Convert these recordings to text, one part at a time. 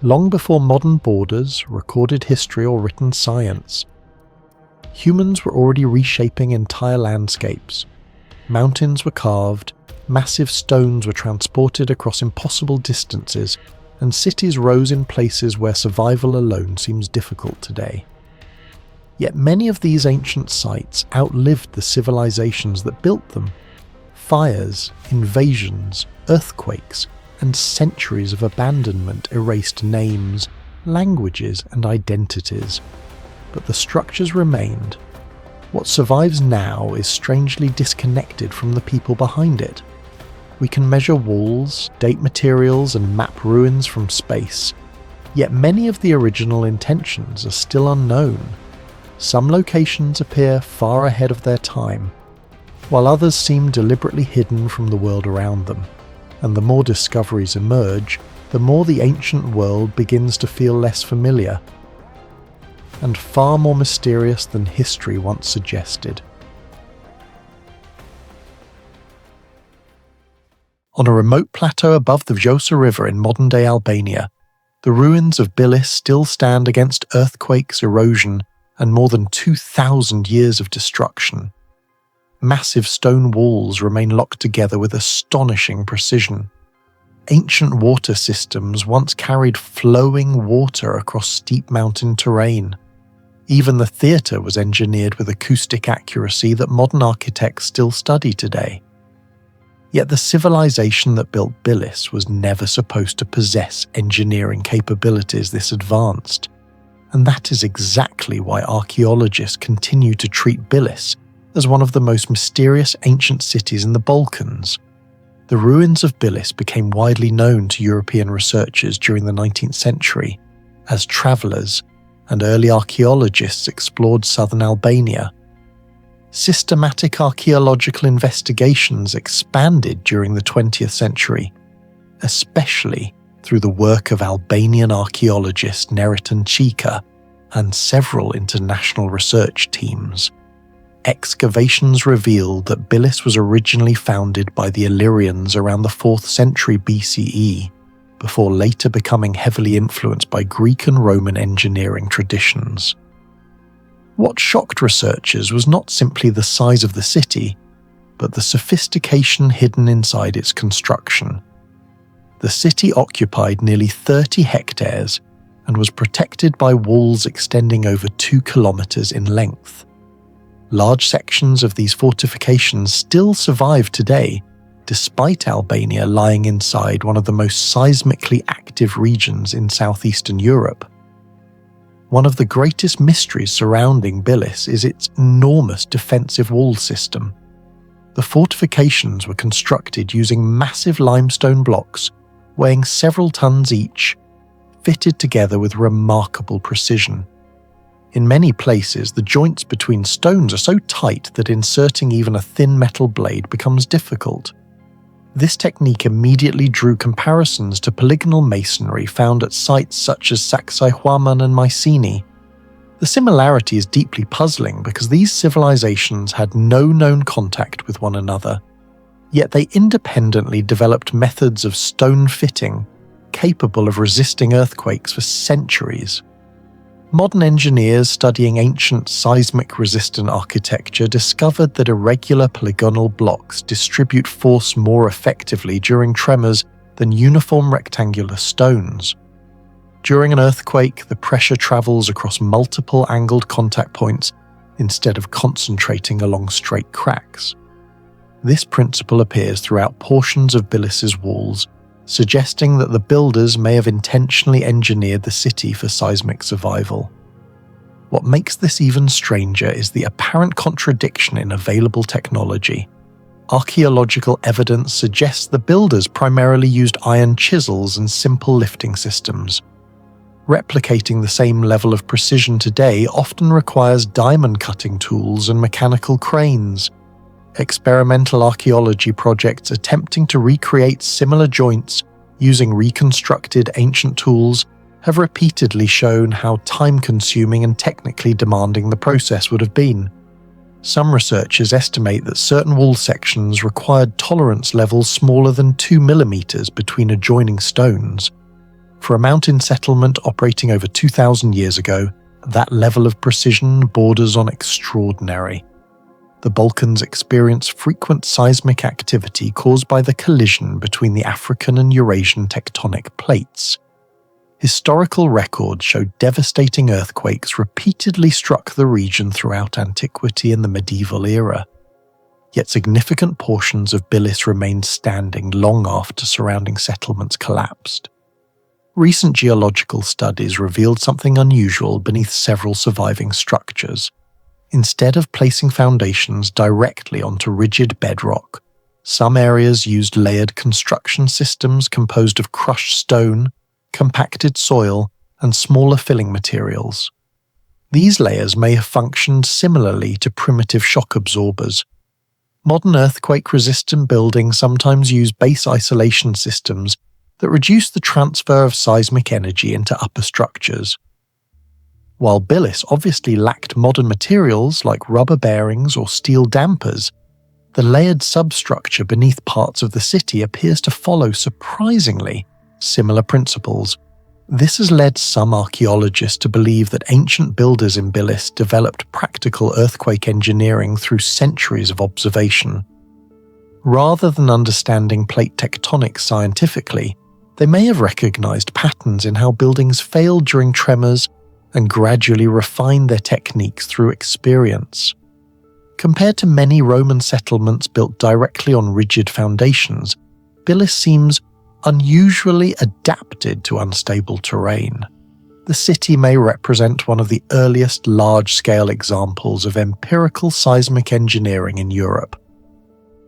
long before modern borders, recorded history or written science. Humans were already reshaping entire landscapes. Mountains were carved, massive stones were transported across impossible distances, and cities rose in places where survival alone seems difficult today. Yet many of these ancient sites outlived the civilizations that built them. Fires, invasions, earthquakes, and centuries of abandonment erased names, languages, and identities. But the structures remained. What survives now is strangely disconnected from the people behind it. We can measure walls, date materials, and map ruins from space, yet many of the original intentions are still unknown. Some locations appear far ahead of their time, while others seem deliberately hidden from the world around them. And the more discoveries emerge, the more the ancient world begins to feel less familiar, and far more mysterious than history once suggested. On a remote plateau above the Vjosa River in modern-day Albania, the ruins of Byllis still stand against earthquakes, erosion, and more than 2,000 years of destruction. Massive stone walls remain locked together with astonishing precision. Ancient water systems once carried flowing water across steep mountain terrain. Even the theatre was engineered with acoustic accuracy that modern architects still study today. Yet the civilization that built Byllis was never supposed to possess engineering capabilities this advanced. And that is exactly why archaeologists continue to treat Byllis as one of the most mysterious ancient cities in the Balkans. The ruins of Byllis became widely known to European researchers during the 19th century, as travellers and early archaeologists explored southern Albania. Systematic archaeological investigations expanded during the 20th century, especially through the work of Albanian archaeologist Neriton Chika and several international research teams. Excavations revealed that Byllis was originally founded by the Illyrians around the 4th century BCE, before later becoming heavily influenced by Greek and Roman engineering traditions. What shocked researchers was not simply the size of the city, but the sophistication hidden inside its construction. The city occupied nearly 30 hectares and was protected by walls extending over 2 kilometers in length. Large sections of these fortifications still survive today, despite Albania lying inside one of the most seismically active regions in southeastern Europe. One of the greatest mysteries surrounding Byllis is its enormous defensive wall system. The fortifications were constructed using massive limestone blocks, weighing several tons each, fitted together with remarkable precision. In many places, the joints between stones are so tight that inserting even a thin metal blade becomes difficult. This technique immediately drew comparisons to polygonal masonry found at sites such as Saksai-Huaman and Mycenae. The similarity is deeply puzzling because these civilizations had no known contact with one another, yet they independently developed methods of stone fitting capable of resisting earthquakes for centuries. Modern engineers studying ancient seismic-resistant architecture discovered that irregular polygonal blocks distribute force more effectively during tremors than uniform rectangular stones. During an earthquake, the pressure travels across multiple angled contact points instead of concentrating along straight cracks. This principle appears throughout portions of Byllis's walls, suggesting that the builders may have intentionally engineered the city for seismic survival. What makes this even stranger is the apparent contradiction in available technology. Archaeological evidence suggests the builders primarily used iron chisels and simple lifting systems. Replicating the same level of precision today often requires diamond cutting tools and mechanical cranes. Experimental archaeology projects attempting to recreate similar joints using reconstructed ancient tools have repeatedly shown how time-consuming and technically demanding the process would have been. Some researchers estimate that certain wall sections required tolerance levels smaller than 2 mm between adjoining stones. For a mountain settlement operating over 2,000 years ago, that level of precision borders on extraordinary. The Balkans experience frequent seismic activity caused by the collision between the African and Eurasian tectonic plates. Historical records show devastating earthquakes repeatedly struck the region throughout antiquity and the medieval era. Yet significant portions of Byllis remained standing long after surrounding settlements collapsed. Recent geological studies revealed something unusual beneath several surviving structures. Instead of placing foundations directly onto rigid bedrock, some areas used layered construction systems composed of crushed stone, compacted soil, and smaller filling materials. These layers may have functioned similarly to primitive shock absorbers. Modern earthquake-resistant buildings sometimes use base isolation systems that reduce the transfer of seismic energy into upper structures. While Byllis obviously lacked modern materials like rubber bearings or steel dampers, the layered substructure beneath parts of the city appears to follow surprisingly similar principles. This has led some archaeologists to believe that ancient builders in Byllis developed practical earthquake engineering through centuries of observation. Rather than understanding plate tectonics scientifically, they may have recognized patterns in how buildings failed during tremors and gradually refined their techniques through experience. Compared to many Roman settlements built directly on rigid foundations, Byllis seems unusually adapted to unstable terrain. The city may represent one of the earliest large-scale examples of empirical seismic engineering in Europe.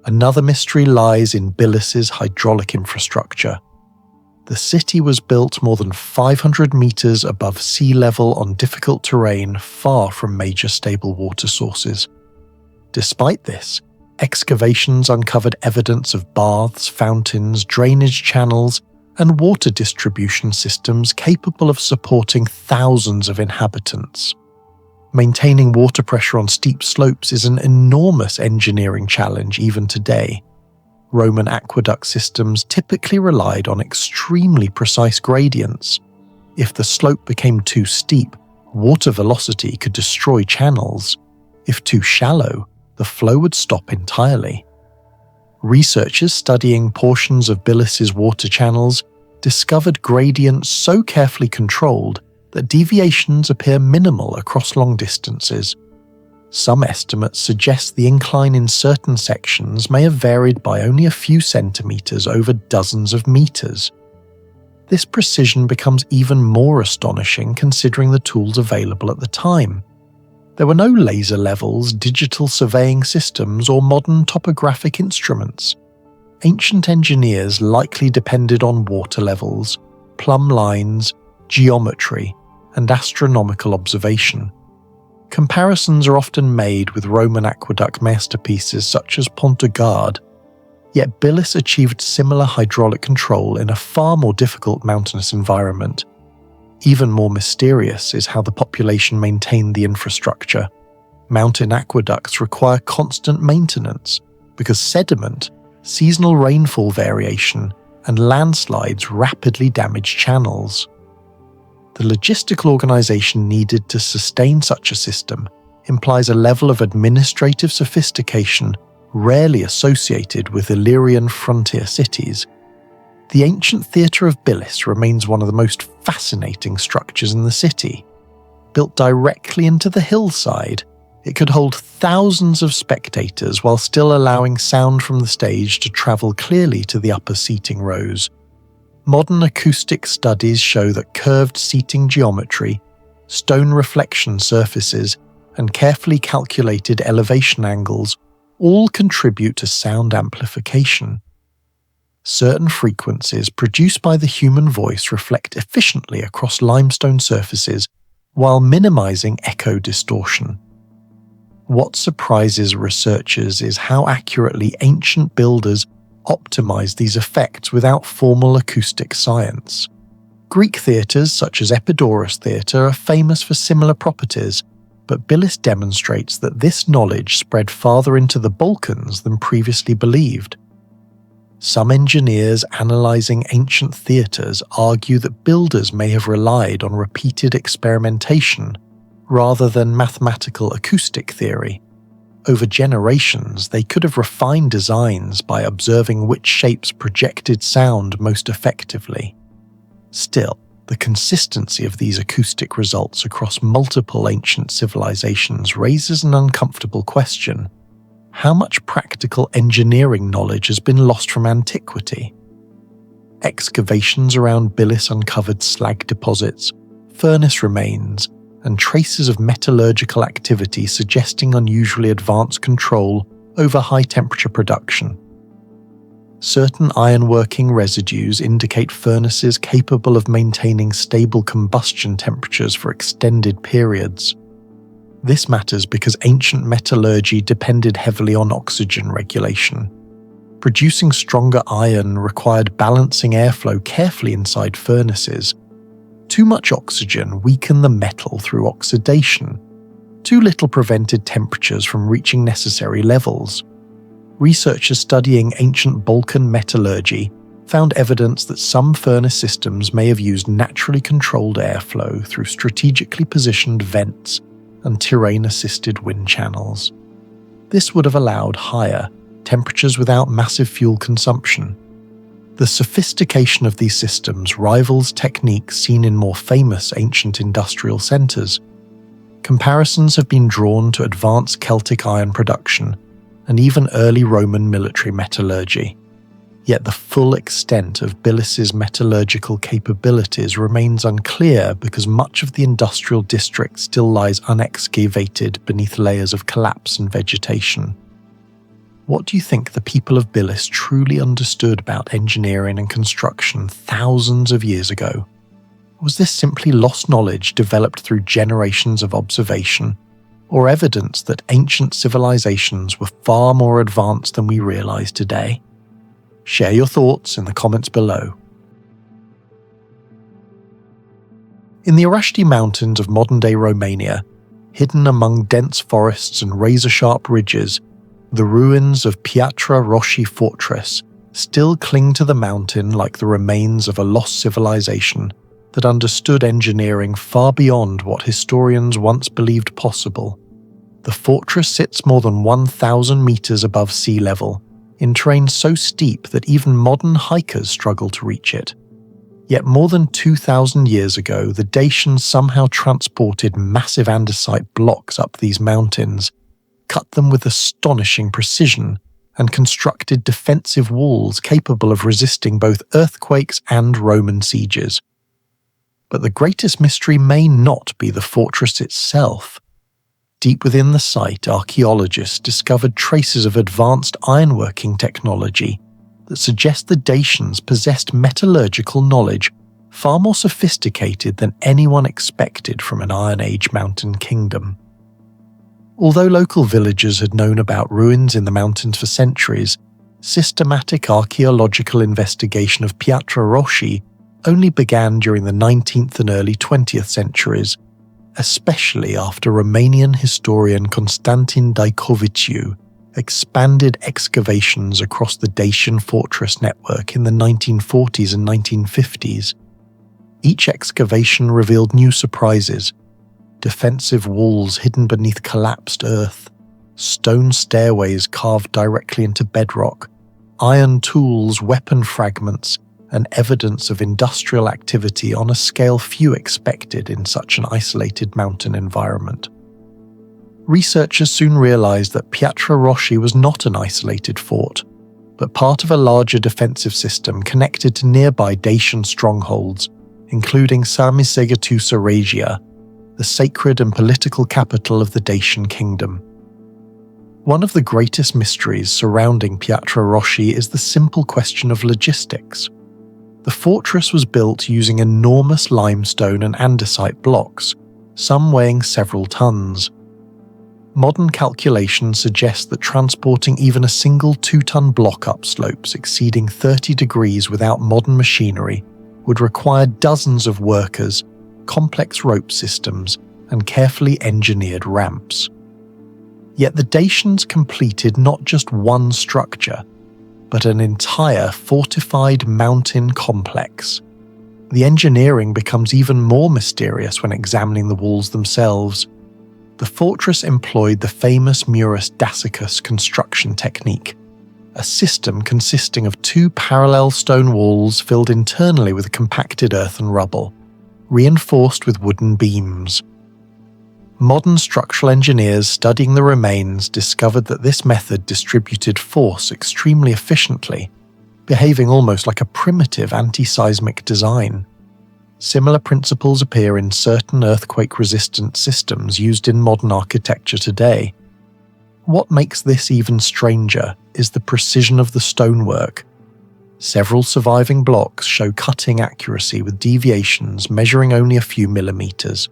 Another mystery lies in Byllis's hydraulic infrastructure. The city was built more than 500 meters above sea level on difficult terrain far from major stable water sources. Despite this, excavations uncovered evidence of baths, fountains, drainage channels, and water distribution systems capable of supporting thousands of inhabitants. Maintaining water pressure on steep slopes is an enormous engineering challenge even today. Roman aqueduct systems typically relied on extremely precise gradients. If the slope became too steep, water velocity could destroy channels. If too shallow, the flow would stop entirely. Researchers studying portions of Byllis's water channels discovered gradients so carefully controlled that deviations appear minimal across long distances. Some estimates suggest the incline in certain sections may have varied by only a few centimeters over dozens of meters. This precision becomes even more astonishing considering the tools available at the time. There were no laser levels, digital surveying systems, or modern topographic instruments. Ancient engineers likely depended on water levels, plumb lines, geometry, and astronomical observation. Comparisons are often made with Roman aqueduct masterpieces such as Pont de Garde, yet Byllis achieved similar hydraulic control in a far more difficult mountainous environment. Even more mysterious is how the population maintained the infrastructure. Mountain aqueducts require constant maintenance because sediment, seasonal rainfall variation, and landslides rapidly damage channels. The logistical organization needed to sustain such a system implies a level of administrative sophistication rarely associated with Illyrian frontier cities. The ancient theatre of Byllis remains one of the most fascinating structures in the city. Built directly into the hillside, it could hold thousands of spectators while still allowing sound from the stage to travel clearly to the upper seating rows. Modern acoustic studies show that curved seating geometry, stone reflection surfaces, and carefully calculated elevation angles all contribute to sound amplification. Certain frequencies produced by the human voice reflect efficiently across limestone surfaces while minimizing echo distortion. What surprises researchers is how accurately ancient builders optimize these effects without formal acoustic science. Greek theatres such as Epidaurus Theatre are famous for similar properties, but Byllis demonstrates that this knowledge spread farther into the Balkans than previously believed. Some engineers analysing ancient theatres argue that builders may have relied on repeated experimentation rather than mathematical acoustic theory. Over generations, they could have refined designs by observing which shapes projected sound most effectively. Still, the consistency of these acoustic results across multiple ancient civilizations raises an uncomfortable question. How much practical engineering knowledge has been lost from antiquity? Excavations around Byllis uncovered slag deposits, furnace remains, and traces of metallurgical activity suggesting unusually advanced control over high-temperature production. Certain ironworking residues indicate furnaces capable of maintaining stable combustion temperatures for extended periods. This matters because ancient metallurgy depended heavily on oxygen regulation. Producing stronger iron required balancing airflow carefully inside furnaces. Too much oxygen weakened the metal through oxidation. Too little prevented temperatures from reaching necessary levels. Researchers studying ancient Balkan metallurgy found evidence that some furnace systems may have used naturally controlled airflow through strategically positioned vents and terrain-assisted wind channels. This would have allowed higher temperatures without massive fuel consumption. The sophistication of these systems rivals techniques seen in more famous ancient industrial centres. Comparisons have been drawn to advanced Celtic iron production and even early Roman military metallurgy. Yet the full extent of Byllis's metallurgical capabilities remains unclear because much of the industrial district still lies unexcavated beneath layers of collapse and vegetation. What do you think the people of Byllis truly understood about engineering and construction thousands of years ago? Was this simply lost knowledge developed through generations of observation, or evidence that ancient civilizations were far more advanced than we realize today? Share your thoughts in the comments below. In the Urashti Mountains of modern-day Romania, hidden among dense forests and razor-sharp ridges, the ruins of Piatra Rosie fortress still cling to the mountain like the remains of a lost civilization that understood engineering far beyond what historians once believed possible. The fortress sits more than 1,000 meters above sea level, in terrain so steep that even modern hikers struggle to reach it. Yet more than 2,000 years ago, the Dacians somehow transported massive andesite blocks up these mountains, cut them with astonishing precision, and constructed defensive walls capable of resisting both earthquakes and Roman sieges. But the greatest mystery may not be the fortress itself. Deep within the site, archaeologists discovered traces of advanced ironworking technology that suggest the Dacians possessed metallurgical knowledge far more sophisticated than anyone expected from an Iron Age mountain kingdom. Although local villagers had known about ruins in the mountains for centuries, systematic archaeological investigation of Piatra Rosie only began during the 19th and early 20th centuries, especially after Romanian historian Constantin Daikoviciu expanded excavations across the Dacian fortress network in the 1940s and 1950s. Each excavation revealed new surprises: defensive walls hidden beneath collapsed earth, stone stairways carved directly into bedrock, iron tools, weapon fragments, and evidence of industrial activity on a scale few expected in such an isolated mountain environment. Researchers soon realized that Piatra Rosie was not an isolated fort, but part of a larger defensive system connected to nearby Dacian strongholds, including Sarmisegetusa Regia, the sacred and political capital of the Dacian kingdom. One of the greatest mysteries surrounding Piatra Rosie is the simple question of logistics. The fortress was built using enormous limestone and andesite blocks, some weighing several tons. Modern calculations suggest that transporting even a single 2-ton block up slopes exceeding 30 degrees without modern machinery would require dozens of workers, complex rope systems, and carefully engineered ramps. Yet the Dacians completed not just one structure. but an entire fortified mountain complex. The engineering becomes even more mysterious when examining the walls themselves. The fortress employed the famous Murus Dacicus construction technique, a system consisting of two parallel stone walls filled internally with compacted earth and rubble, reinforced with wooden beams. Modern structural engineers studying the remains discovered that this method distributed force extremely efficiently, behaving almost like a primitive anti-seismic design. Similar principles appear in certain earthquake-resistant systems used in modern architecture today. What makes this even stranger is the precision of the stonework. Several surviving blocks show cutting accuracy with deviations measuring only a few millimeters.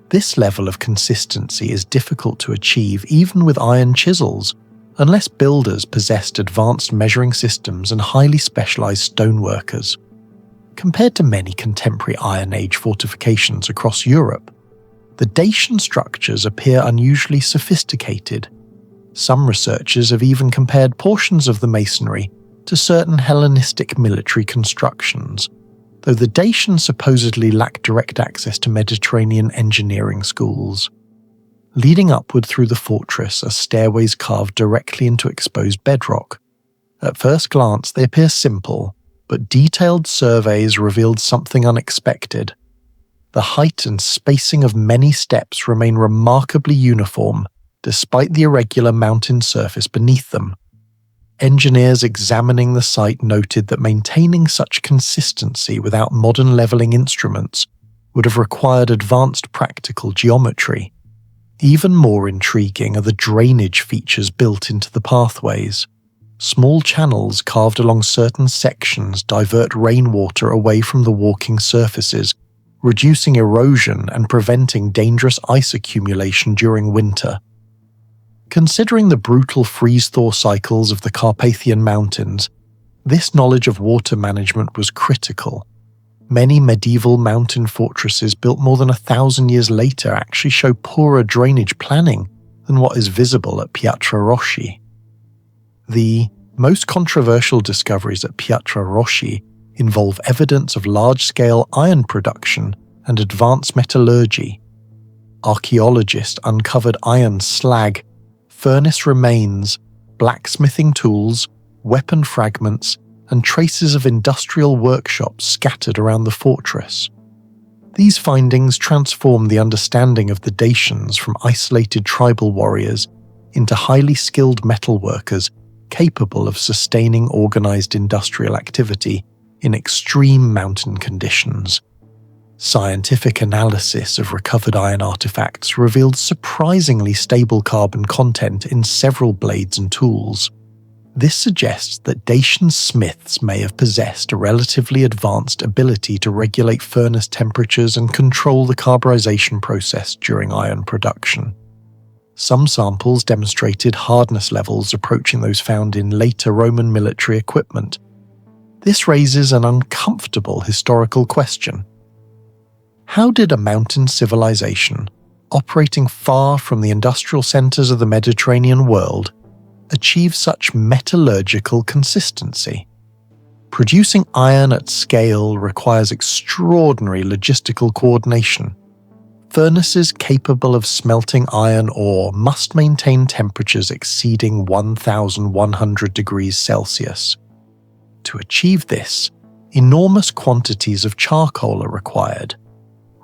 This level of consistency is difficult to achieve even with iron chisels, unless builders possessed advanced measuring systems and highly specialized stoneworkers. Compared to many contemporary Iron Age fortifications across Europe, the Dacian structures appear unusually sophisticated. Some researchers have even compared portions of the masonry to certain Hellenistic military constructions, though the Dacians supposedly lacked direct access to Mediterranean engineering schools. Leading upward through the fortress are stairways carved directly into exposed bedrock. At first glance, they appear simple, but detailed surveys revealed something unexpected. The height and spacing of many steps remain remarkably uniform, despite the irregular mountain surface beneath them. Engineers examining the site noted that maintaining such consistency without modern leveling instruments would have required advanced practical geometry. Even more intriguing are the drainage features built into the pathways. Small channels carved along certain sections divert rainwater away from the walking surfaces, reducing erosion and preventing dangerous ice accumulation during winter. Considering the brutal freeze-thaw cycles of the Carpathian Mountains, this knowledge of water management was critical. Many medieval mountain fortresses built more than 1,000 years later actually show poorer drainage planning than what is visible at Piatra Rosie. The most controversial discoveries at Piatra Rosie involve evidence of large-scale iron production and advanced metallurgy. Archaeologists uncovered iron slag, furnace remains, blacksmithing tools, weapon fragments, and traces of industrial workshops scattered around the fortress. These findings transformed the understanding of the Dacians from isolated tribal warriors into highly skilled metalworkers capable of sustaining organized industrial activity in extreme mountain conditions. Scientific analysis of recovered iron artifacts revealed surprisingly stable carbon content in several blades and tools. This suggests that Dacian smiths may have possessed a relatively advanced ability to regulate furnace temperatures and control the carburization process during iron production. Some samples demonstrated hardness levels approaching those found in later Roman military equipment. This raises an uncomfortable historical question. How did a mountain civilization, operating far from the industrial centers of the Mediterranean world, achieve such metallurgical consistency? Producing iron at scale requires extraordinary logistical coordination. Furnaces capable of smelting iron ore must maintain temperatures exceeding 1,100 degrees Celsius. To achieve this, enormous quantities of charcoal are required.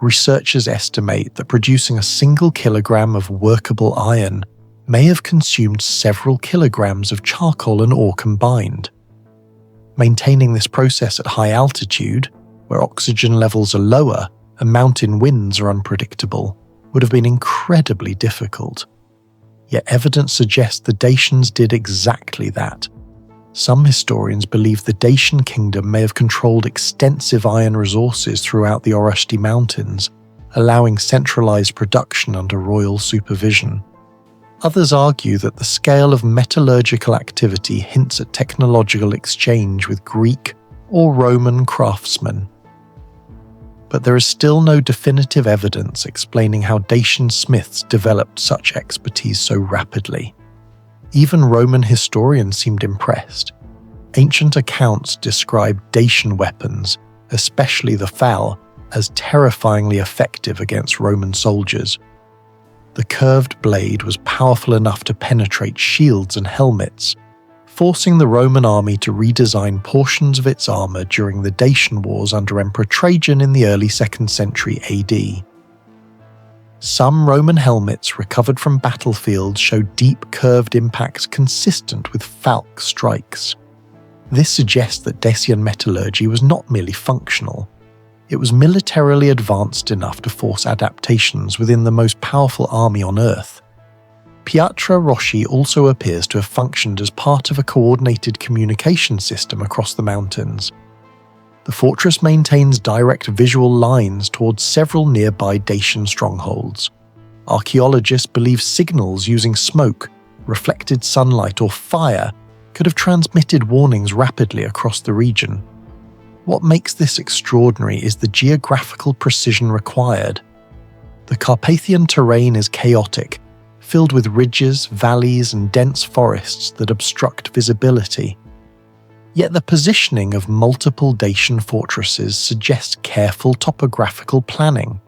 Researchers estimate that producing a single kilogram of workable iron may have consumed several kilograms of charcoal and ore combined. Maintaining this process at high altitude, where oxygen levels are lower and mountain winds are unpredictable, would have been incredibly difficult. Yet evidence suggests the Dacians did exactly that. Some historians believe the Dacian kingdom may have controlled extensive iron resources throughout the Oreshti Mountains, allowing centralized production under royal supervision. Others argue that the scale of metallurgical activity hints at technological exchange with Greek or Roman craftsmen. But there is still no definitive evidence explaining how Dacian smiths developed such expertise so rapidly. Even Roman historians seemed impressed. ancient accounts describe Dacian weapons, especially the fal, as terrifyingly effective against Roman soldiers. The curved blade was powerful enough to penetrate shields and helmets, forcing the Roman army to redesign portions of its armour during the Dacian Wars under Emperor Trajan in the early 2nd century AD. Some Roman helmets recovered from battlefields show deep curved impacts consistent with falk strikes. This suggests that Dacian metallurgy was not merely functional. It was militarily advanced enough to force adaptations within the most powerful army on Earth. Piatra Rosie also appears to have functioned as part of a coordinated communication system across the mountains. The fortress maintains direct visual lines towards several nearby Dacian strongholds. Archaeologists believe signals using smoke, reflected sunlight, or fire could have transmitted warnings rapidly across the region. What makes this extraordinary is the geographical precision required. The Carpathian terrain is chaotic, filled with ridges, valleys, and dense forests that obstruct visibility. Yet the positioning of multiple Dacian fortresses suggests careful topographical planning.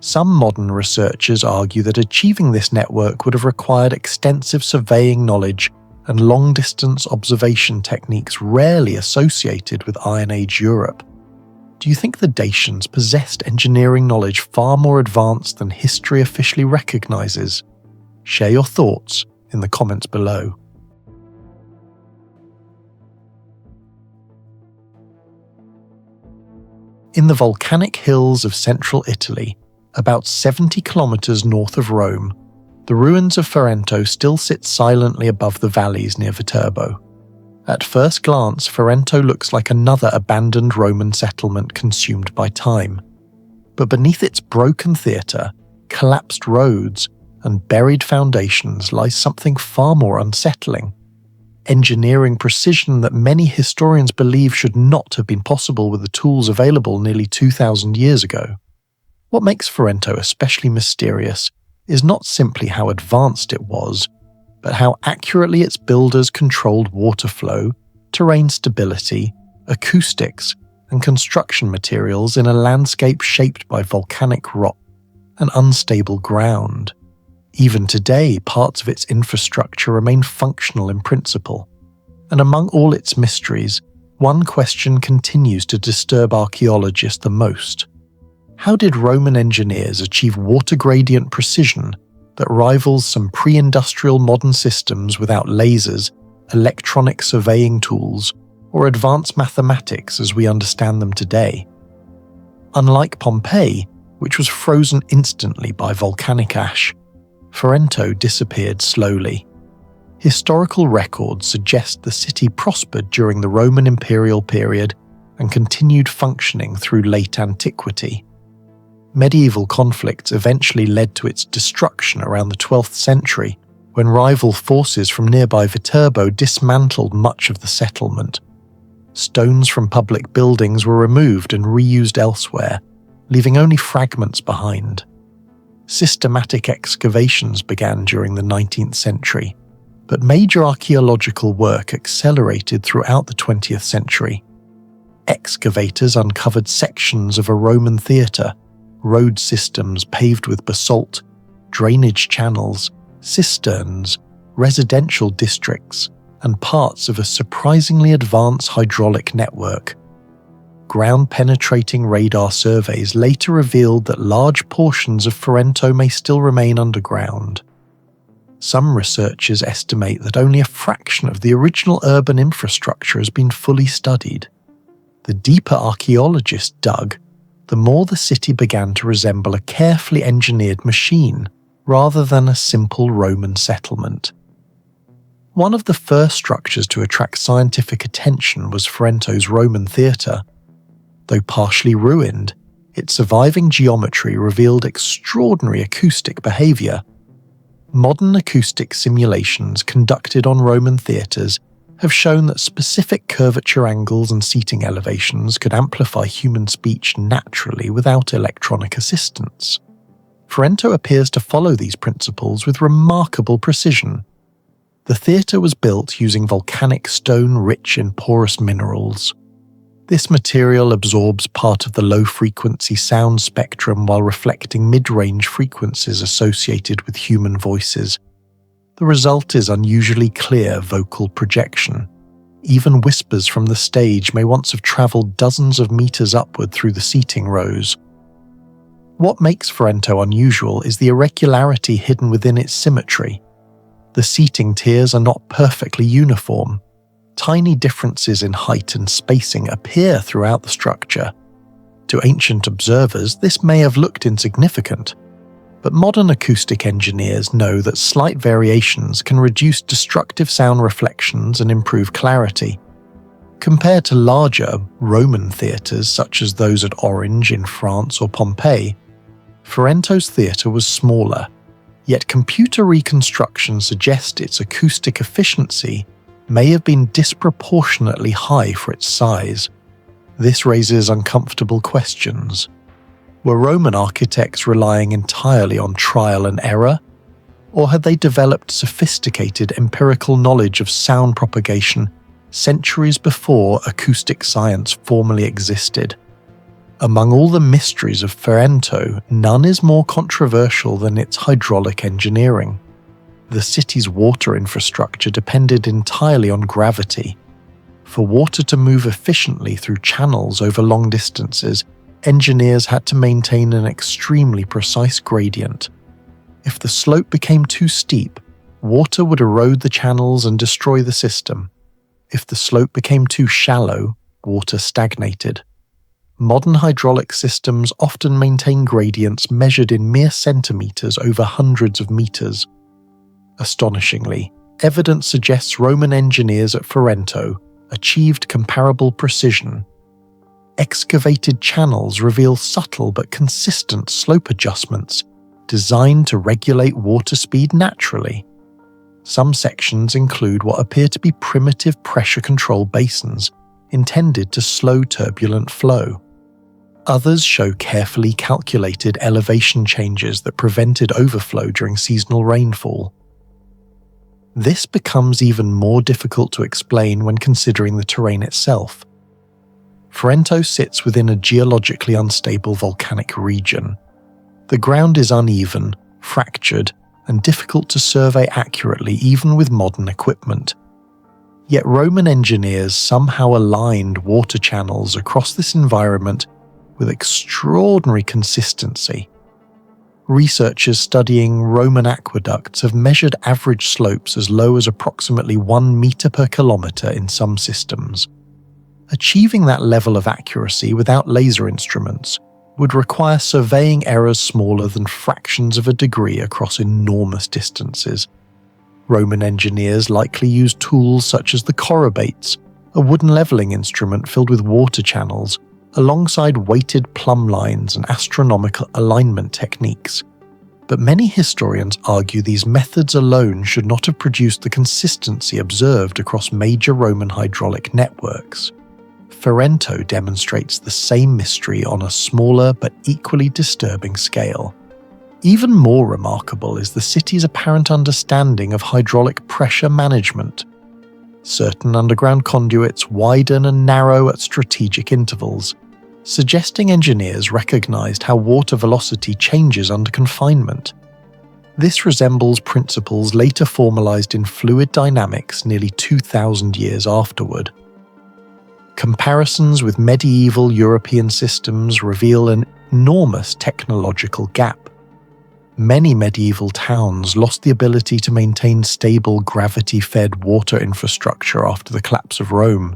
Some modern researchers argue that achieving this network would have required extensive surveying knowledge and long-distance observation techniques rarely associated with Iron Age Europe. Do you think the Dacians possessed engineering knowledge far more advanced than history officially recognizes? Share your thoughts in the comments below. In the volcanic hills of central Italy, about 70 kilometers north of Rome, the ruins of Ferento still sit silently above the valleys near Viterbo. At first glance, Ferento looks like another abandoned Roman settlement consumed by time. But beneath its broken theatre, collapsed roads, and buried foundations lies something far more unsettling. Engineering precision that many historians believe should not have been possible with the tools available nearly 2,000 years ago. What makes Ferento especially mysterious is not simply how advanced it was, but how accurately its builders controlled water flow, terrain stability, acoustics, and construction materials in a landscape shaped by volcanic rock and unstable ground. Even today, parts of its infrastructure remain functional in principle. And among all its mysteries, one question continues to disturb archaeologists the most. How did Roman engineers achieve water gradient precision that rivals some pre-industrial modern systems without lasers, electronic surveying tools, or advanced mathematics as we understand them today? Unlike Pompeii, which was frozen instantly by volcanic ash, Ferento disappeared slowly. Historical records suggest the city prospered during the Roman imperial period and continued functioning through late antiquity. Medieval conflicts eventually led to its destruction around the 12th century, when rival forces from nearby Viterbo dismantled much of the settlement. Stones from public buildings were removed and reused elsewhere, leaving only fragments behind. Systematic excavations began during the 19th century, but major archaeological work accelerated throughout the 20th century. Excavators uncovered sections of a Roman theatre, road systems paved with basalt, drainage channels, cisterns, residential districts, and parts of a surprisingly advanced hydraulic network. Ground-penetrating radar surveys later revealed that large portions of Ferento may still remain underground. Some researchers estimate that only a fraction of the original urban infrastructure has been fully studied. The deeper archaeologists dug, the more the city began to resemble a carefully engineered machine rather than a simple Roman settlement. One of the first structures to attract scientific attention was Ferento's Roman theatre. Though partially ruined, its surviving geometry revealed extraordinary acoustic behaviour. Modern acoustic simulations conducted on Roman theatres have shown that specific curvature angles and seating elevations could amplify human speech naturally without electronic assistance. Ferento appears to follow these principles with remarkable precision. The theatre was built using volcanic stone rich in porous minerals. This material absorbs part of the low-frequency sound spectrum while reflecting mid-range frequencies associated with human voices. The result is unusually clear vocal projection. Even whispers from the stage may once have travelled dozens of meters upward through the seating rows. What makes Ferento unusual is the irregularity hidden within its symmetry. The seating tiers are not perfectly uniform. Tiny differences in height and spacing appear throughout the structure. To ancient observers, this may have looked insignificant, but modern acoustic engineers know that slight variations can reduce destructive sound reflections and improve clarity. Compared to larger Roman theatres such as those at Orange in France or Pompeii, Ferento's theatre was smaller, yet computer reconstruction suggests its acoustic efficiency may have been disproportionately high for its size. This raises uncomfortable questions. Were Roman architects relying entirely on trial and error, or had they developed sophisticated empirical knowledge of sound propagation centuries before acoustic science formally existed? Among all the mysteries of Ferento, none is more controversial than its hydraulic engineering. The city's water infrastructure depended entirely on gravity. For water to move efficiently through channels over long distances, engineers had to maintain an extremely precise gradient. If the slope became too steep, water would erode the channels and destroy the system. If the slope became too shallow, water stagnated. Modern hydraulic systems often maintain gradients measured in mere centimeters over hundreds of meters. Astonishingly, evidence suggests Roman engineers at Ferento achieved comparable precision. Excavated channels reveal subtle but consistent slope adjustments designed to regulate water speed naturally. Some sections include what appear to be primitive pressure control basins intended to slow turbulent flow. Others show carefully calculated elevation changes that prevented overflow during seasonal rainfall. This becomes even more difficult to explain when considering the terrain itself. Ferento sits within a geologically unstable volcanic region. The ground is uneven, fractured, and difficult to survey accurately even with modern equipment. Yet Roman engineers somehow aligned water channels across this environment with extraordinary consistency. Researchers studying Roman aqueducts have measured average slopes as low as approximately 1 meter per kilometer in some systems. Achieving that level of accuracy without laser instruments would require surveying errors smaller than fractions of a degree across enormous distances. Roman engineers likely used tools such as the chorobates, a wooden leveling instrument filled with water channels, alongside weighted plumb lines and astronomical alignment techniques. But many historians argue these methods alone should not have produced the consistency observed across major Roman hydraulic networks. Ferento demonstrates the same mystery on a smaller but equally disturbing scale. Even more remarkable is the city's apparent understanding of hydraulic pressure management. Certain underground conduits widen and narrow at strategic intervals, suggesting engineers recognized how water velocity changes under confinement. This resembles principles later formalized in fluid dynamics nearly 2,000 years afterward. Comparisons with medieval European systems reveal an enormous technological gap. Many medieval towns lost the ability to maintain stable gravity-fed water infrastructure after the collapse of Rome.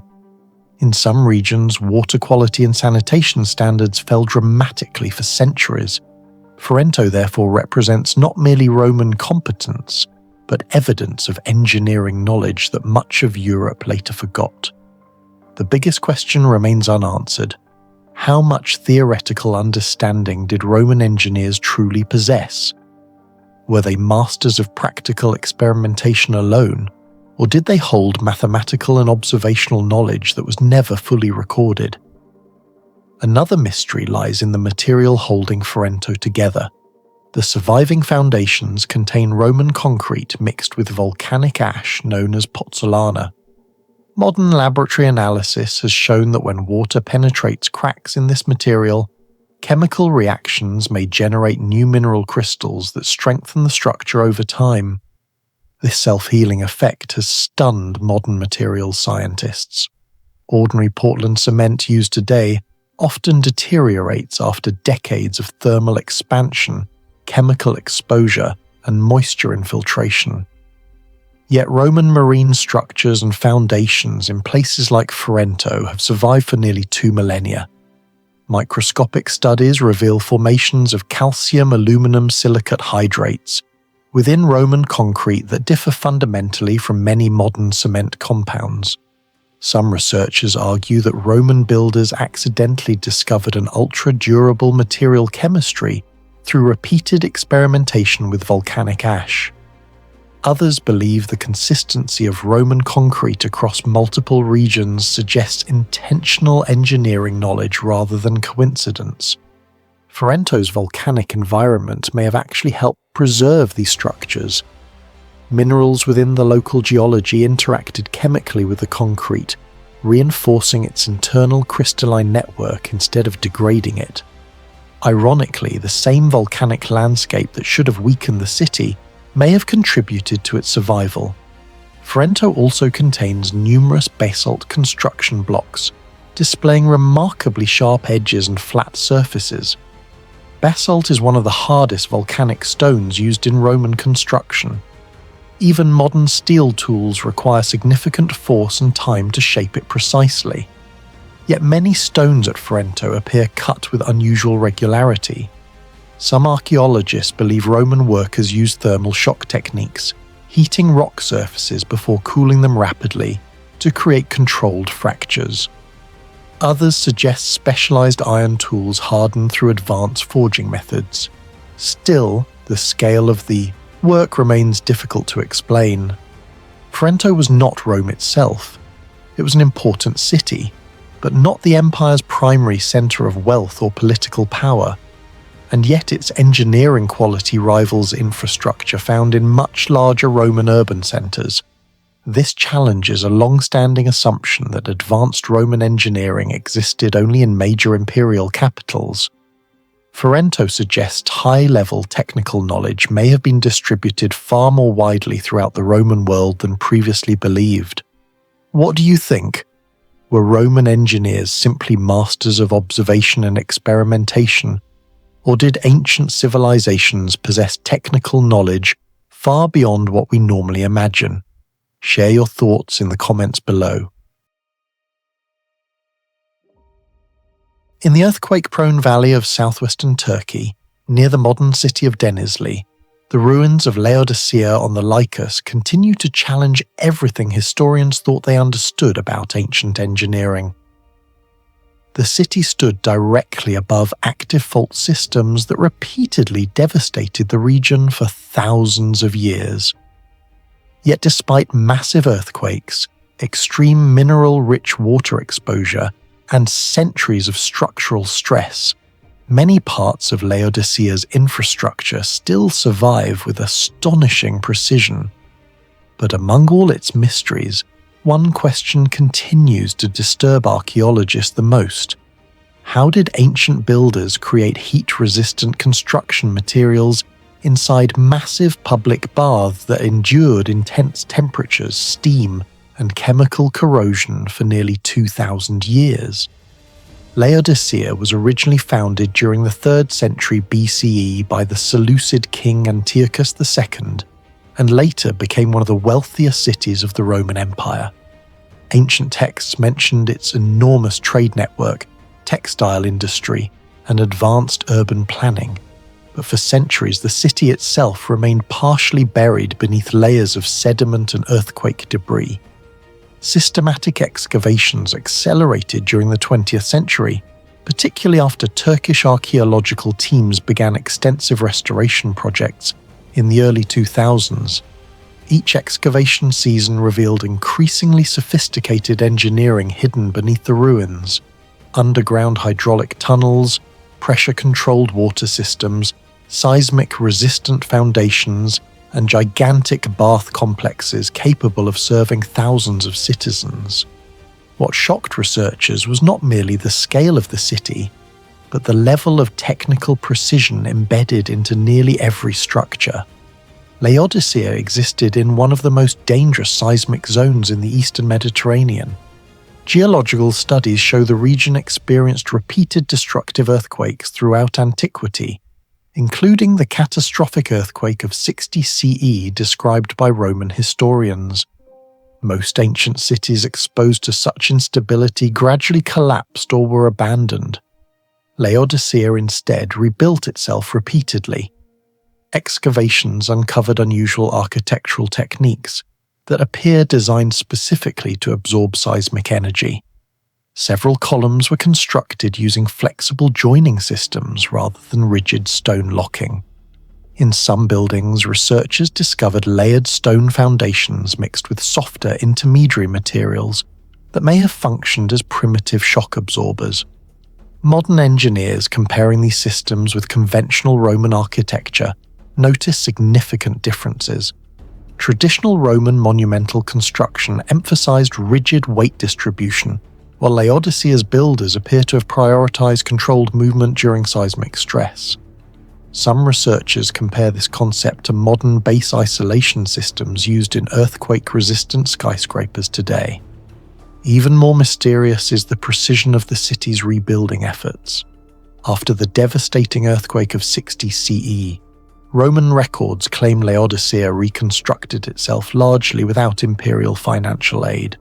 In some regions, water quality and sanitation standards fell dramatically for centuries. Ferento therefore represents not merely Roman competence, but evidence of engineering knowledge that much of Europe later forgot. The biggest question remains unanswered. How much theoretical understanding did Roman engineers truly possess? Were they masters of practical experimentation alone, or did they hold mathematical and observational knowledge that was never fully recorded? Another mystery lies in the material holding Ferento together. The surviving foundations contain Roman concrete mixed with volcanic ash known as pozzolana. Modern laboratory analysis has shown that when water penetrates cracks in this material, chemical reactions may generate new mineral crystals that strengthen the structure over time. This self-healing effect has stunned modern materials scientists. Ordinary Portland cement used today often deteriorates after decades of thermal expansion, chemical exposure, and moisture infiltration. Yet Roman marine structures and foundations in places like Ferento have survived for nearly 2 millennia. Microscopic studies reveal formations of calcium-aluminum silicate hydrates within Roman concrete that differ fundamentally from many modern cement compounds. Some researchers argue that Roman builders accidentally discovered an ultra-durable material chemistry through repeated experimentation with volcanic ash. Others believe the consistency of Roman concrete across multiple regions suggests intentional engineering knowledge rather than coincidence. Ferento's volcanic environment may have actually helped preserve these structures. Minerals within the local geology interacted chemically with the concrete, reinforcing its internal crystalline network instead of degrading it. Ironically, the same volcanic landscape that should have weakened the city may have contributed to its survival. Ferento also contains numerous basalt construction blocks, displaying remarkably sharp edges and flat surfaces. Basalt is one of the hardest volcanic stones used in Roman construction. Even modern steel tools require significant force and time to shape it precisely. Yet many stones at Ferento appear cut with unusual regularity. Some archaeologists believe Roman workers used thermal shock techniques, heating rock surfaces before cooling them rapidly to create controlled fractures. Others suggest specialized iron tools hardened through advanced forging methods. Still, the scale of the work remains difficult to explain. Ferento was not Rome itself. It was an important city, but not the empire's primary center of wealth or political power. And yet its engineering quality rivals infrastructure found in much larger Roman urban centers. This challenges a long-standing assumption that advanced Roman engineering existed only in major imperial capitals. Ferento suggests high-level technical knowledge may have been distributed far more widely throughout the Roman world than previously believed. What do you think? Were Roman engineers simply masters of observation and experimentation? Or did ancient civilizations possess technical knowledge far beyond what we normally imagine? Share your thoughts in the comments below. In the earthquake-prone valley of southwestern Turkey, near the modern city of Denizli, the ruins of Laodicea on the Lycus continue to challenge everything historians thought they understood about ancient engineering. The city stood directly above active fault systems that repeatedly devastated the region for thousands of years. Yet despite massive earthquakes, extreme mineral-rich water exposure, and centuries of structural stress, many parts of Laodicea's infrastructure still survive with astonishing precision. But among all its mysteries, one question continues to disturb archaeologists the most. How did ancient builders create heat-resistant construction materials inside massive public baths that endured intense temperatures, steam, and chemical corrosion for nearly 2,000 years? Laodicea was originally founded during the 3rd century BCE by the Seleucid king Antiochus II, and later became one of the wealthiest cities of the Roman Empire. Ancient texts mentioned its enormous trade network, textile industry, and advanced urban planning, but for centuries the city itself remained partially buried beneath layers of sediment and earthquake debris. Systematic excavations accelerated during the 20th century, particularly after Turkish archaeological teams began extensive restoration projects in the early 2000s. Each excavation season revealed increasingly sophisticated engineering hidden beneath the ruins. Underground hydraulic tunnels, pressure-controlled water systems, seismic-resistant foundations, and gigantic bath complexes capable of serving thousands of citizens. What shocked researchers was not merely the scale of the city, but the level of technical precision embedded into nearly every structure. Laodicea existed in one of the most dangerous seismic zones in the eastern Mediterranean. Geological studies show the region experienced repeated destructive earthquakes throughout antiquity, including the catastrophic earthquake of 60 CE described by Roman historians. Most ancient cities exposed to such instability gradually collapsed or were abandoned. Laodicea instead rebuilt itself repeatedly. Excavations uncovered unusual architectural techniques that appear designed specifically to absorb seismic energy. Several columns were constructed using flexible joining systems rather than rigid stone locking. In some buildings, researchers discovered layered stone foundations mixed with softer intermediary materials that may have functioned as primitive shock absorbers. Modern engineers comparing these systems with conventional Roman architecture notice significant differences. Traditional Roman monumental construction emphasized rigid weight distribution, while Laodicea's builders appear to have prioritized controlled movement during seismic stress. Some researchers compare this concept to modern base isolation systems used in earthquake-resistant skyscrapers today. Even more mysterious is the precision of the city's rebuilding efforts. After the devastating earthquake of 60 CE, Roman records claim Laodicea reconstructed itself largely without imperial financial aid.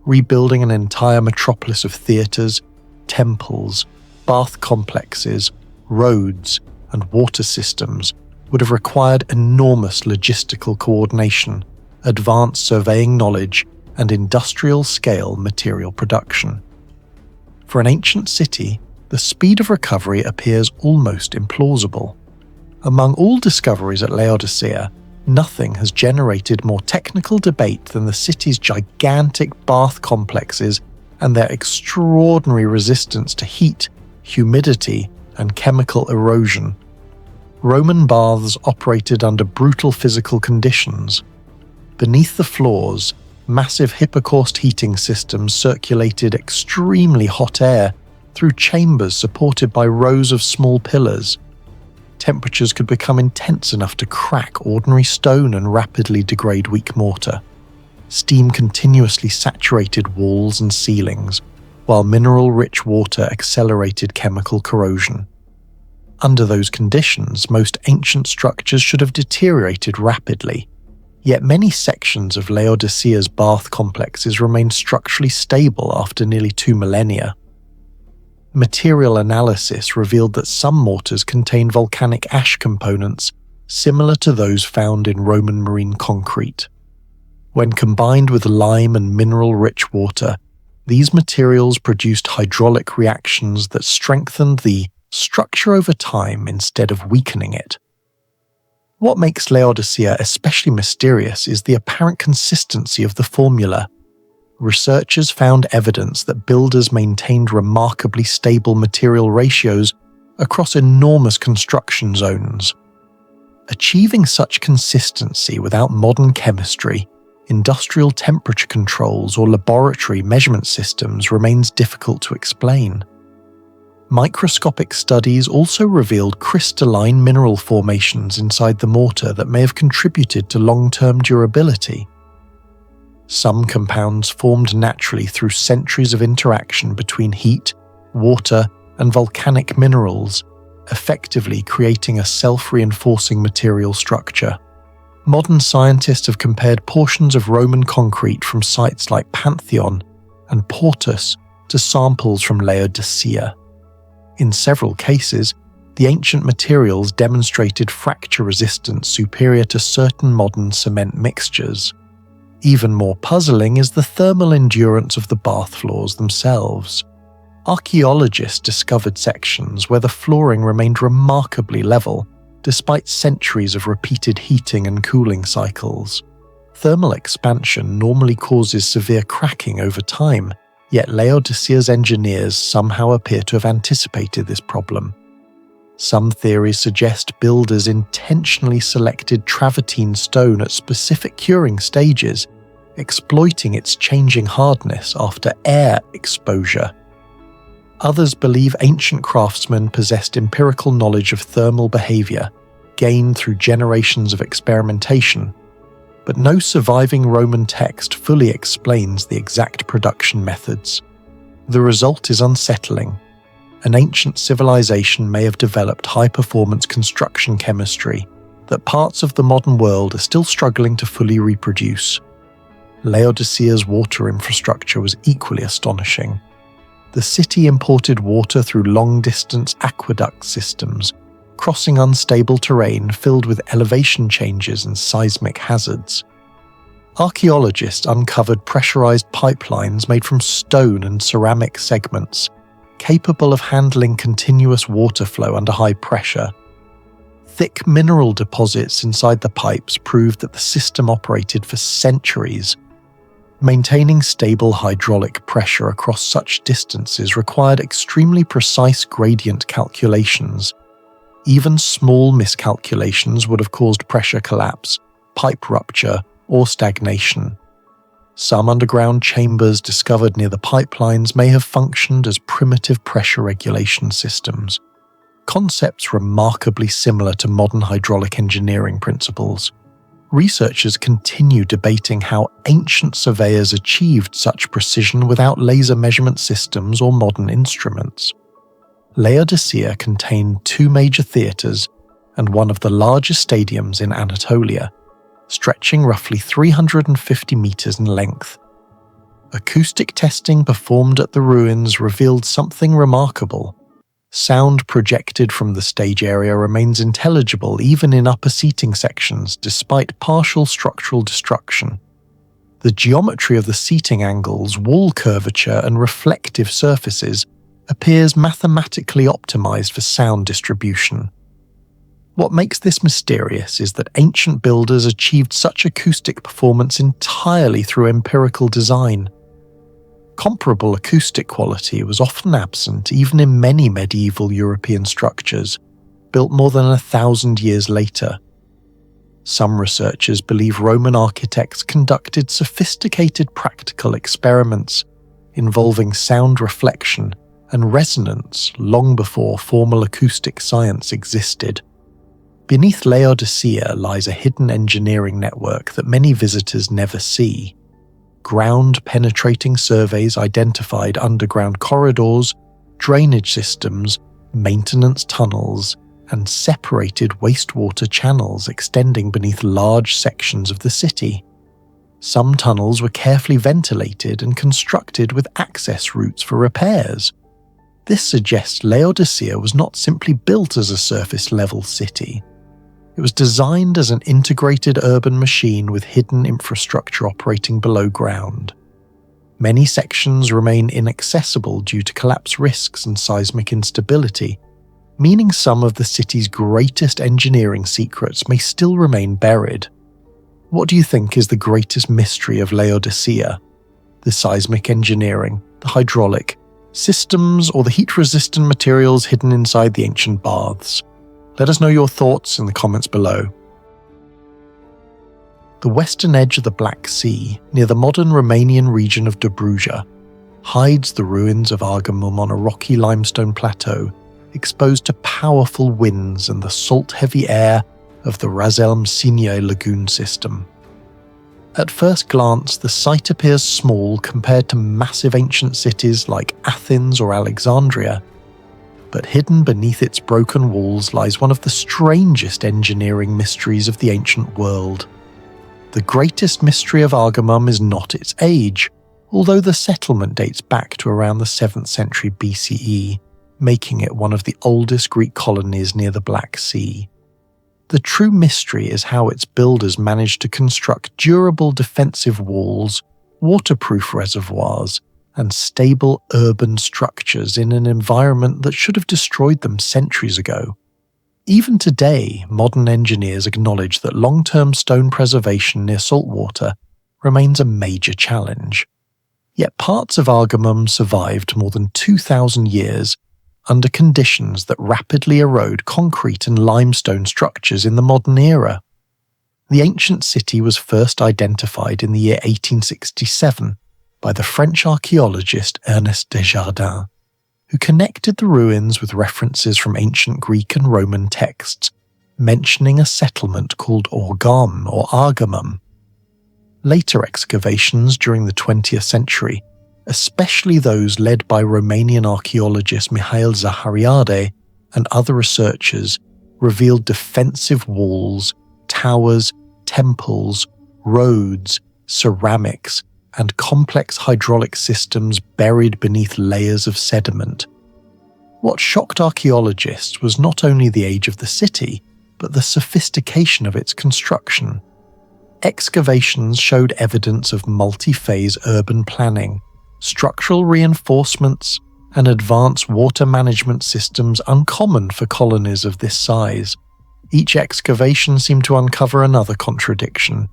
Rebuilding an entire metropolis of theatres, temples, bath complexes, roads, and water systems would have required enormous logistical coordination, advanced surveying knowledge, and industrial-scale material production. For an ancient city, the speed of recovery appears almost implausible. Among all discoveries at Laodicea, nothing has generated more technical debate than the city's gigantic bath complexes and their extraordinary resistance to heat, humidity, and chemical erosion. Roman baths operated under brutal physical conditions. Beneath the floors, massive hypocaust heating systems circulated extremely hot air through chambers supported by rows of small pillars. Temperatures could become intense enough to crack ordinary stone and rapidly degrade weak mortar. Steam continuously saturated walls and ceilings, while mineral-rich water accelerated chemical corrosion. Under those conditions, most ancient structures should have deteriorated rapidly, yet many sections of Laodicea's bath complexes remained structurally stable after nearly 2 millennia. Material analysis revealed that some mortars contained volcanic ash components similar to those found in Roman marine concrete. When combined with lime and mineral-rich water, these materials produced hydraulic reactions that strengthened the structure over time instead of weakening it. What makes Laodicea especially mysterious is the apparent consistency of the formula. Researchers found evidence that builders maintained remarkably stable material ratios across enormous construction zones. Achieving such consistency without modern chemistry, industrial temperature controls, or laboratory measurement systems remains difficult to explain. Microscopic studies also revealed crystalline mineral formations inside the mortar that may have contributed to long-term durability. Some compounds formed naturally through centuries of interaction between heat, water, and volcanic minerals, effectively creating a self-reinforcing material structure. Modern scientists have compared portions of Roman concrete from sites like Pantheon and Portus to samples from Laodicea. In several cases, the ancient materials demonstrated fracture resistance superior to certain modern cement mixtures. Even more puzzling is the thermal endurance of the bath floors themselves. Archaeologists discovered sections where the flooring remained remarkably level, despite centuries of repeated heating and cooling cycles. Thermal expansion normally causes severe cracking over time, yet Laodicea's engineers somehow appear to have anticipated this problem. Some theories suggest builders intentionally selected travertine stone at specific curing stages, exploiting its changing hardness after air exposure. Others believe ancient craftsmen possessed empirical knowledge of thermal behaviour, gained through generations of experimentation, but no surviving Roman text fully explains the exact production methods. The result is unsettling. An ancient civilization may have developed high-performance construction chemistry that parts of the modern world are still struggling to fully reproduce. Laodicea's water infrastructure was equally astonishing. The city imported water through long-distance aqueduct systems, crossing unstable terrain filled with elevation changes and seismic hazards. Archaeologists uncovered pressurized pipelines made from stone and ceramic segments, capable of handling continuous water flow under high pressure. Thick mineral deposits inside the pipes proved that the system operated for centuries. Maintaining stable hydraulic pressure across such distances required extremely precise gradient calculations. Even small miscalculations would have caused pressure collapse, pipe rupture, or stagnation. Some underground chambers discovered near the pipelines may have functioned as primitive pressure regulation systems, concepts remarkably similar to modern hydraulic engineering principles. Researchers continue debating how ancient surveyors achieved such precision without laser measurement systems or modern instruments. Laodicea contained 2 major theatres and one of the largest stadiums in Anatolia, stretching roughly 350 metres in length. Acoustic testing performed at the ruins revealed something remarkable. Sound projected from the stage area remains intelligible even in upper seating sections despite partial structural destruction. The geometry of the seating angles, wall curvature, and reflective surfaces appears mathematically optimized for sound distribution. What makes this mysterious is that ancient builders achieved such acoustic performance entirely through empirical design. Comparable acoustic quality was often absent even in many medieval European structures, built more than 1,000 years later. Some researchers believe Roman architects conducted sophisticated practical experiments involving sound reflection and resonance long before formal acoustic science existed. Beneath Laodicea lies a hidden engineering network that many visitors never see. Ground-penetrating surveys identified underground corridors, drainage systems, maintenance tunnels, and separated wastewater channels extending beneath large sections of the city. Some tunnels were carefully ventilated and constructed with access routes for repairs. This suggests Laodicea was not simply built as a surface-level city. It was designed as an integrated urban machine with hidden infrastructure operating below ground. Many sections remain inaccessible due to collapse risks and seismic instability, meaning some of the city's greatest engineering secrets may still remain buried. What do you think is the greatest mystery of Laodicea? The seismic engineering, the hydraulic systems, or the heat-resistant materials hidden inside the ancient baths? Let us know your thoughts in the comments below. The western edge of the Black Sea, near the modern Romanian region of Dobruja, hides the ruins of Argamum on a rocky limestone plateau, exposed to powerful winds and the salt-heavy air of the Ras-el-Msine lagoon system. At first glance, the site appears small compared to massive ancient cities like Athens or Alexandria, but hidden beneath its broken walls lies one of the strangest engineering mysteries of the ancient world. The greatest mystery of Argamum is not its age, although the settlement dates back to around the 7th century BCE, making it one of the oldest Greek colonies near the Black Sea. The true mystery is how its builders managed to construct durable defensive walls, waterproof reservoirs, and stable urban structures in an environment that should have destroyed them centuries ago. Even today, modern engineers acknowledge that long-term stone preservation near saltwater remains a major challenge. Yet parts of Argamum survived more than 2,000 years, under conditions that rapidly erode concrete and limestone structures in the modern era. The ancient city was first identified in the year 1867 by the French archaeologist Ernest Desjardins, who connected the ruins with references from ancient Greek and Roman texts, mentioning a settlement called Argamum or Argamum. Later excavations during the 20th century, especially those led by Romanian archaeologist Mihail Zahariade and other researchers, revealed defensive walls, towers, temples, roads, ceramics, and complex hydraulic systems buried beneath layers of sediment. What shocked archaeologists was not only the age of the city, but the sophistication of its construction. Excavations showed evidence of multi-phase urban planning, structural reinforcements, and advanced water management systems uncommon for colonies of this size. Each excavation seemed to uncover another contradiction.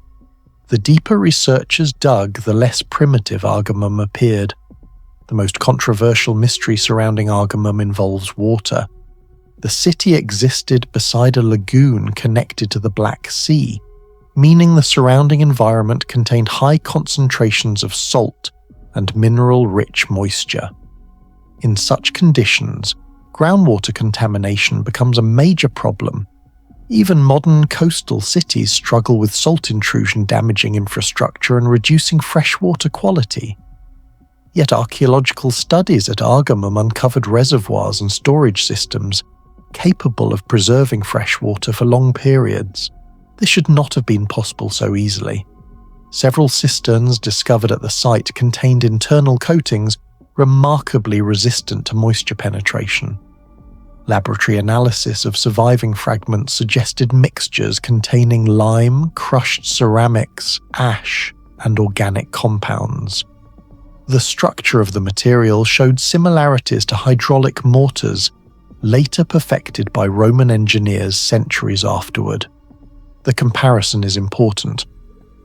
The deeper researchers dug, the less primitive Argamum appeared. The most controversial mystery surrounding Argamum involves water. The city existed beside a lagoon connected to the Black Sea, meaning the surrounding environment contained high concentrations of salt and mineral-rich moisture. In such conditions, groundwater contamination becomes a major problem. Even modern coastal cities struggle with salt intrusion damaging infrastructure and reducing freshwater quality. Yet archaeological studies at Argamum uncovered reservoirs and storage systems capable of preserving freshwater for long periods. This should not have been possible so easily. Several cisterns discovered at the site contained internal coatings remarkably resistant to moisture penetration. Laboratory analysis of surviving fragments suggested mixtures containing lime, crushed ceramics, ash, and organic compounds. The structure of the material showed similarities to hydraulic mortars, later perfected by Roman engineers centuries afterward. The comparison is important.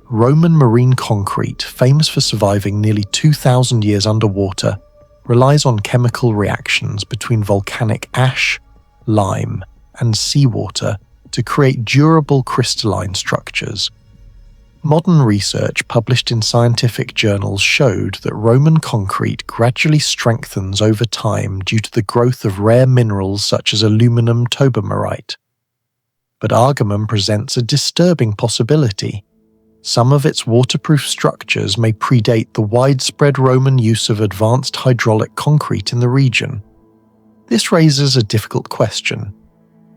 Roman marine concrete, famous for surviving nearly 2,000 years underwater, relies on chemical reactions between volcanic ash, lime, and seawater to create durable crystalline structures. Modern research published in scientific journals showed that Roman concrete gradually strengthens over time due to the growth of rare minerals such as aluminum tobermarite. But Argamum presents a disturbing possibility. Some of its waterproof structures may predate the widespread Roman use of advanced hydraulic concrete in the region. This raises a difficult question.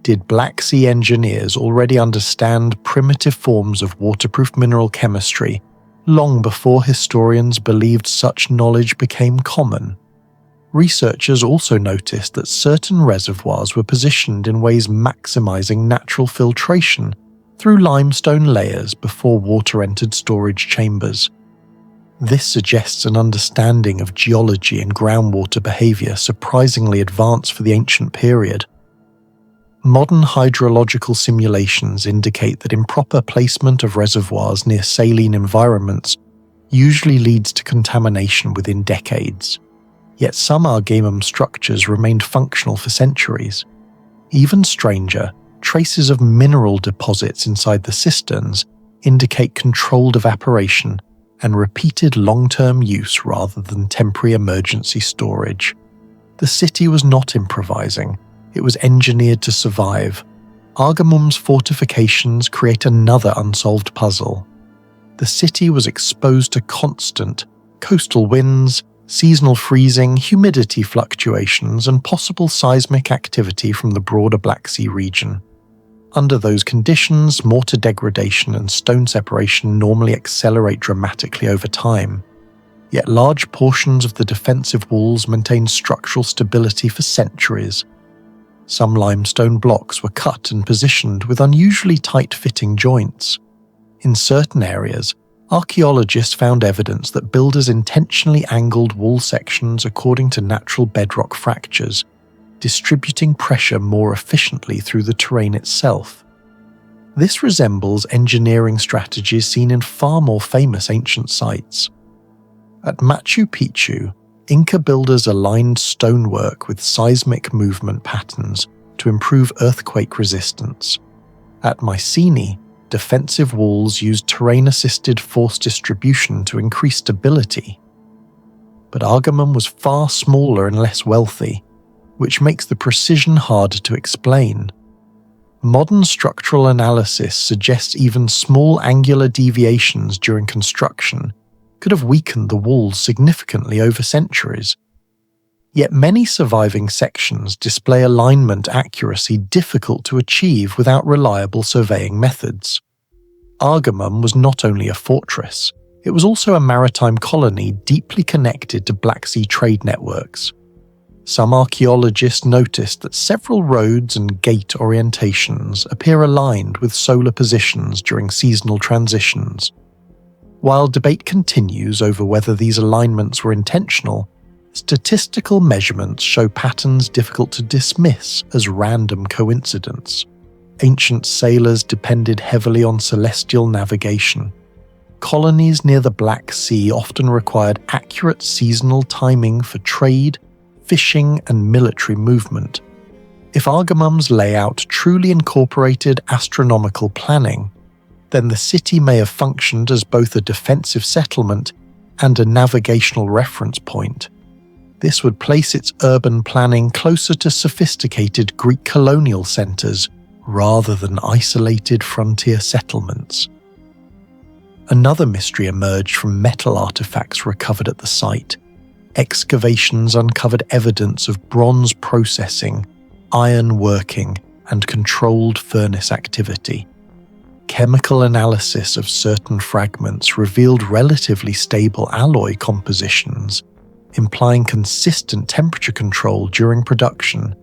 Did Black Sea engineers already understand primitive forms of waterproof mineral chemistry long before historians believed such knowledge became common? Researchers also noticed that certain reservoirs were positioned in ways maximizing natural filtration through limestone layers before water entered storage chambers. This suggests an understanding of geology and groundwater behavior surprisingly advanced for the ancient period. Modern hydrological simulations indicate that improper placement of reservoirs near saline environments usually leads to contamination within decades. Yet some Argamum structures remained functional for centuries. Even stranger, traces of mineral deposits inside the cisterns indicate controlled evaporation and repeated long-term use rather than temporary emergency storage. The city was not improvising, it was engineered to survive. Argamum's fortifications create another unsolved puzzle. The city was exposed to constant coastal winds, seasonal freezing, humidity fluctuations, and possible seismic activity from the broader Black Sea region. Under those conditions, mortar degradation and stone separation normally accelerate dramatically over time. Yet large portions of the defensive walls maintained structural stability for centuries. Some limestone blocks were cut and positioned with unusually tight-fitting joints. In certain areas, archaeologists found evidence that builders intentionally angled wall sections according to natural bedrock fractures, distributing pressure more efficiently through the terrain itself. This resembles engineering strategies seen in far more famous ancient sites. At Machu Picchu, Inca builders aligned stonework with seismic movement patterns to improve earthquake resistance. At Mycenae, defensive walls used terrain-assisted force distribution to increase stability. But Argamum was far smaller and less wealthy, which makes the precision harder to explain. Modern structural analysis suggests even small angular deviations during construction could have weakened the walls significantly over centuries. Yet many surviving sections display alignment accuracy difficult to achieve without reliable surveying methods. Argamum was not only a fortress, it was also a maritime colony deeply connected to Black Sea trade networks. Some archaeologists noticed that several roads and gate orientations appear aligned with solar positions during seasonal transitions. While debate continues over whether these alignments were intentional, statistical measurements show patterns difficult to dismiss as random coincidence. Ancient sailors depended heavily on celestial navigation. Colonies near the Black Sea often required accurate seasonal timing for trade, fishing, and military movement. If Argamum's layout truly incorporated astronomical planning, then the city may have functioned as both a defensive settlement and a navigational reference point. This would place its urban planning closer to sophisticated Greek colonial centres rather than isolated frontier settlements. Another mystery emerged from metal artifacts recovered at the site. Excavations uncovered evidence of bronze processing, iron working, and controlled furnace activity. Chemical analysis of certain fragments revealed relatively stable alloy compositions, implying consistent temperature control during production.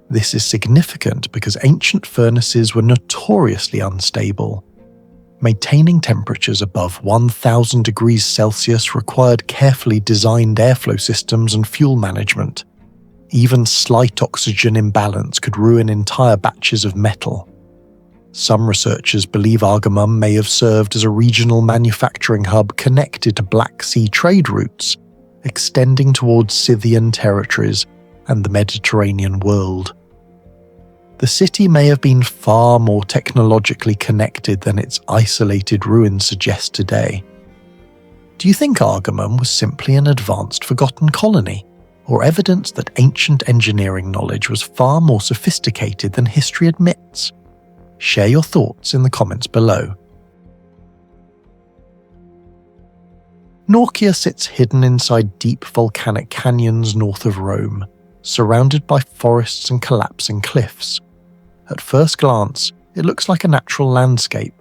This is significant because ancient furnaces were notoriously unstable. Maintaining temperatures above 1,000 degrees Celsius required carefully designed airflow systems and fuel management. Even slight oxygen imbalance could ruin entire batches of metal. Some researchers believe Argamum may have served as a regional manufacturing hub connected to Black Sea trade routes, extending towards Scythian territories and the Mediterranean world. The city may have been far more technologically connected than its isolated ruins suggest today. Do you think Argamum was simply an advanced forgotten colony, or evidence that ancient engineering knowledge was far more sophisticated than history admits? Share your thoughts in the comments below. Norchia sits hidden inside deep volcanic canyons north of Rome, surrounded by forests and collapsing cliffs. At first glance, it looks like a natural landscape,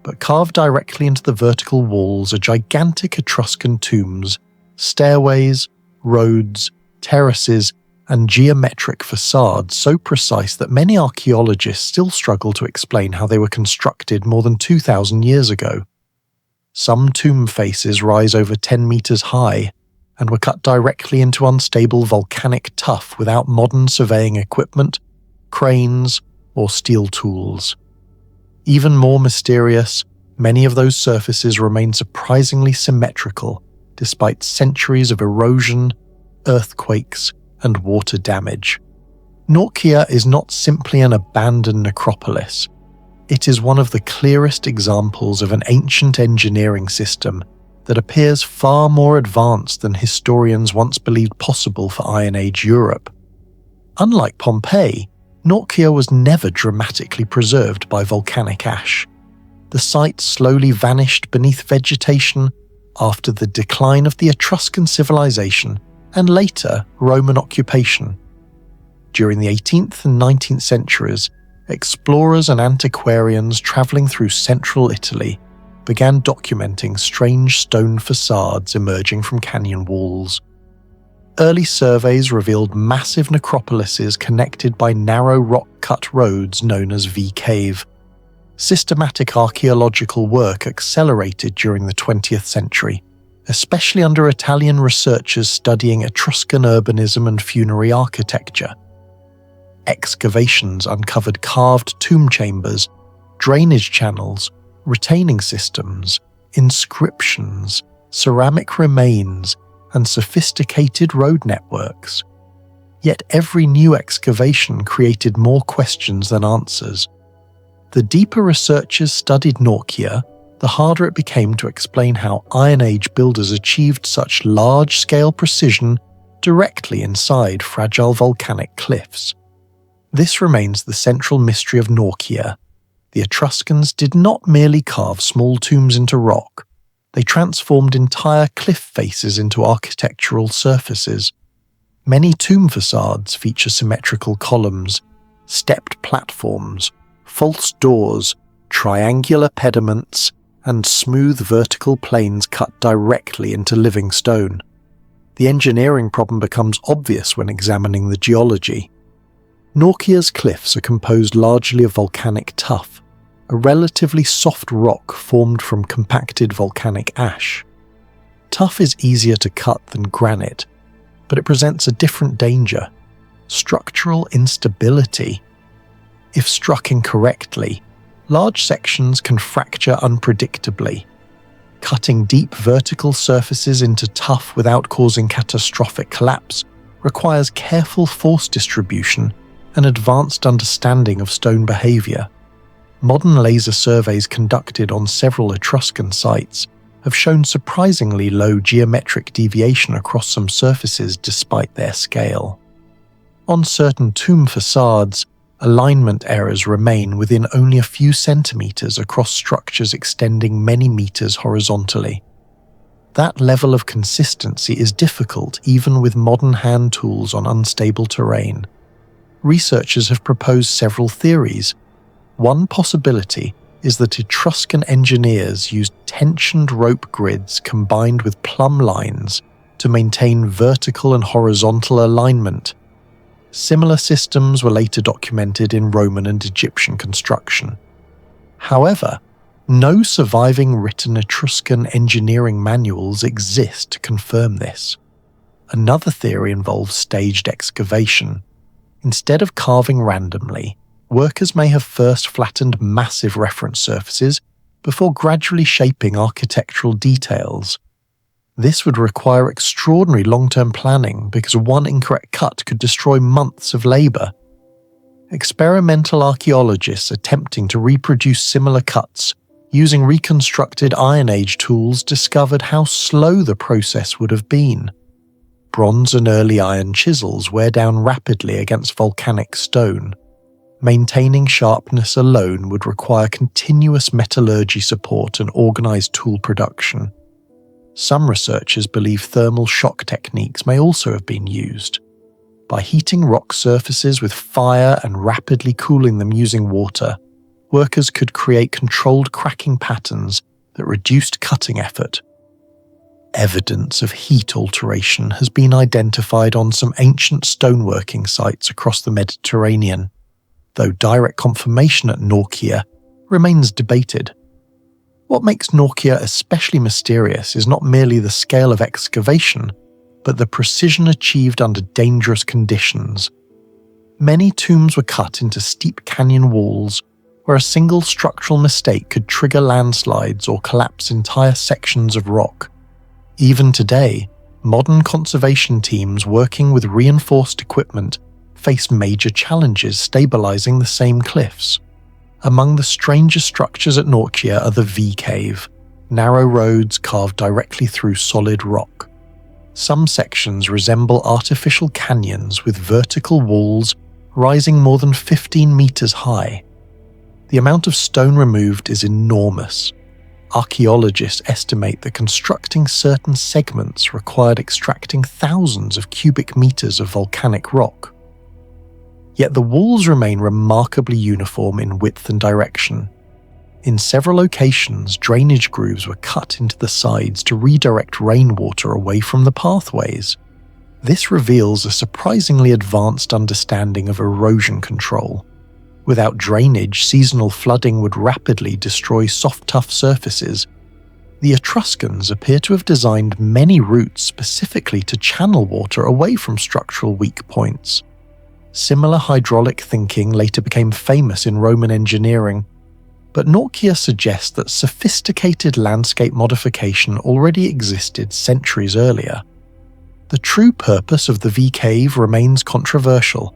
but carved directly into the vertical walls are gigantic Etruscan tombs, stairways, roads, terraces, and geometric facades so precise that many archaeologists still struggle to explain how they were constructed more than 2,000 years ago. Some tomb faces rise over 10 meters high and were cut directly into unstable volcanic tuff without modern surveying equipment, cranes, or steel tools. Even more mysterious, many of those surfaces remain surprisingly symmetrical despite centuries of erosion, earthquakes, and water damage. Norchia is not simply an abandoned necropolis. It is one of the clearest examples of an ancient engineering system that appears far more advanced than historians once believed possible for Iron Age Europe. Unlike Pompeii, Norchia was never dramatically preserved by volcanic ash. The site slowly vanished beneath vegetation after the decline of the Etruscan civilization and later Roman occupation. During the 18th and 19th centuries, explorers and antiquarians travelling through central Italy began documenting strange stone facades emerging from canyon walls. Early surveys revealed massive necropolises connected by narrow rock-cut roads known as V-Cave. Systematic archaeological work accelerated during the 20th century, especially under Italian researchers studying Etruscan urbanism and funerary architecture. Excavations uncovered carved tomb chambers, drainage channels, retaining systems, inscriptions, ceramic remains, and sophisticated road networks. Yet every new excavation created more questions than answers. The deeper researchers studied Norchia, the harder it became to explain how Iron Age builders achieved such large-scale precision directly inside fragile volcanic cliffs. This remains the central mystery of Norchia. The Etruscans did not merely carve small tombs into rock, they transformed entire cliff faces into architectural surfaces. Many tomb facades feature symmetrical columns, stepped platforms, false doors, triangular pediments, and smooth vertical planes cut directly into living stone. The engineering problem becomes obvious when examining the geology. Norchia's cliffs are composed largely of volcanic tuff, a relatively soft rock formed from compacted volcanic ash. Tuff is easier to cut than granite, but it presents a different danger: structural instability. If struck incorrectly, large sections can fracture unpredictably. Cutting deep vertical surfaces into tuff without causing catastrophic collapse requires careful force distribution and advanced understanding of stone behavior. Modern laser surveys conducted on several Etruscan sites have shown surprisingly low geometric deviation across some surfaces despite their scale. On certain tomb facades, alignment errors remain within only a few centimeters across structures extending many meters horizontally. That level of consistency is difficult even with modern hand tools on unstable terrain. Researchers have proposed several theories. One possibility is that Etruscan engineers used tensioned rope grids combined with plumb lines to maintain vertical and horizontal alignment. Similar systems were later documented in Roman and Egyptian construction. However, no surviving written Etruscan engineering manuals exist to confirm this. Another theory involves staged excavation. Instead of carving randomly, workers may have first flattened massive reference surfaces before gradually shaping architectural details. This would require extraordinary long-term planning because one incorrect cut could destroy months of labour. Experimental archaeologists attempting to reproduce similar cuts using reconstructed Iron Age tools discovered how slow the process would have been. Bronze and early iron chisels wear down rapidly against volcanic stone. Maintaining sharpness alone would require continuous metallurgy support and organised tool production. Some researchers believe thermal shock techniques may also have been used. By heating rock surfaces with fire and rapidly cooling them using water, workers could create controlled cracking patterns that reduced cutting effort. Evidence of heat alteration has been identified on some ancient stoneworking sites across the Mediterranean, though direct confirmation at Norchia remains debated. What makes Norchia especially mysterious is not merely the scale of excavation, but the precision achieved under dangerous conditions. Many tombs were cut into steep canyon walls, where a single structural mistake could trigger landslides or collapse entire sections of rock. Even today, modern conservation teams working with reinforced equipment face major challenges stabilizing the same cliffs. Among the strangest structures at Norchia are the V-cave, narrow roads carved directly through solid rock. Some sections resemble artificial canyons with vertical walls rising more than 15 meters high. The amount of stone removed is enormous. Archaeologists estimate that constructing certain segments required extracting thousands of cubic meters of volcanic rock. Yet the walls remain remarkably uniform in width and direction. In several locations, drainage grooves were cut into the sides to redirect rainwater away from the pathways. This reveals a surprisingly advanced understanding of erosion control. Without drainage, seasonal flooding would rapidly destroy soft, tough surfaces. The Etruscans appear to have designed many routes specifically to channel water away from structural weak points. Similar hydraulic thinking later became famous in Roman engineering, but Norchia suggests that sophisticated landscape modification already existed centuries earlier. The true purpose of the V-cave remains controversial.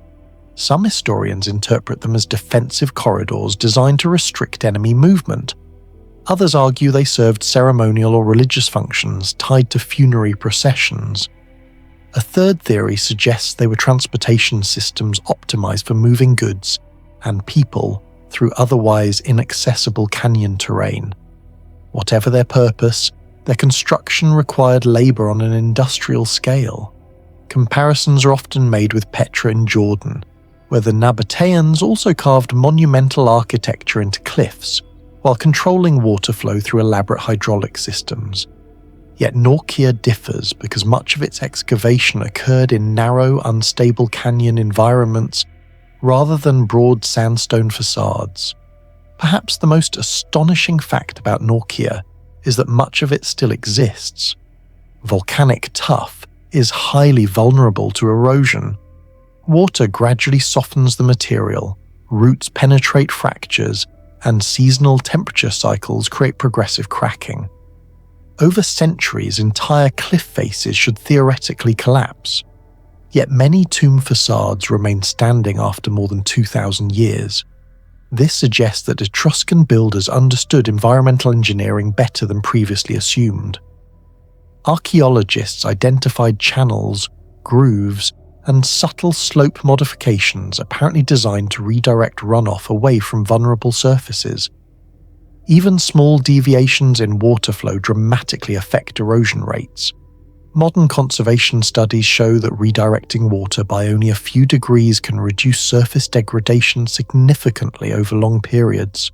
Some historians interpret them as defensive corridors designed to restrict enemy movement. Others argue they served ceremonial or religious functions tied to funerary processions. A third theory suggests they were transportation systems optimized for moving goods and people through otherwise inaccessible canyon terrain. Whatever their purpose, their construction required labor on an industrial scale. Comparisons are often made with Petra in Jordan, where the Nabateans also carved monumental architecture into cliffs, while controlling water flow through elaborate hydraulic systems. Yet Norchia differs because much of its excavation occurred in narrow, unstable canyon environments rather than broad sandstone facades. Perhaps the most astonishing fact about Norchia is that much of it still exists. Volcanic tuff is highly vulnerable to erosion. Water gradually softens the material, roots penetrate fractures, and seasonal temperature cycles create progressive cracking. Over centuries, entire cliff faces should theoretically collapse. Yet many tomb facades remain standing after more than 2,000 years. This suggests that Etruscan builders understood environmental engineering better than previously assumed. Archaeologists identified channels, grooves, and subtle slope modifications apparently designed to redirect runoff away from vulnerable surfaces. Even small deviations in water flow dramatically affect erosion rates. Modern conservation studies show that redirecting water by only a few degrees can reduce surface degradation significantly over long periods.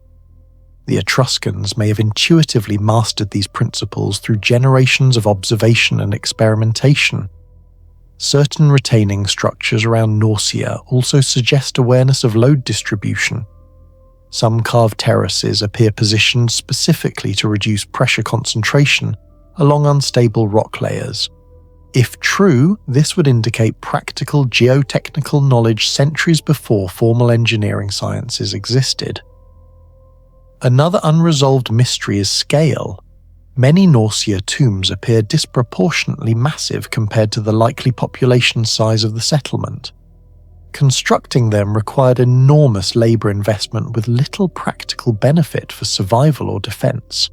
The Etruscans may have intuitively mastered these principles through generations of observation and experimentation. Certain retaining structures around Norchia also suggest awareness of load distribution. Some carved terraces appear positioned specifically to reduce pressure concentration along unstable rock layers. If true, this would indicate practical geotechnical knowledge centuries before formal engineering sciences existed. Another unresolved mystery is scale. Many Norchia tombs appear disproportionately massive compared to the likely population size of the settlement. Constructing them required enormous labor investment with little practical benefit for survival or defense.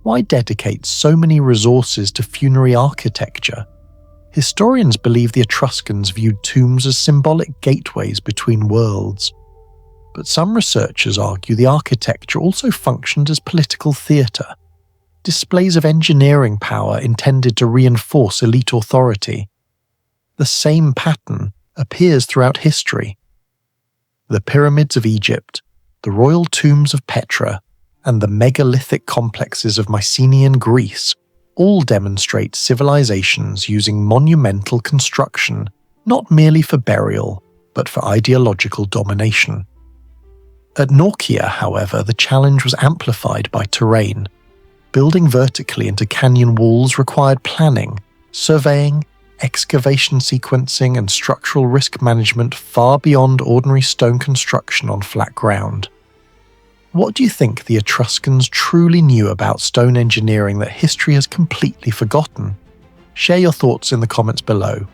Why dedicate so many resources to funerary architecture? Historians believe the Etruscans viewed tombs as symbolic gateways between worlds. But some researchers argue the architecture also functioned as political theatre, displays of engineering power intended to reinforce elite authority. The same pattern appears throughout history. The pyramids of Egypt, the royal tombs of Petra, and the megalithic complexes of Mycenaean Greece all demonstrate civilizations using monumental construction not merely for burial, but for ideological domination. At Norchia, however, the challenge was amplified by terrain. Building vertically into canyon walls required planning, surveying, excavation sequencing, and structural risk management far beyond ordinary stone construction on flat ground. What do you think the Etruscans truly knew about stone engineering that history has completely forgotten? Share your thoughts in the comments below.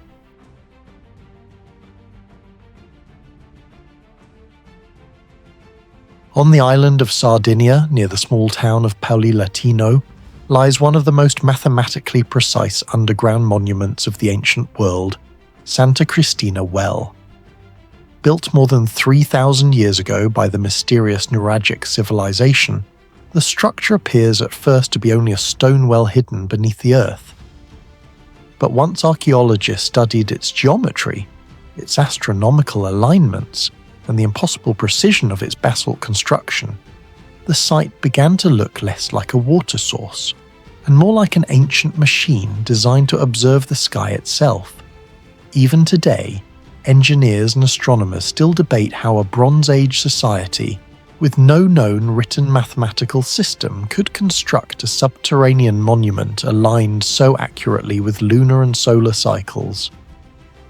On the island of Sardinia, near the small town of Latino, lies one of the most mathematically precise underground monuments of the ancient world, Santa Christina Well. Built more than 3,000 years ago by the mysterious Nuragic civilization, the structure appears at first to be only a stone well hidden beneath the earth. But once archaeologists studied its geometry, its astronomical alignments, and the impossible precision of its basalt construction, the site began to look less like a water source, and more like an ancient machine designed to observe the sky itself. Even today, engineers and astronomers still debate how a Bronze Age society, with no known written mathematical system, could construct a subterranean monument aligned so accurately with lunar and solar cycles.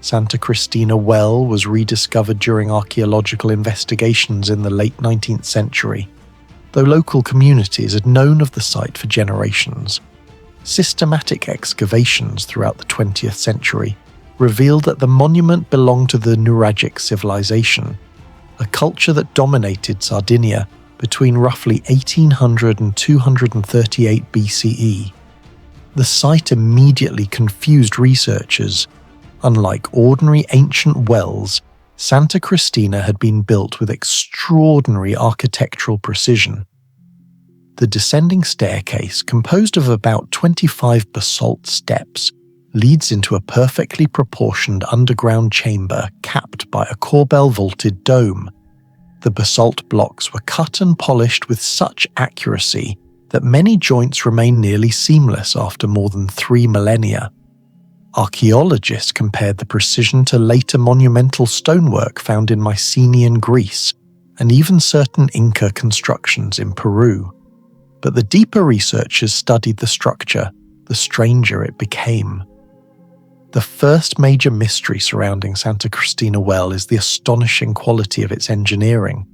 Santa Christina Well was rediscovered during archaeological investigations in the late 19th century, though local communities had known of the site for generations. Systematic excavations throughout the 20th century revealed that the monument belonged to the Nuragic civilization, a culture that dominated Sardinia between roughly 1800 and 238 BCE. The site immediately confused researchers. Unlike ordinary ancient wells, Santa Christina had been built with extraordinary architectural precision. The descending staircase, composed of about 25 basalt steps, leads into a perfectly proportioned underground chamber capped by a corbel-vaulted dome. The basalt blocks were cut and polished with such accuracy that many joints remain nearly seamless after more than 3 millennia. Archaeologists compared the precision to later monumental stonework found in Mycenaean Greece and even certain Inca constructions in Peru. But the deeper researchers studied the structure, the stranger it became. The first major mystery surrounding Santa Christina Well is the astonishing quality of its engineering.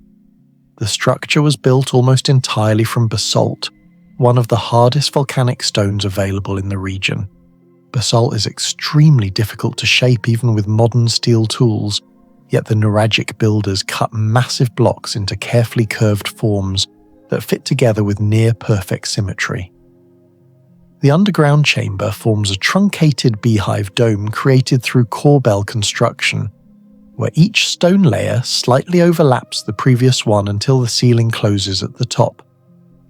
The structure was built almost entirely from basalt, one of the hardest volcanic stones available in the region. Basalt is extremely difficult to shape even with modern steel tools, yet the Nuragic builders cut massive blocks into carefully curved forms that fit together with near-perfect symmetry. The underground chamber forms a truncated beehive dome created through corbel construction, where each stone layer slightly overlaps the previous one until the ceiling closes at the top.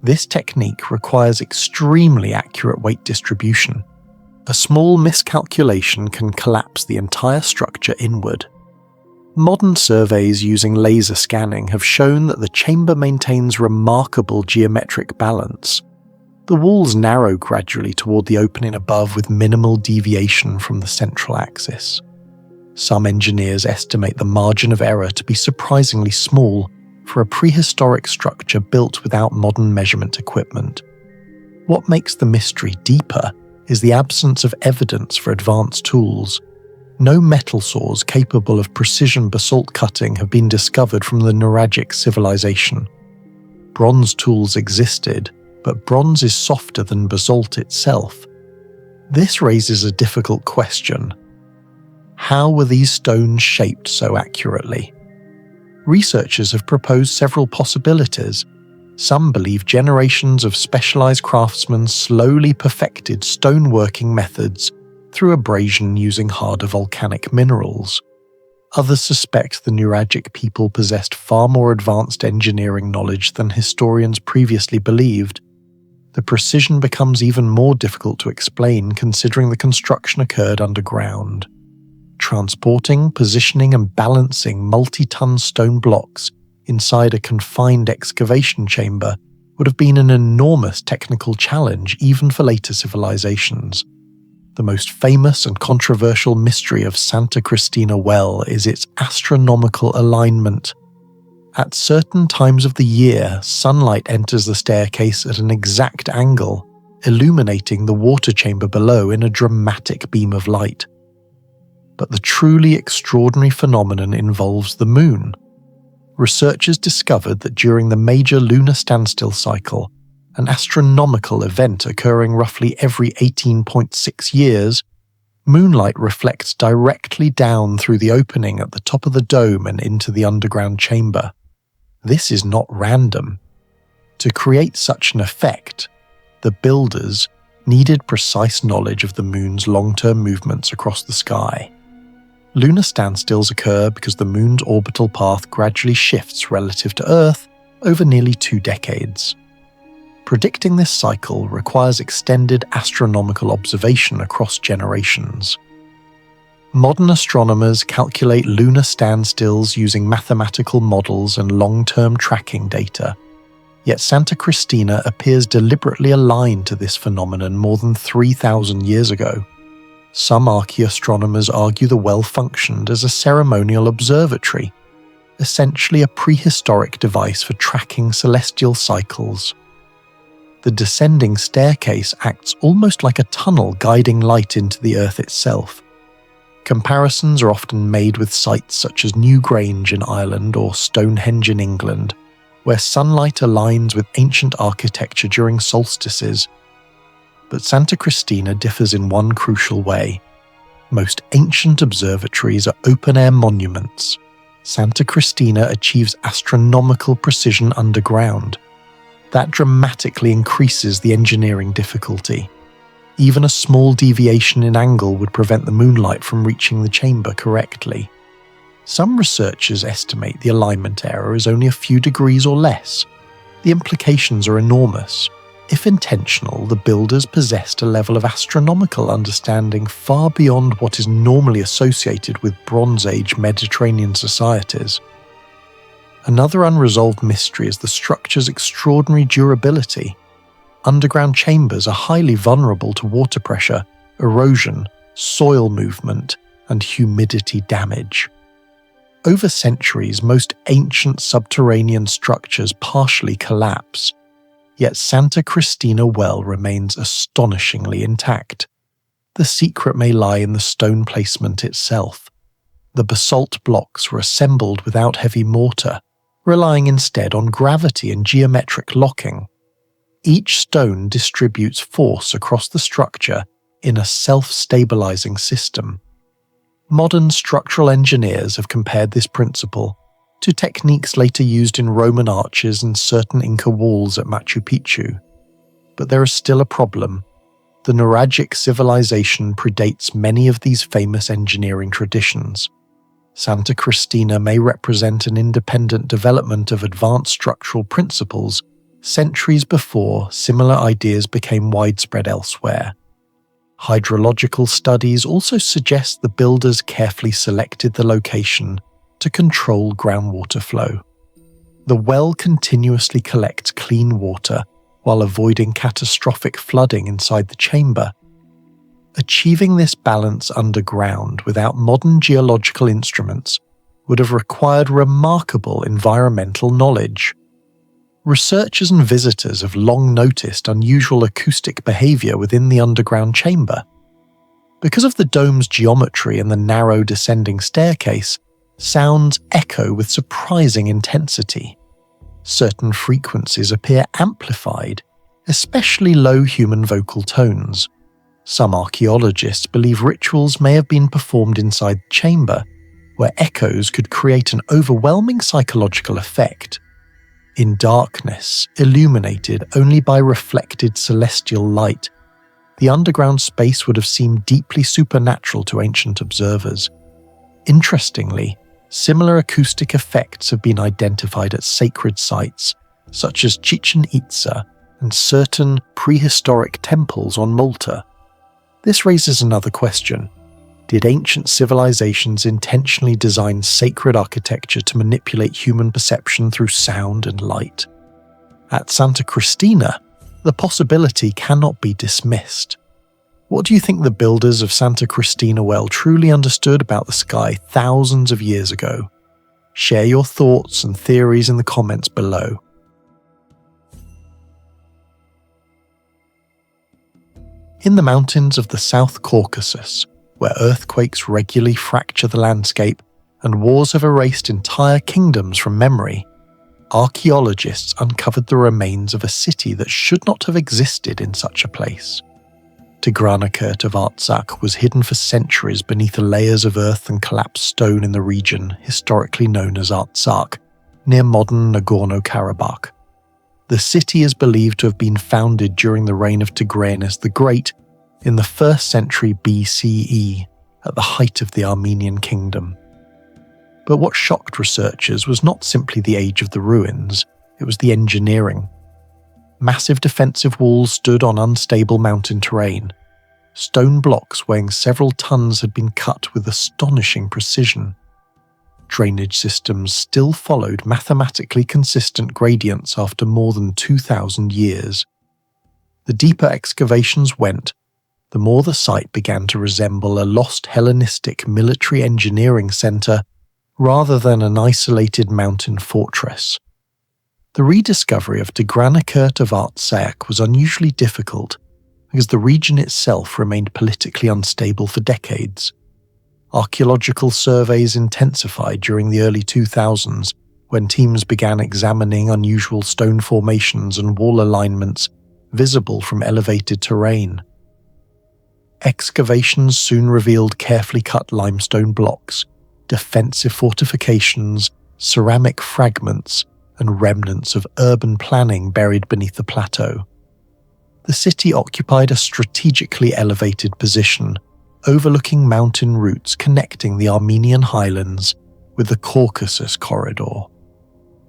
This technique requires extremely accurate weight distribution. A small miscalculation can collapse the entire structure inward. Modern surveys using laser scanning have shown that the chamber maintains remarkable geometric balance. The walls narrow gradually toward the opening above with minimal deviation from the central axis. Some engineers estimate the margin of error to be surprisingly small for a prehistoric structure built without modern measurement equipment. What makes the mystery deeper is the absence of evidence for advanced tools. No metal saws capable of precision basalt cutting have been discovered from the Nuragic civilization. Bronze tools existed, but bronze is softer than basalt itself. This raises a difficult question. How were these stones shaped so accurately? Researchers have proposed several possibilities. Some believe generations of specialized craftsmen slowly perfected stoneworking methods through abrasion using harder volcanic minerals. Others suspect the Nuragic people possessed far more advanced engineering knowledge than historians previously believed. The precision becomes even more difficult to explain considering the construction occurred underground. Transporting, positioning, and balancing multi-ton stone blocks inside a confined excavation chamber would have been an enormous technical challenge even for later civilizations. The most famous and controversial mystery of Santa Christina Well is its astronomical alignment. At certain times of the year, sunlight enters the staircase at an exact angle, illuminating the water chamber below in a dramatic beam of light. But the truly extraordinary phenomenon involves the moon. Researchers discovered that during the major lunar standstill cycle, an astronomical event occurring roughly every 18.6 years, moonlight reflects directly down through the opening at the top of the dome and into the underground chamber. This is not random. To create such an effect, the builders needed precise knowledge of the moon's long-term movements across the sky. Lunar standstills occur because the moon's orbital path gradually shifts relative to Earth over nearly 2 decades. Predicting this cycle requires extended astronomical observation across generations. Modern astronomers calculate lunar standstills using mathematical models and long-term tracking data, yet Santa Christina appears deliberately aligned to this phenomenon more than 3,000 years ago. Some archaeoastronomers argue the well functioned as a ceremonial observatory, essentially a prehistoric device for tracking celestial cycles. The descending staircase acts almost like a tunnel guiding light into the Earth itself. Comparisons are often made with sites such as Newgrange in Ireland or Stonehenge in England, where sunlight aligns with ancient architecture during solstices. but Santa Christina differs in one crucial way. Most ancient observatories are open-air monuments. Santa Christina achieves astronomical precision underground. That dramatically increases the engineering difficulty. Even a small deviation in angle would prevent the moonlight from reaching the chamber correctly. Some researchers estimate the alignment error is only a few degrees or less. The implications are enormous. If intentional, the builders possessed a level of astronomical understanding far beyond what is normally associated with Bronze Age Mediterranean societies. Another unresolved mystery is the structure's extraordinary durability. Underground chambers are highly vulnerable to water pressure, erosion, soil movement, and humidity damage. Over centuries, most ancient subterranean structures partially collapse, yet Santa Christina well remains astonishingly intact. The secret may lie in the stone placement itself. The basalt blocks were assembled without heavy mortar, relying instead on gravity and geometric locking. Each stone distributes force across the structure in a self-stabilizing system. Modern structural engineers have compared this principle to techniques later used in Roman arches and certain Inca walls at Machu Picchu. But there is still a problem. The Nuragic civilization predates many of these famous engineering traditions. Santa Christina may represent an independent development of advanced structural principles centuries before similar ideas became widespread elsewhere. Hydrological studies also suggest the builders carefully selected the location to control groundwater flow. The well continuously collects clean water while avoiding catastrophic flooding inside the chamber. Achieving this balance underground without modern geological instruments would have required remarkable environmental knowledge. Researchers and visitors have long noticed unusual acoustic behavior within the underground chamber. Because of the dome's geometry and the narrow descending staircase, sounds echo with surprising intensity. Certain frequencies appear amplified, especially low human vocal tones. Some archaeologists believe rituals may have been performed inside the chamber, where echoes could create an overwhelming psychological effect. In darkness, illuminated only by reflected celestial light, the underground space would have seemed deeply supernatural to ancient observers. Interestingly, similar acoustic effects have been identified at sacred sites, such as Chichen Itza and certain prehistoric temples on Malta. This raises another question. Did ancient civilizations intentionally design sacred architecture to manipulate human perception through sound and light? At Santa Christina, the possibility cannot be dismissed. What do you think the builders of Santa Christina well truly understood about the sky thousands of years ago? Share your thoughts and theories in the comments below. In the mountains of the South Caucasus, where earthquakes regularly fracture the landscape and wars have erased entire kingdoms from memory, archaeologists uncovered the remains of a city that should not have existed in such a place. Tigranakert of Artsakh was hidden for centuries beneath the layers of earth and collapsed stone in the region historically known as Artsakh, near modern Nagorno-Karabakh. The city is believed to have been founded during the reign of Tigranes the Great in the 1st century BCE, at the height of the Armenian kingdom. But what shocked researchers was not simply the age of the ruins, it was the engineering. Massive defensive walls stood on unstable mountain terrain. Stone blocks weighing several tons had been cut with astonishing precision. Drainage systems still followed mathematically consistent gradients after more than 2,000 years. The deeper excavations went, the more the site began to resemble a lost Hellenistic military engineering centre rather than an isolated mountain fortress. The rediscovery of Tigranakert of Artsakh was unusually difficult because the region itself remained politically unstable for decades. Archaeological surveys intensified during the early 2000s when teams began examining unusual stone formations and wall alignments visible from elevated terrain. Excavations soon revealed carefully cut limestone blocks, defensive fortifications, ceramic fragments, and remnants of urban planning buried beneath the plateau. The city occupied a strategically elevated position, overlooking mountain routes connecting the Armenian highlands with the Caucasus corridor.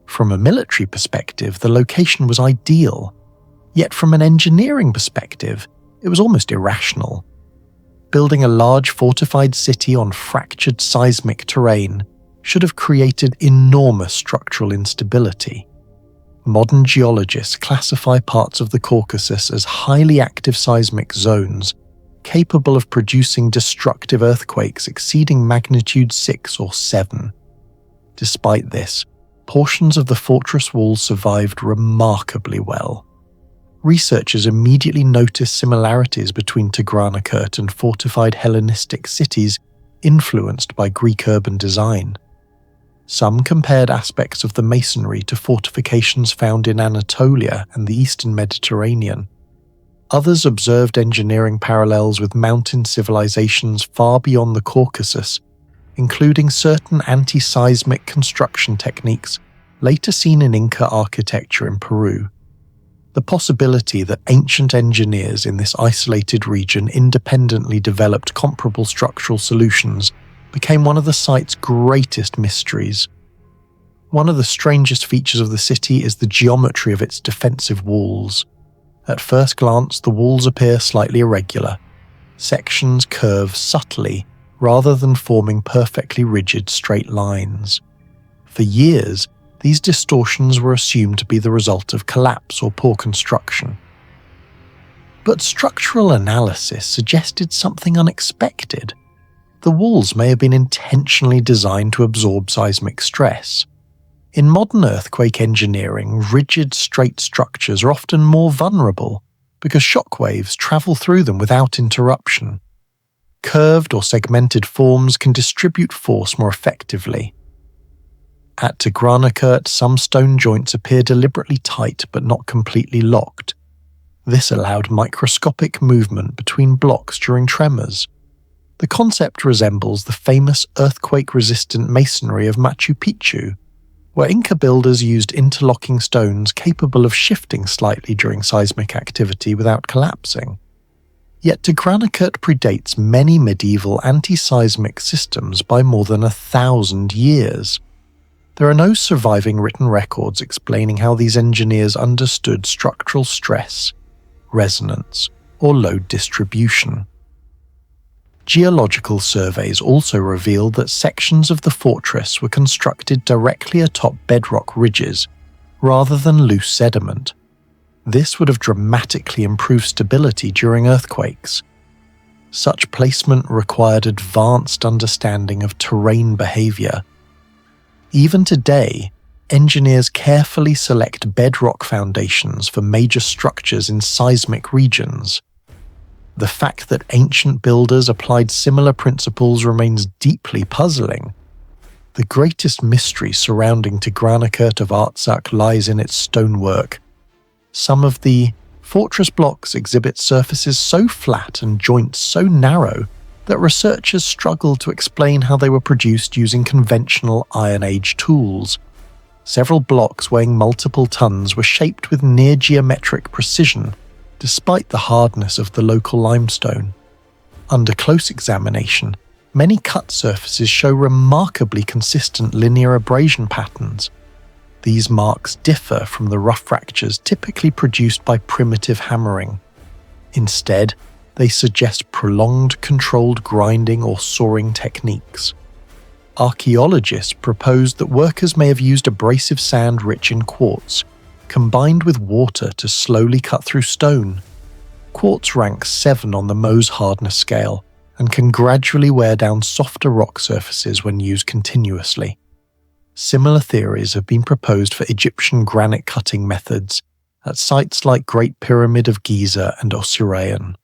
From a military perspective, the location was ideal, yet from an engineering perspective, it was almost irrational. Building a large fortified city on fractured seismic terrain should have created enormous structural instability. Modern geologists classify parts of the Caucasus as highly active seismic zones capable of producing destructive earthquakes exceeding magnitude 6 or 7. Despite this, portions of the fortress walls survived remarkably well. Researchers immediately noticed similarities between Tigranakert and fortified Hellenistic cities influenced by Greek urban design. Some compared aspects of the masonry to fortifications found in Anatolia and the eastern Mediterranean. Others observed engineering parallels with mountain civilizations far beyond the Caucasus, including certain anti-seismic construction techniques later seen in Inca architecture in Peru. The possibility that ancient engineers in this isolated region independently developed comparable structural solutions became one of the site's greatest mysteries. One of the strangest features of the city is the geometry of its defensive walls. At first glance, the walls appear slightly irregular. Sections curve subtly rather than forming perfectly rigid straight lines. For years, these distortions were assumed to be the result of collapse or poor construction. But structural analysis suggested something unexpected. The walls may have been intentionally designed to absorb seismic stress. In modern earthquake engineering, rigid, straight structures are often more vulnerable because shock waves travel through them without interruption. Curved or segmented forms can distribute force more effectively. At Tigranakert, some stone joints appear deliberately tight but not completely locked. This allowed microscopic movement between blocks during tremors. The concept resembles the famous earthquake-resistant masonry of Machu Picchu, where Inca builders used interlocking stones capable of shifting slightly during seismic activity without collapsing. Yet Tigranakert predates many medieval anti-seismic systems by more than 1,000 years. There are no surviving written records explaining how these engineers understood structural stress, resonance, or load distribution. Geological surveys also revealed that sections of the fortress were constructed directly atop bedrock ridges, rather than loose sediment. This would have dramatically improved stability during earthquakes. Such placement required advanced understanding of terrain behavior. Even today, engineers carefully select bedrock foundations for major structures in seismic regions. The fact that ancient builders applied similar principles remains deeply puzzling. The greatest mystery surrounding Tigranakert of Artsakh lies in its stonework. Some of the fortress blocks exhibit surfaces so flat and joints so narrow that researchers struggle to explain how they were produced using conventional Iron Age tools. Several blocks weighing multiple tons were shaped with near-geometric precision, despite the hardness of the local limestone. Under close examination, many cut surfaces show remarkably consistent linear abrasion patterns. These marks differ from the rough fractures typically produced by primitive hammering. Instead, they suggest prolonged controlled grinding or sawing techniques. Archaeologists proposed that workers may have used abrasive sand rich in quartz, combined with water to slowly cut through stone. Quartz ranks 7 on the Mohs hardness scale and can gradually wear down softer rock surfaces when used continuously. Similar theories have been proposed for Egyptian granite cutting methods at sites like Great Pyramid of Giza and Osirian.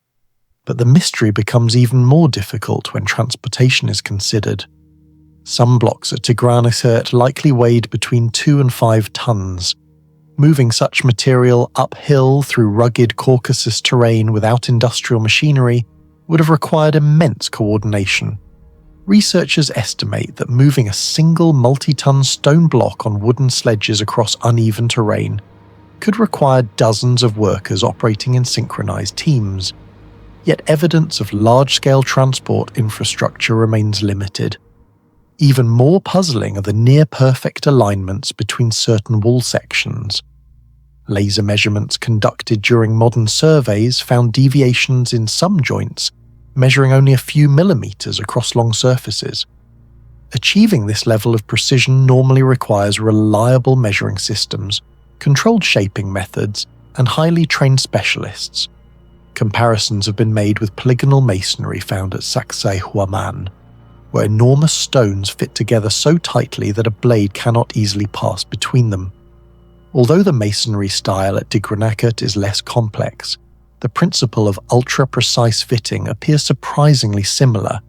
But the mystery becomes even more difficult when transportation is considered. Some blocks at Tigranakert likely weighed between 2 and 5 tons. Moving such material uphill through rugged Caucasus terrain without industrial machinery would have required immense coordination. Researchers estimate that moving a single multi-ton stone block on wooden sledges across uneven terrain could require dozens of workers operating in synchronized teams. Yet evidence of large-scale transport infrastructure remains limited. Even more puzzling are the near-perfect alignments between certain wall sections. Laser measurements conducted during modern surveys found deviations in some joints, measuring only a few millimeters across long surfaces. Achieving this level of precision normally requires reliable measuring systems, controlled shaping methods, and highly trained specialists. Comparisons have been made with polygonal masonry found at Sacsay-Huaman, where enormous stones fit together so tightly that a blade cannot easily pass between them. Although the masonry style at Tigranakert is less complex, the principle of ultra-precise fitting appears surprisingly similar.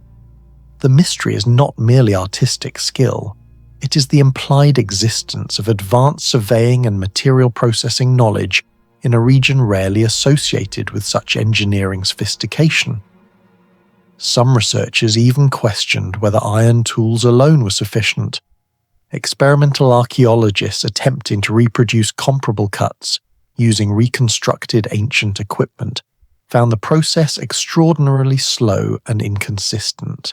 The mystery is not merely artistic skill, it is the implied existence of advanced surveying and material processing knowledge in a region rarely associated with such engineering sophistication. Some researchers even questioned whether iron tools alone were sufficient. Experimental archaeologists attempting to reproduce comparable cuts using reconstructed ancient equipment found the process extraordinarily slow and inconsistent.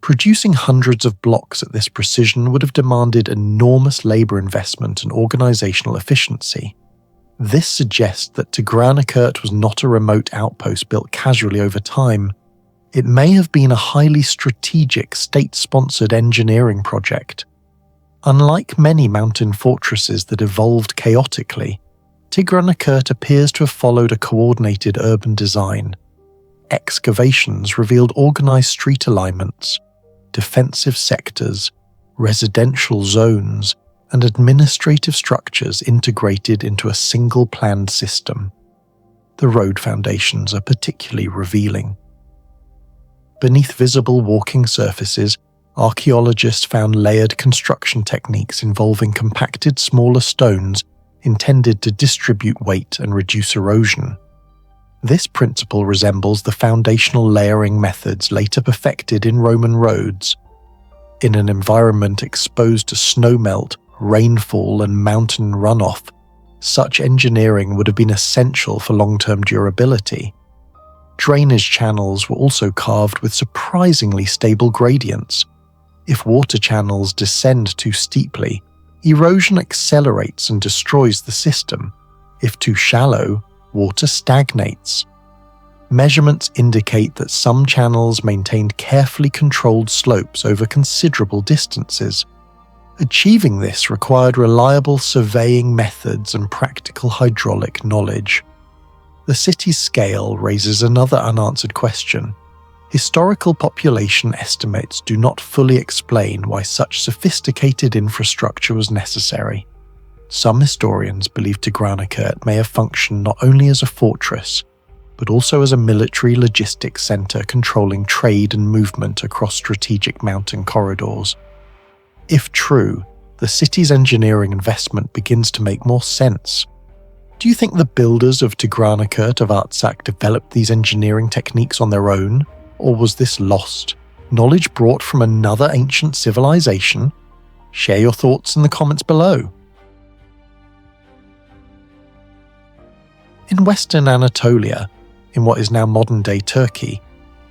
Producing hundreds of blocks at this precision would have demanded enormous labor investment and organizational efficiency. This suggests that Tigranakert was not a remote outpost built casually over time. It may have been a highly strategic, state-sponsored engineering project. Unlike many mountain fortresses that evolved chaotically, Tigranakert appears to have followed a coordinated urban design. Excavations revealed organized street alignments, defensive sectors, residential zones, and administrative structures integrated into a single planned system. The road foundations are particularly revealing. Beneath visible walking surfaces, archaeologists found layered construction techniques involving compacted smaller stones intended to distribute weight and reduce erosion. This principle resembles the foundational layering methods later perfected in Roman roads. In an environment exposed to snowmelt, rainfall, and mountain runoff, such engineering would have been essential for long-term durability. Drainage channels were also carved with surprisingly stable gradients. If water channels descend too steeply, erosion accelerates and destroys the system. If too shallow, water stagnates. Measurements indicate that some channels maintained carefully controlled slopes over considerable distances. Achieving this required reliable surveying methods and practical hydraulic knowledge. The city's scale raises another unanswered question. Historical population estimates do not fully explain why such sophisticated infrastructure was necessary. Some historians believe Tigranakert may have functioned not only as a fortress, but also as a military logistics center controlling trade and movement across strategic mountain corridors. If true, the city's engineering investment begins to make more sense. Do you think the builders of Tigranakert of Artsakh developed these engineering techniques on their own, or was this lost, knowledge brought from another ancient civilization? Share your thoughts in the comments below. In western Anatolia, in what is now modern-day Turkey,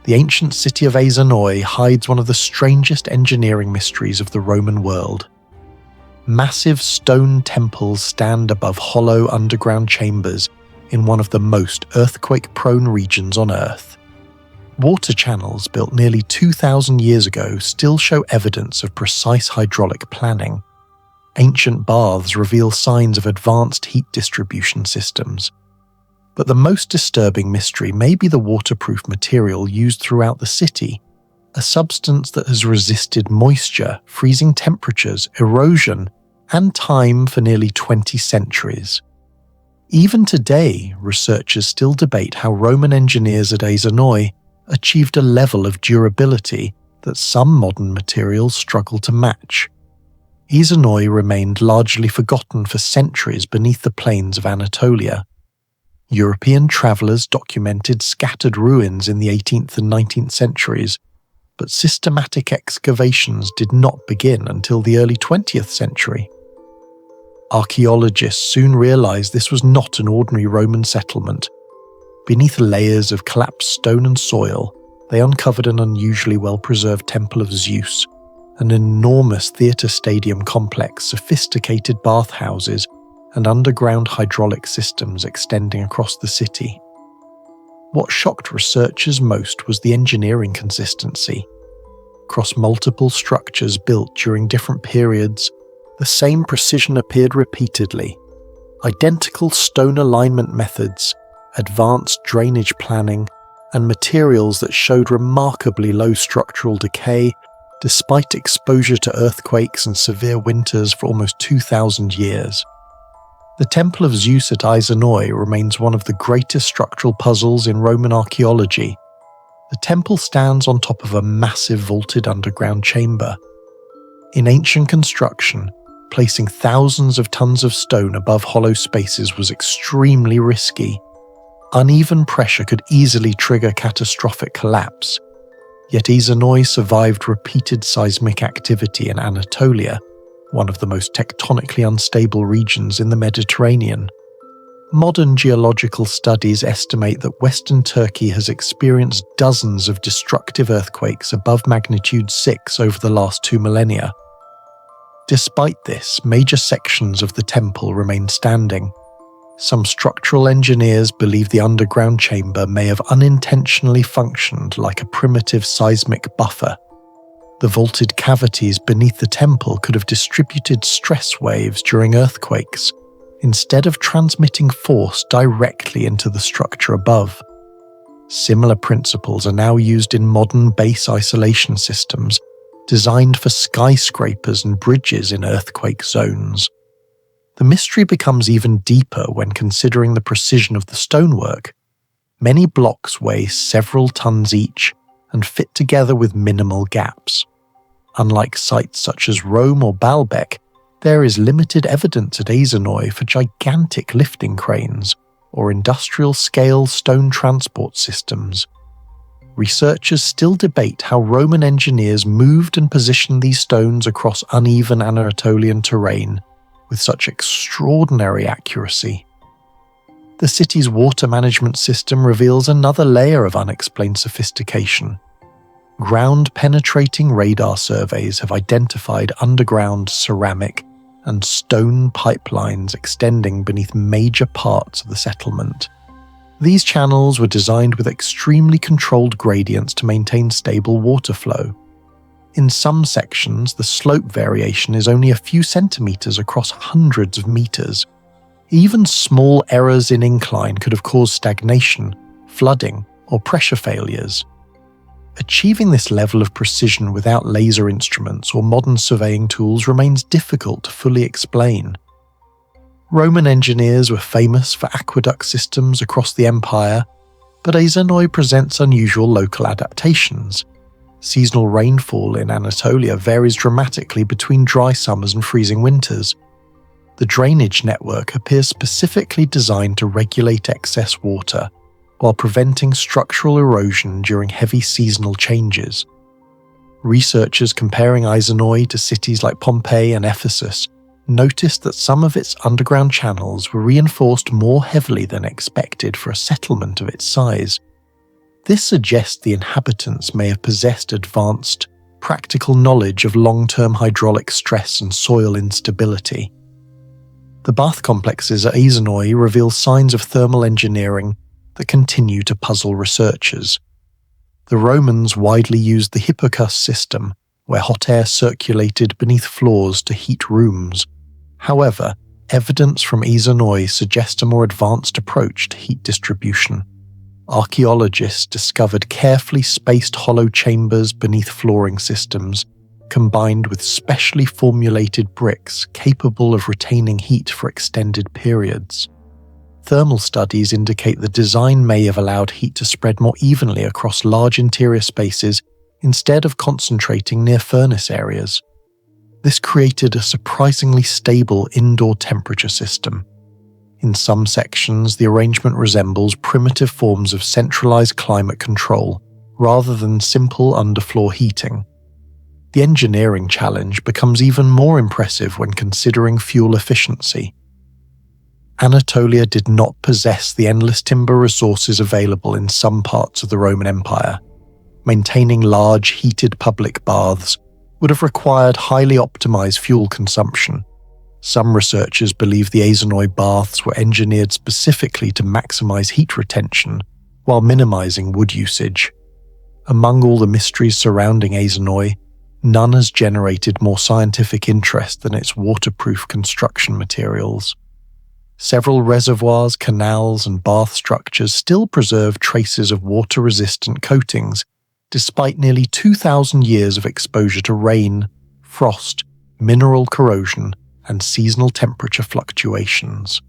the ancient city of Ezanoi hides one of the strangest engineering mysteries of the Roman world. Massive stone temples stand above hollow underground chambers in one of the most earthquake-prone regions on Earth. Water channels built nearly 2,000 years ago still show evidence of precise hydraulic planning. Ancient baths reveal signs of advanced heat distribution systems. But the most disturbing mystery may be the waterproof material used throughout the city, a substance that has resisted moisture, freezing temperatures, erosion, and time for nearly 20 centuries. Even today, researchers still debate how Roman engineers at Ezanoi achieved a level of durability that some modern materials struggle to match. Ezanoi remained largely forgotten for centuries beneath the plains of Anatolia. European travellers documented scattered ruins in the 18th and 19th centuries, but systematic excavations did not begin until the early 20th century. Archaeologists soon realized this was not an ordinary Roman settlement. Beneath layers of collapsed stone and soil, they uncovered an unusually well-preserved temple of Zeus, an enormous theatre stadium complex, sophisticated bathhouses, and underground hydraulic systems extending across the city. What shocked researchers most was the engineering consistency. Across multiple structures built during different periods, the same precision appeared repeatedly. Identical stone alignment methods, advanced drainage planning, and materials that showed remarkably low structural decay despite exposure to earthquakes and severe winters for almost 2,000 years. The Temple of Zeus at Ezanoi remains one of the greatest structural puzzles in Roman archaeology. The temple stands on top of a massive vaulted underground chamber. In ancient construction, placing thousands of tons of stone above hollow spaces was extremely risky. Uneven pressure could easily trigger catastrophic collapse. Yet Ezanoi survived repeated seismic activity in Anatolia, one of the most tectonically unstable regions in the Mediterranean. Modern geological studies estimate that Western Turkey has experienced dozens of destructive earthquakes above magnitude 6 over the last 2 millennia. Despite this, major sections of the temple remain standing. Some structural engineers believe the underground chamber may have unintentionally functioned like a primitive seismic buffer. The vaulted cavities beneath the temple could have distributed stress waves during earthquakes, instead of transmitting force directly into the structure above. Similar principles are now used in modern base isolation systems, designed for skyscrapers and bridges in earthquake zones. The mystery becomes even deeper when considering the precision of the stonework. Many blocks weigh several tons each and fit together with minimal gaps. Unlike sites such as Rome or Baalbek, there is limited evidence at Ezanoi for gigantic lifting cranes or industrial-scale stone transport systems. Researchers still debate how Roman engineers moved and positioned these stones across uneven Anatolian terrain with such extraordinary accuracy. The city's water management system reveals another layer of unexplained sophistication. Ground-penetrating radar surveys have identified underground ceramic and stone pipelines extending beneath major parts of the settlement. These channels were designed with extremely controlled gradients to maintain stable water flow. In some sections, the slope variation is only a few centimeters across hundreds of meters. Even small errors in incline could have caused stagnation, flooding, or pressure failures. Achieving this level of precision without laser instruments or modern surveying tools remains difficult to fully explain. Roman engineers were famous for aqueduct systems across the empire, but Ezanoi presents unusual local adaptations. Seasonal rainfall in Anatolia varies dramatically between dry summers and freezing winters. The drainage network appears specifically designed to regulate excess water, while preventing structural erosion during heavy seasonal changes. Researchers comparing Ezanoi to cities like Pompeii and Ephesus noticed that some of its underground channels were reinforced more heavily than expected for a settlement of its size. This suggests the inhabitants may have possessed advanced, practical knowledge of long-term hydraulic stress and soil instability. The bath complexes at Ezanoi reveal signs of thermal engineering that continue to puzzle researchers. The Romans widely used the hippocus system, where hot air circulated beneath floors to heat rooms. However, evidence from Ezanoi suggests a more advanced approach to heat distribution. Archaeologists discovered carefully spaced hollow chambers beneath flooring systems, combined with specially formulated bricks capable of retaining heat for extended periods. Thermal studies indicate the design may have allowed heat to spread more evenly across large interior spaces instead of concentrating near furnace areas. This created a surprisingly stable indoor temperature system. In some sections, the arrangement resembles primitive forms of centralized climate control rather than simple underfloor heating. The engineering challenge becomes even more impressive when considering fuel efficiency. Anatolia did not possess the endless timber resources available in some parts of the Roman Empire. Maintaining large heated public baths would have required highly optimized fuel consumption. Some researchers believe the Ezanoi baths were engineered specifically to maximize heat retention while minimizing wood usage. Among all the mysteries surrounding Ezanoi, none has generated more scientific interest than its waterproof construction materials. Several reservoirs, canals, and bath structures still preserve traces of water-resistant coatings, despite nearly 2,000 years of exposure to rain, frost, mineral corrosion, and seasonal temperature fluctuations.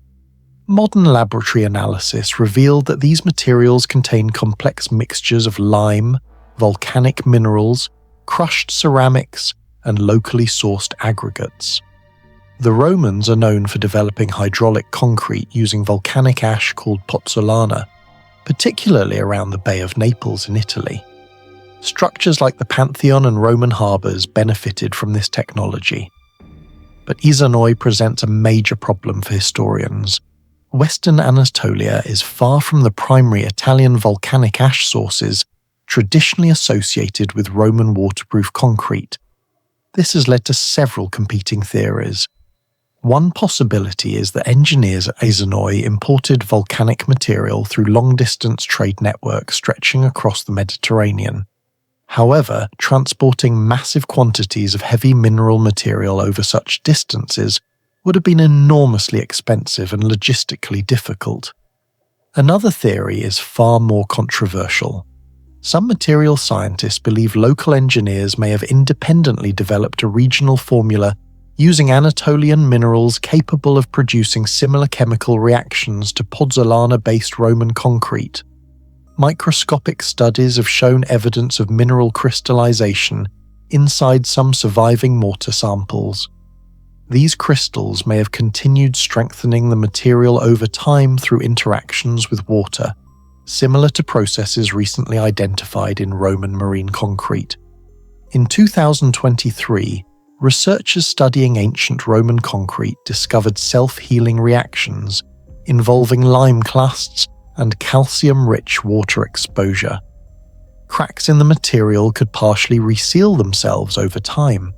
Modern laboratory analysis revealed that these materials contain complex mixtures of lime, volcanic minerals, crushed ceramics, and locally sourced aggregates. The Romans are known for developing hydraulic concrete using volcanic ash called pozzolana, particularly around the Bay of Naples in Italy. Structures like the Pantheon and Roman harbours benefited from this technology. But Ezanoi presents a major problem for historians. Western Anatolia is far from the primary Italian volcanic ash sources traditionally associated with Roman waterproof concrete. This has led to several competing theories. One possibility is that engineers at Ezanoi imported volcanic material through long-distance trade networks stretching across the Mediterranean. However, transporting massive quantities of heavy mineral material over such distances would have been enormously expensive and logistically difficult. Another theory is far more controversial. Some material scientists believe local engineers may have independently developed a regional formula using Anatolian minerals capable of producing similar chemical reactions to pozzolana-based Roman concrete. Microscopic studies have shown evidence of mineral crystallization inside some surviving mortar samples. These crystals may have continued strengthening the material over time through interactions with water, similar to processes recently identified in Roman marine concrete. In 2023, researchers studying ancient Roman concrete discovered self-healing reactions involving lime clasts and calcium-rich water exposure. Cracks in the material could partially reseal themselves over time.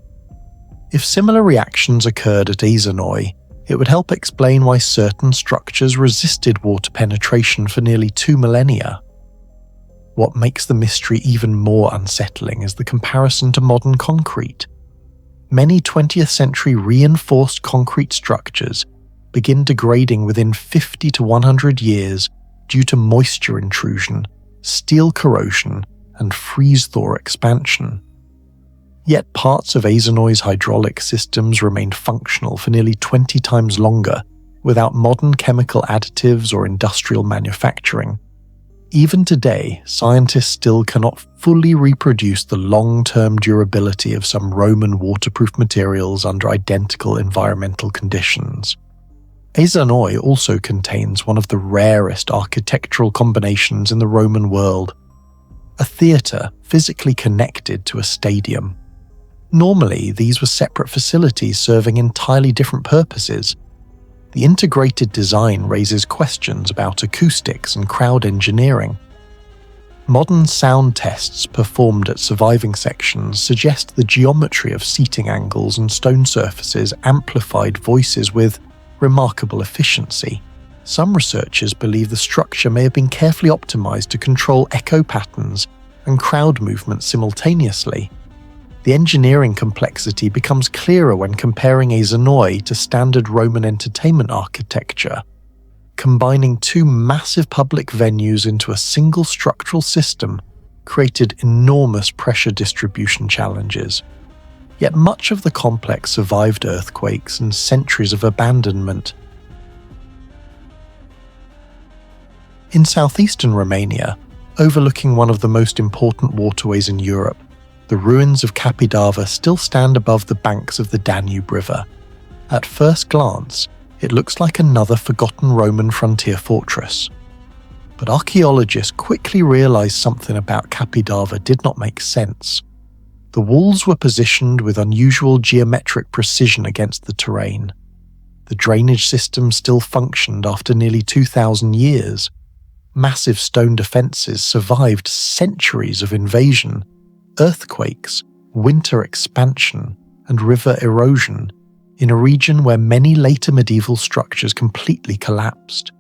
If similar reactions occurred at Ezanoi, it would help explain why certain structures resisted water penetration for nearly 2 millennia. What makes the mystery even more unsettling is the comparison to modern concrete. Many 20th century reinforced concrete structures begin degrading within 50 to 100 years due to moisture intrusion, steel corrosion, and freeze-thaw expansion. Yet parts of Ezanoi's hydraulic systems remained functional for nearly 20 times longer without modern chemical additives or industrial manufacturing. Even today, scientists still cannot fully reproduce the long-term durability of some Roman waterproof materials under identical environmental conditions. Ezanoi also contains one of the rarest architectural combinations in the Roman world: a theatre physically connected to a stadium. Normally, these were separate facilities serving entirely different purposes. The integrated design raises questions about acoustics and crowd engineering. Modern sound tests performed at surviving sections suggest the geometry of seating angles and stone surfaces amplified voices with remarkable efficiency. Some researchers believe the structure may have been carefully optimized to control echo patterns and crowd movement simultaneously. The engineering complexity becomes clearer when comparing Ezanoi to standard Roman entertainment architecture. Combining two massive public venues into a single structural system created enormous pressure distribution challenges. Yet much of the complex survived earthquakes and centuries of abandonment. In southeastern Romania, overlooking one of the most important waterways in Europe, the ruins of Capidava still stand above the banks of the Danube River. At first glance, it looks like another forgotten Roman frontier fortress. But archaeologists quickly realized something about Capidava did not make sense. The walls were positioned with unusual geometric precision against the terrain. The drainage system still functioned after nearly 2,000 years. Massive stone defences survived centuries of invasion, earthquakes, winter expansion, and river erosion in a region where many later medieval structures completely collapsed.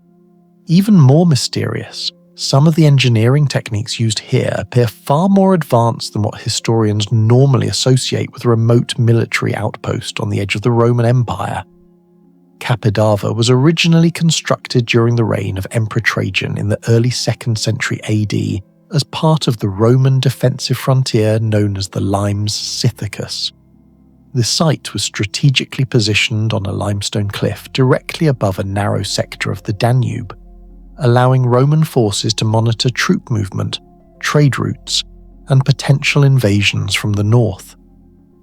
Even more mysterious, some of the engineering techniques used here appear far more advanced than what historians normally associate with a remote military outpost on the edge of the Roman Empire. Capidava was originally constructed during the reign of Emperor Trajan in the early 2nd century AD as part of the Roman defensive frontier known as the Limes Scythicus. The site was strategically positioned on a limestone cliff directly above a narrow sector of the Danube, allowing Roman forces to monitor troop movement, trade routes, and potential invasions from the north.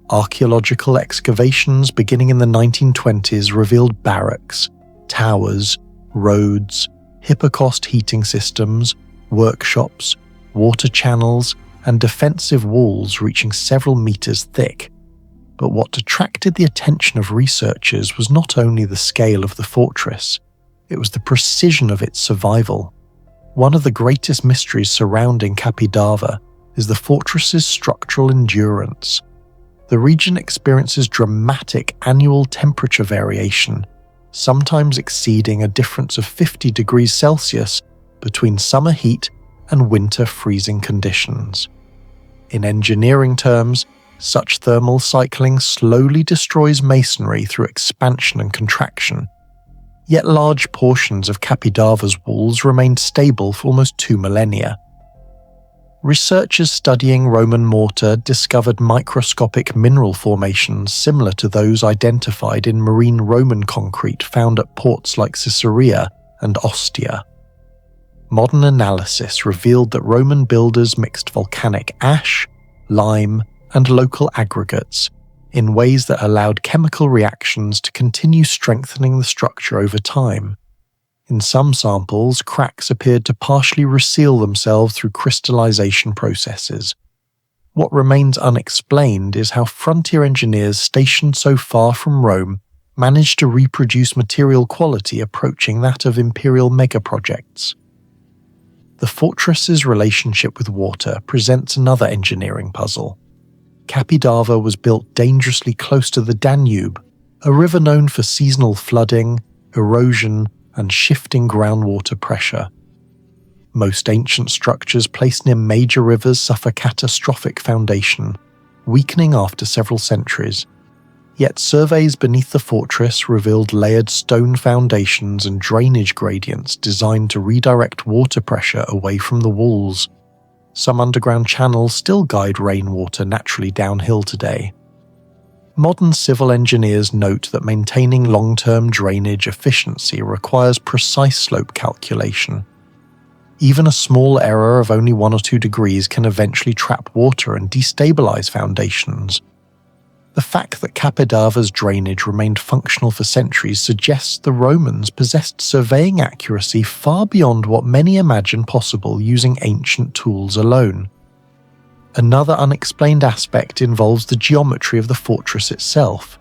Archaeological excavations beginning in the 1920s revealed barracks, towers, roads, hypocaust heating systems, workshops, water channels, and defensive walls reaching several meters thick. But what attracted the attention of researchers was not only the scale of the fortress, it was the precision of its survival. One of the greatest mysteries surrounding Capidava is the fortress's structural endurance. The region experiences dramatic annual temperature variation, sometimes exceeding a difference of 50 degrees Celsius between summer heat and winter freezing conditions. In engineering terms, such thermal cycling slowly destroys masonry through expansion and contraction. Yet large portions of Capidava's walls remained stable for almost 2 millennia. Researchers studying Roman mortar discovered microscopic mineral formations similar to those identified in marine Roman concrete found at ports like Caesarea and Ostia. Modern analysis revealed that Roman builders mixed volcanic ash, lime, and local aggregates in ways that allowed chemical reactions to continue strengthening the structure over time. In some samples, cracks appeared to partially reseal themselves through crystallization processes. What remains unexplained is how frontier engineers stationed so far from Rome managed to reproduce material quality approaching that of imperial megaprojects. The fortress's relationship with water presents another engineering puzzle. Capidava was built dangerously close to the Danube, a river known for seasonal flooding, erosion, and shifting groundwater pressure. Most ancient structures placed near major rivers suffer catastrophic foundation, weakening after several centuries. Yet surveys beneath the fortress revealed layered stone foundations and drainage gradients designed to redirect water pressure away from the walls. Some underground channels still guide rainwater naturally downhill today. Modern civil engineers note that maintaining long-term drainage efficiency requires precise slope calculation. Even a small error of only 1 or 2 degrees can eventually trap water and destabilize foundations. The fact that Capidava's drainage remained functional for centuries suggests the Romans possessed surveying accuracy far beyond what many imagine possible using ancient tools alone. Another unexplained aspect involves the geometry of the fortress itself.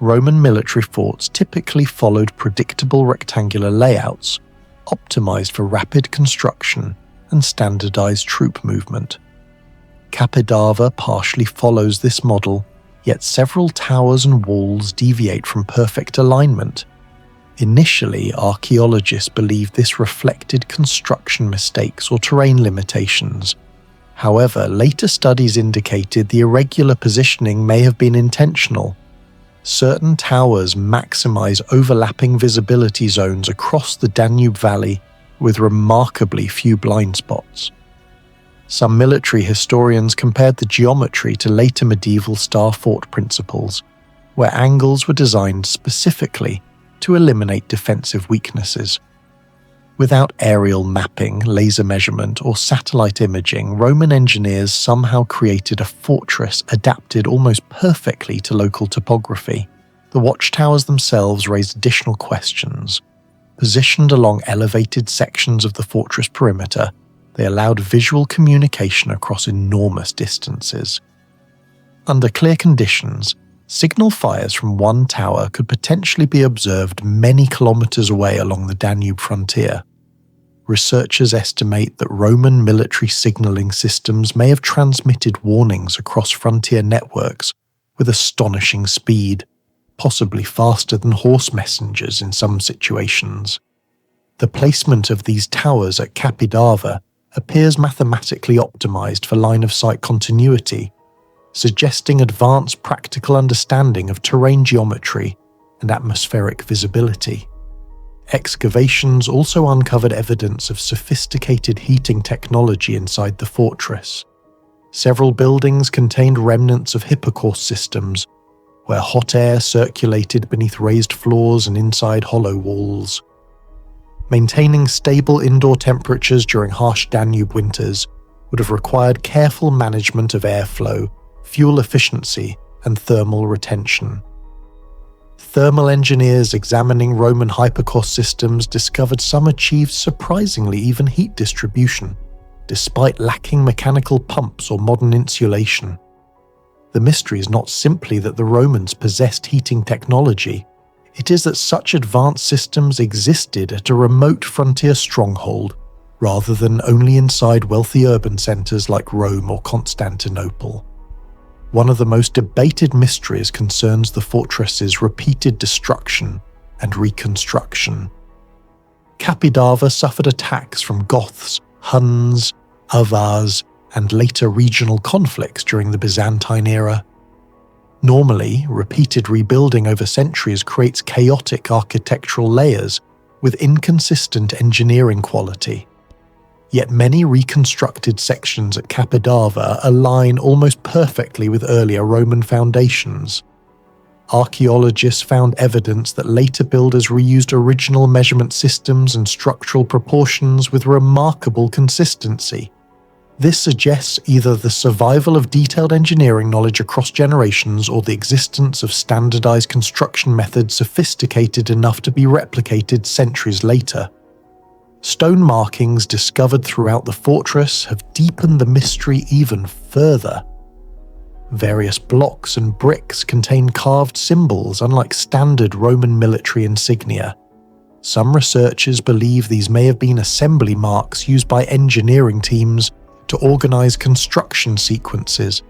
Roman military forts typically followed predictable rectangular layouts, optimized for rapid construction and standardized troop movement. Capidava partially follows this model, yet several towers and walls deviate from perfect alignment. Initially, archaeologists believed this reflected construction mistakes or terrain limitations. However, later studies indicated the irregular positioning may have been intentional. Certain towers maximize overlapping visibility zones across the Danube Valley with remarkably few blind spots. Some military historians compared the geometry to later medieval star fort principles, where angles were designed specifically to eliminate defensive weaknesses. Without aerial mapping, laser measurement, or satellite imaging, Roman engineers somehow created a fortress adapted almost perfectly to local topography. The watchtowers themselves raised additional questions. Positioned along elevated sections of the fortress perimeter, they allowed visual communication across enormous distances. Under clear conditions, signal fires from one tower could potentially be observed many kilometers away along the Danube frontier. Researchers estimate that Roman military signaling systems may have transmitted warnings across frontier networks with astonishing speed, possibly faster than horse messengers in some situations. The placement of these towers at Capidava appears mathematically optimized for line-of-sight continuity, suggesting advanced practical understanding of terrain geometry and atmospheric visibility. Excavations also uncovered evidence of sophisticated heating technology inside the fortress. Several buildings contained remnants of hypocaust systems, where hot air circulated beneath raised floors and inside hollow walls. Maintaining stable indoor temperatures during harsh Danube winters would have required careful management of airflow, fuel efficiency, and thermal retention. Thermal engineers examining Roman hypocaust systems discovered some achieved surprisingly even heat distribution, despite lacking mechanical pumps or modern insulation. The mystery is not simply that the Romans possessed heating technology, it is that such advanced systems existed at a remote frontier stronghold rather than only inside wealthy urban centres like Rome or Constantinople. One of the most debated mysteries concerns the fortress's repeated destruction and reconstruction. Capidava suffered attacks from Goths, Huns, Avars, and later regional conflicts during the Byzantine era. Normally, repeated rebuilding over centuries creates chaotic architectural layers with inconsistent engineering quality. Yet many reconstructed sections at Capidava align almost perfectly with earlier Roman foundations. Archaeologists found evidence that later builders reused original measurement systems and structural proportions with remarkable consistency. This suggests either the survival of detailed engineering knowledge across generations or the existence of standardized construction methods sophisticated enough to be replicated centuries later. Stone markings discovered throughout the fortress have deepened the mystery even further. Various blocks and bricks contain carved symbols unlike standard Roman military insignia. Some researchers believe these may have been assembly marks used by engineering teams to organize construction sequences,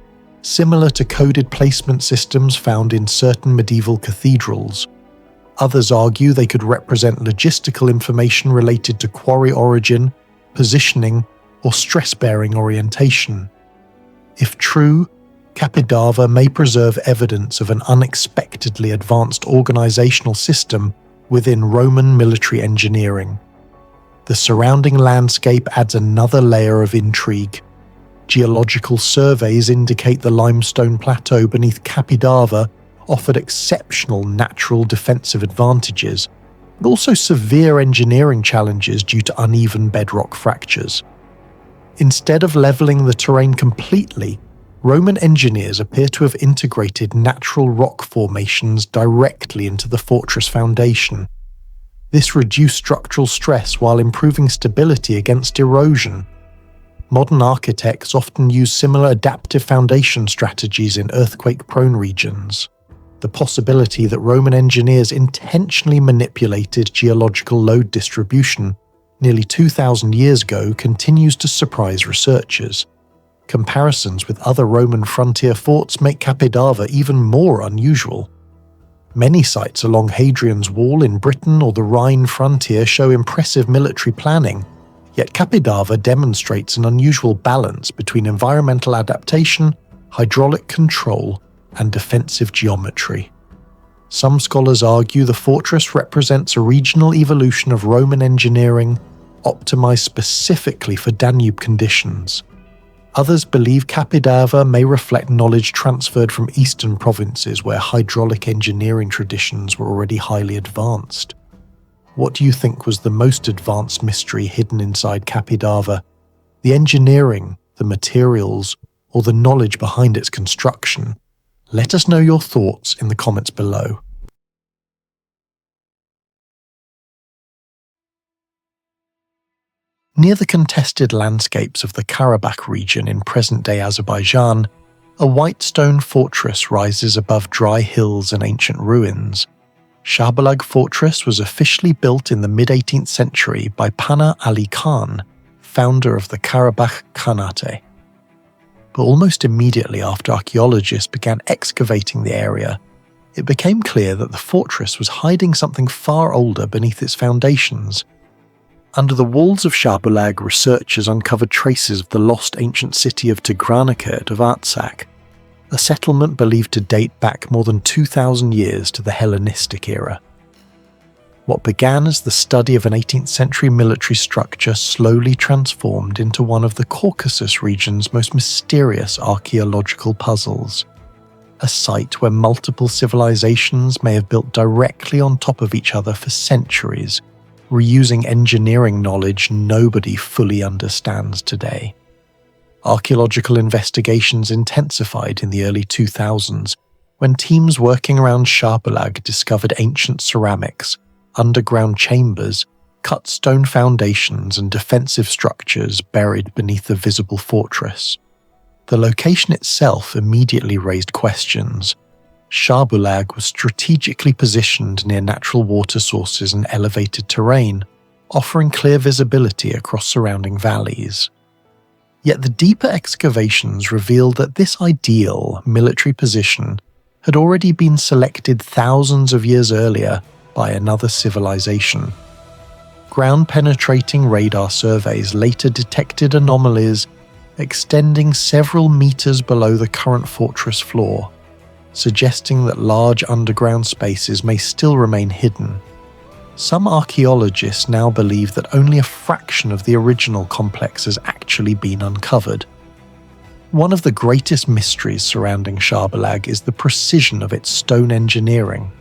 similar to coded placement systems found in certain medieval cathedrals. Others argue they could represent logistical information related to quarry origin, positioning, or stress-bearing orientation. If true, Capidava may preserve evidence of an unexpectedly advanced organizational system within Roman military engineering. The surrounding landscape adds another layer of intrigue. Geological surveys indicate the limestone plateau beneath Capidava offered exceptional natural defensive advantages, but also severe engineering challenges due to uneven bedrock fractures. Instead of leveling the terrain completely, Roman engineers appear to have integrated natural rock formations directly into the fortress foundation. This reduced structural stress while improving stability against erosion. Modern architects often use similar adaptive foundation strategies in earthquake-prone regions. The possibility that Roman engineers intentionally manipulated geological load distribution nearly 2,000 years ago continues to surprise researchers. Comparisons with other Roman frontier forts make Capidava even more unusual. Many sites along Hadrian's Wall in Britain or the Rhine frontier show impressive military planning, yet Capidava demonstrates an unusual balance between environmental adaptation, hydraulic control, and defensive geometry. Some scholars argue the fortress represents a regional evolution of Roman engineering, optimized specifically for Danube conditions. Others believe Capidava may reflect knowledge transferred from eastern provinces where hydraulic engineering traditions were already highly advanced. What do you think was the most advanced mystery hidden inside Capidava? The engineering, the materials, or the knowledge behind its construction? Let us know your thoughts in the comments below. Near the contested landscapes of the Karabakh region in present-day Azerbaijan, a white stone fortress rises above dry hills and ancient ruins. Shabulag Fortress was officially built in the mid-18th century by Pana Ali Khan, founder of the Karabakh Khanate. But almost immediately after archaeologists began excavating the area, it became clear that the fortress was hiding something far older beneath its foundations. Under the walls of Shabulag, researchers uncovered traces of the lost ancient city of Tigranakert of Artsakh, a settlement believed to date back more than 2,000 years to the Hellenistic era. What began as the study of an 18th century military structure slowly transformed into one of the Caucasus region's most mysterious archaeological puzzles. A site where multiple civilizations may have built directly on top of each other for centuries, reusing engineering knowledge nobody fully understands today. Archaeological investigations intensified in the early 2000s when teams working around Shabulag discovered ancient ceramics, underground chambers, cut stone foundations and defensive structures buried beneath the visible fortress. The location itself immediately raised questions. Shabulag was strategically positioned near natural water sources and elevated terrain, offering clear visibility across surrounding valleys. Yet the deeper excavations revealed that this ideal military position had already been selected thousands of years earlier by another civilization. Ground-penetrating radar surveys later detected anomalies extending several meters below the current fortress floor, suggesting that large underground spaces may still remain hidden. Some archaeologists now believe that only a fraction of the original complex has actually been uncovered. One of the greatest mysteries surrounding Shabulag is the precision of its stone engineering.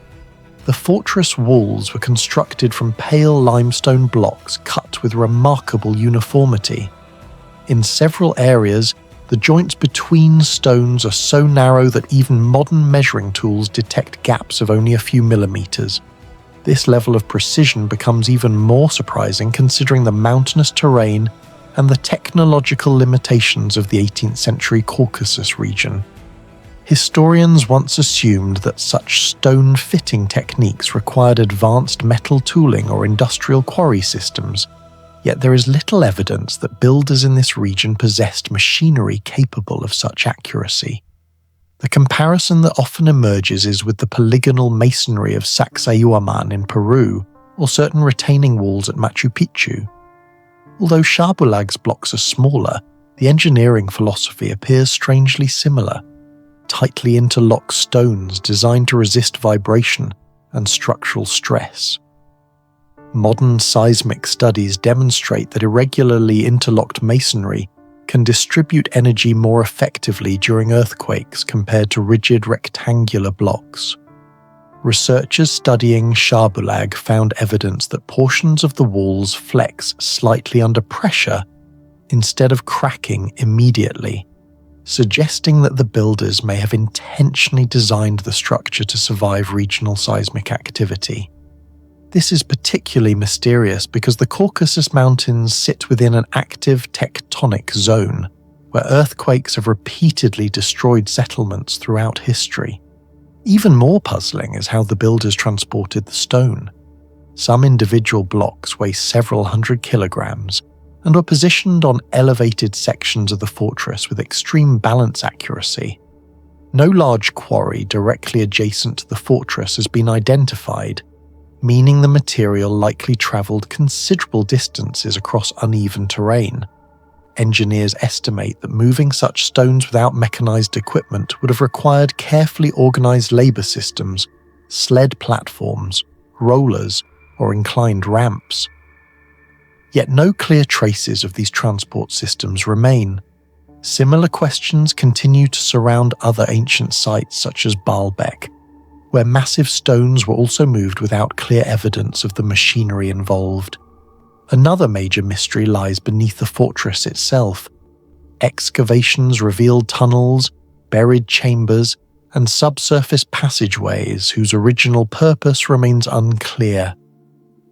The fortress walls were constructed from pale limestone blocks cut with remarkable uniformity. In several areas, the joints between stones are so narrow that even modern measuring tools detect gaps of only a few millimeters. This level of precision becomes even more surprising considering the mountainous terrain and the technological limitations of the 18th century Caucasus region. Historians once assumed that such stone fitting techniques required advanced metal tooling or industrial quarry systems, yet there is little evidence that builders in this region possessed machinery capable of such accuracy. The comparison that often emerges is with the polygonal masonry of Sacsayhuaman in Peru or certain retaining walls at Machu Picchu. Although Shabulag's blocks are smaller, the engineering philosophy appears strangely similar. Tightly interlocked stones designed to resist vibration and structural stress. Modern seismic studies demonstrate that irregularly interlocked masonry can distribute energy more effectively during earthquakes compared to rigid rectangular blocks. Researchers studying Shabulag found evidence that portions of the walls flex slightly under pressure instead of cracking immediately, suggesting that the builders may have intentionally designed the structure to survive regional seismic activity. This is particularly mysterious because the Caucasus Mountains sit within an active tectonic zone, where earthquakes have repeatedly destroyed settlements throughout history. Even more puzzling is how the builders transported the stone. Some individual blocks weigh several hundred kilograms and were positioned on elevated sections of the fortress with extreme balance accuracy. No large quarry directly adjacent to the fortress has been identified, meaning the material likely travelled considerable distances across uneven terrain. Engineers estimate that moving such stones without mechanised equipment would have required carefully organised labour systems, sled platforms, rollers, or inclined ramps. Yet no clear traces of these transport systems remain. Similar questions continue to surround other ancient sites such as Baalbek. where massive stones were also moved without clear evidence of the machinery involved. Another major mystery lies beneath the fortress itself. Excavations revealed tunnels, buried chambers, and subsurface passageways whose original purpose remains unclear.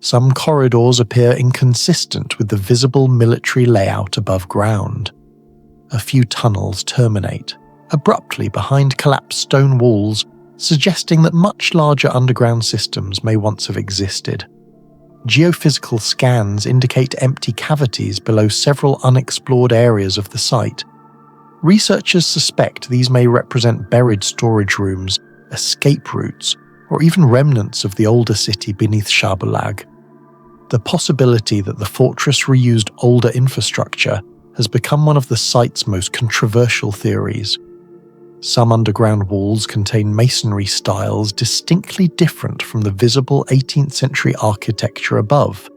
Some corridors appear inconsistent with the visible military layout above ground. A few tunnels terminate abruptly behind collapsed stone walls, suggesting that much larger underground systems may once have existed. Geophysical scans indicate empty cavities below several unexplored areas of the site. Researchers suspect these may represent buried storage rooms, escape routes, or even remnants of the older city beneath Shabulag. The possibility that the fortress reused older infrastructure has become one of the site's most controversial theories. Some underground walls contain masonry styles distinctly different from the visible 18th century architecture above.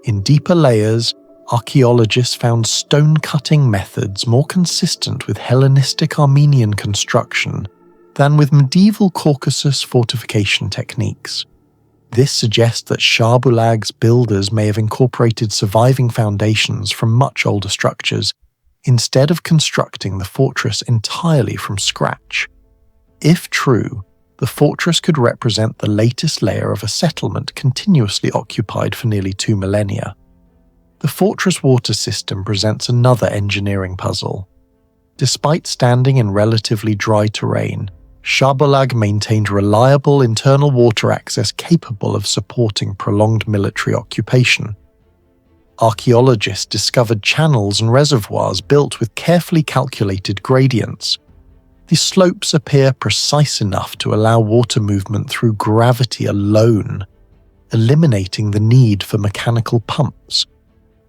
In deeper layers, archaeologists found stone-cutting methods more consistent with Hellenistic Armenian construction than with medieval Caucasus fortification techniques. This suggests that Shabulag's builders may have incorporated surviving foundations from much older structures, instead of constructing the fortress entirely from scratch. If true, the fortress could represent the latest layer of a settlement continuously occupied for nearly 2 millennia. The fortress water system presents another engineering puzzle. Despite standing in relatively dry terrain, Shabulag maintained reliable internal water access capable of supporting prolonged military occupation. Archaeologists discovered channels and reservoirs built with carefully calculated gradients. The slopes appear precise enough to allow water movement through gravity alone, eliminating the need for mechanical pumps.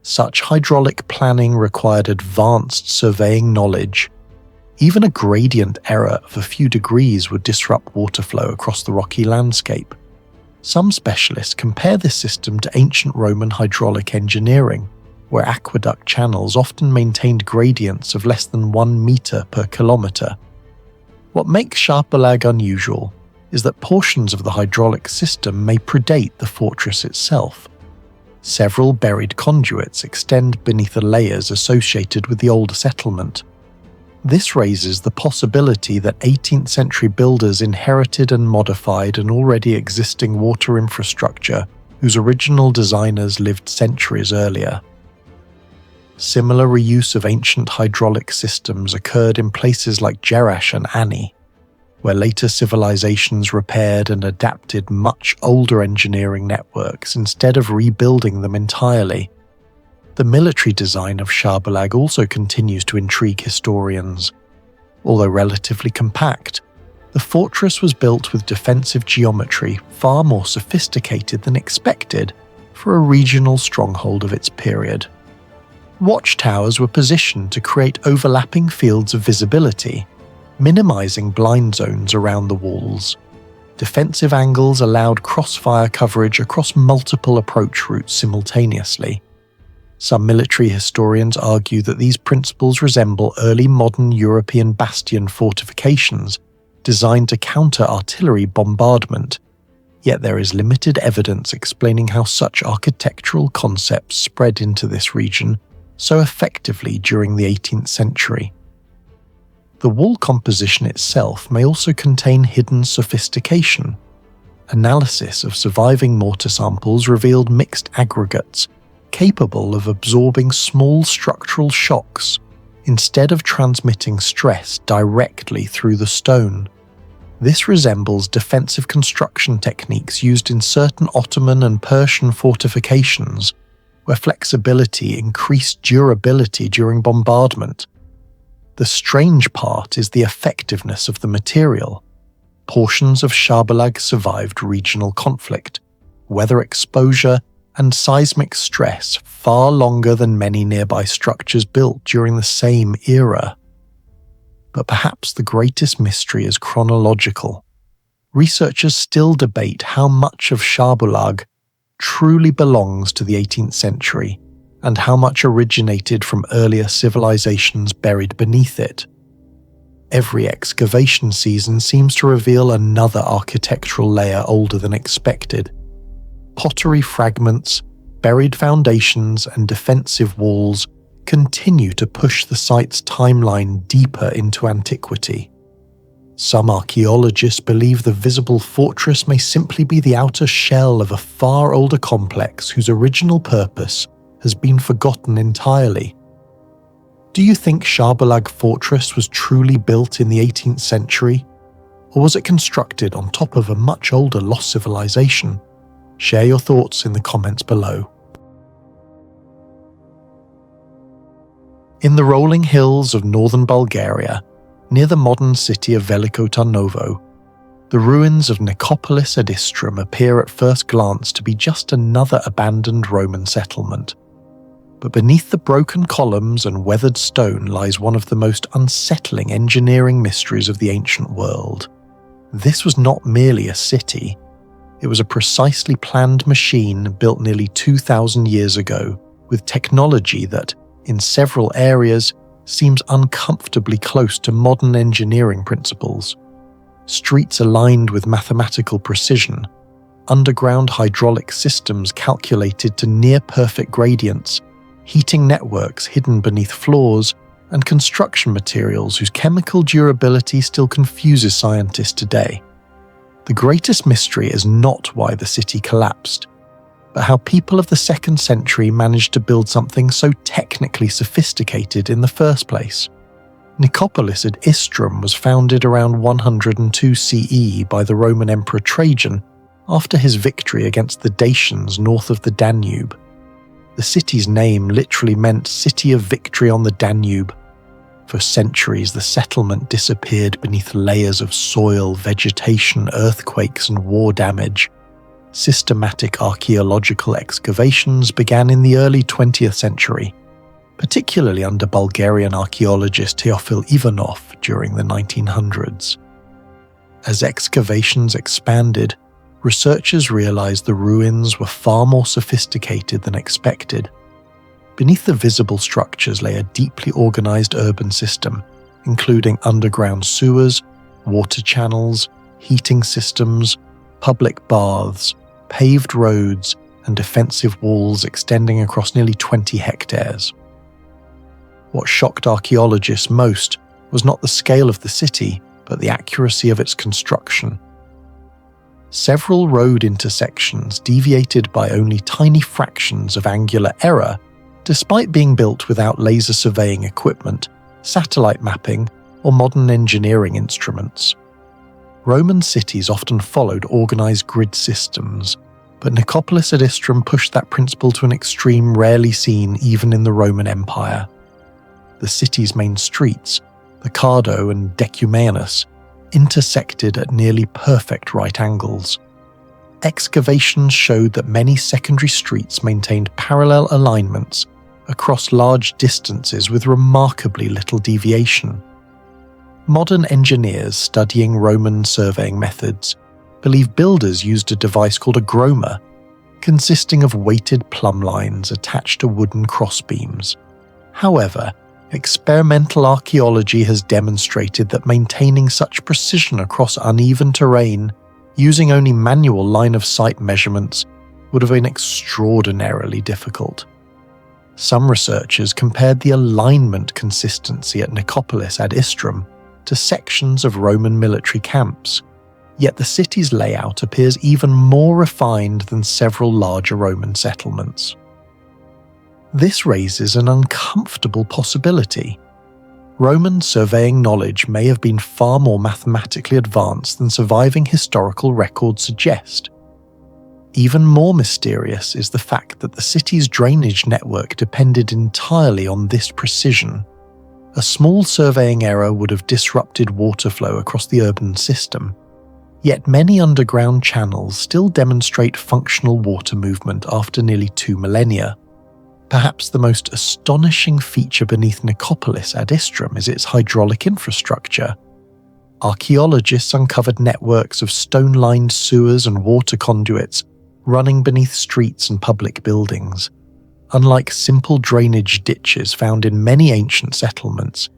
Such hydraulic planning required advanced surveying knowledge. Even a gradient error of a few degrees would disrupt water flow across the rocky landscape. Some specialists compare this system to ancient Roman hydraulic engineering, where aqueduct channels often maintained gradients of less than 1 meter per kilometer. What makes Shabulag unusual is that portions of the hydraulic system may predate the fortress itself. Several buried conduits extend beneath the layers associated with the older settlement. This raises the possibility that 18th century builders inherited and modified an already existing water infrastructure whose original designers lived centuries earlier. Similar reuse of ancient hydraulic systems occurred in places like Jerash and Ani, where later civilizations repaired and adapted much older engineering networks instead of rebuilding them entirely. The military design of Shabulag also continues to intrigue historians. Although relatively compact, the fortress was built with defensive geometry far more sophisticated than expected for a regional stronghold of its period. Watchtowers were positioned to create overlapping fields of visibility, minimizing blind zones around the walls. Defensive angles allowed crossfire coverage across multiple approach routes simultaneously. Some military historians argue that these principles resemble early modern European bastion fortifications designed to counter artillery bombardment, yet there is limited evidence explaining how such architectural concepts spread into this region so effectively during the 18th century. The wall composition itself may also contain hidden sophistication. Analysis of surviving mortar samples revealed mixed aggregates capable of absorbing small structural shocks instead of transmitting stress directly through the stone. This resembles defensive construction techniques used in certain Ottoman and Persian fortifications, where flexibility increased durability during bombardment. The strange part is the effectiveness of the material. Portions of Shabulag survived regional conflict, weather exposure, and seismic stress far longer than many nearby structures built during the same era. But perhaps the greatest mystery is chronological. Researchers still debate how much of Shabulag truly belongs to the 18th century and how much originated from earlier civilizations buried beneath it. Every excavation season seems to reveal another architectural layer older than expected. Pottery fragments, buried foundations, and defensive walls continue to push the site's timeline deeper into antiquity. Some archaeologists believe the visible fortress may simply be the outer shell of a far older complex whose original purpose has been forgotten entirely. Do you think Shabulag Fortress was truly built in the 18th century, or was it constructed on top of a much older lost civilization? Share your thoughts in the comments below. In the rolling hills of northern Bulgaria, near the modern city of Veliko Tarnovo, the ruins of Nicopolis and Istrum appear at first glance to be just another abandoned Roman settlement. But beneath the broken columns and weathered stone lies one of the most unsettling engineering mysteries of the ancient world. This was not merely a city. It was a precisely planned machine built nearly 2,000 years ago, with technology that, in several areas, seems uncomfortably close to modern engineering principles. Streets aligned with mathematical precision, underground hydraulic systems calculated to near-perfect gradients, heating networks hidden beneath floors, and construction materials whose chemical durability still confuses scientists today. The greatest mystery is not why the city collapsed, but how people of the 2nd century managed to build something so technically sophisticated in the first place. Nicopolis at Istrum was founded around 102 CE by the Roman Emperor Trajan after his victory against the Dacians north of the Danube. The city's name literally meant City of Victory on the Danube. For centuries, the settlement disappeared beneath layers of soil, vegetation, earthquakes, and war damage. Systematic archaeological excavations began in the early 20th century, particularly under Bulgarian archaeologist Teofil Ivanov during the 1900s. As excavations expanded, researchers realized the ruins were far more sophisticated than expected. Beneath the visible structures lay a deeply organized urban system, including underground sewers, water channels, heating systems, public baths, paved roads, and defensive walls extending across nearly 20 hectares. What shocked archaeologists most was not the scale of the city, but the accuracy of its construction. Several road intersections deviated by only tiny fractions of angular error, despite being built without laser surveying equipment, satellite mapping, or modern engineering instruments. Roman cities often followed organized grid systems, but Nicopolis at Istrum pushed that principle to an extreme rarely seen even in the Roman Empire. The city's main streets, the Cardo and Decumanus, intersected at nearly perfect right angles. Excavations showed that many secondary streets maintained parallel alignments across large distances with remarkably little deviation. Modern engineers studying Roman surveying methods believe builders used a device called a groma, consisting of weighted plumb lines attached to wooden crossbeams. However, experimental archaeology has demonstrated that maintaining such precision across uneven terrain, using only manual line-of-sight measurements, would have been extraordinarily difficult. Some researchers compared the alignment consistency at Nicopolis ad Istrum to sections of Roman military camps, yet the city's layout appears even more refined than several larger Roman settlements. This raises an uncomfortable possibility. Roman surveying knowledge may have been far more mathematically advanced than surviving historical records suggest. Even more mysterious is the fact that the city's drainage network depended entirely on this precision. A small surveying error would have disrupted water flow across the urban system, yet many underground channels still demonstrate functional water movement after nearly 2 millennia. Perhaps the most astonishing feature beneath Nicopolis ad Istrum is its hydraulic infrastructure. Archaeologists uncovered networks of stone-lined sewers and water conduits running beneath streets and public buildings. Unlike simple drainage ditches found in many ancient settlements,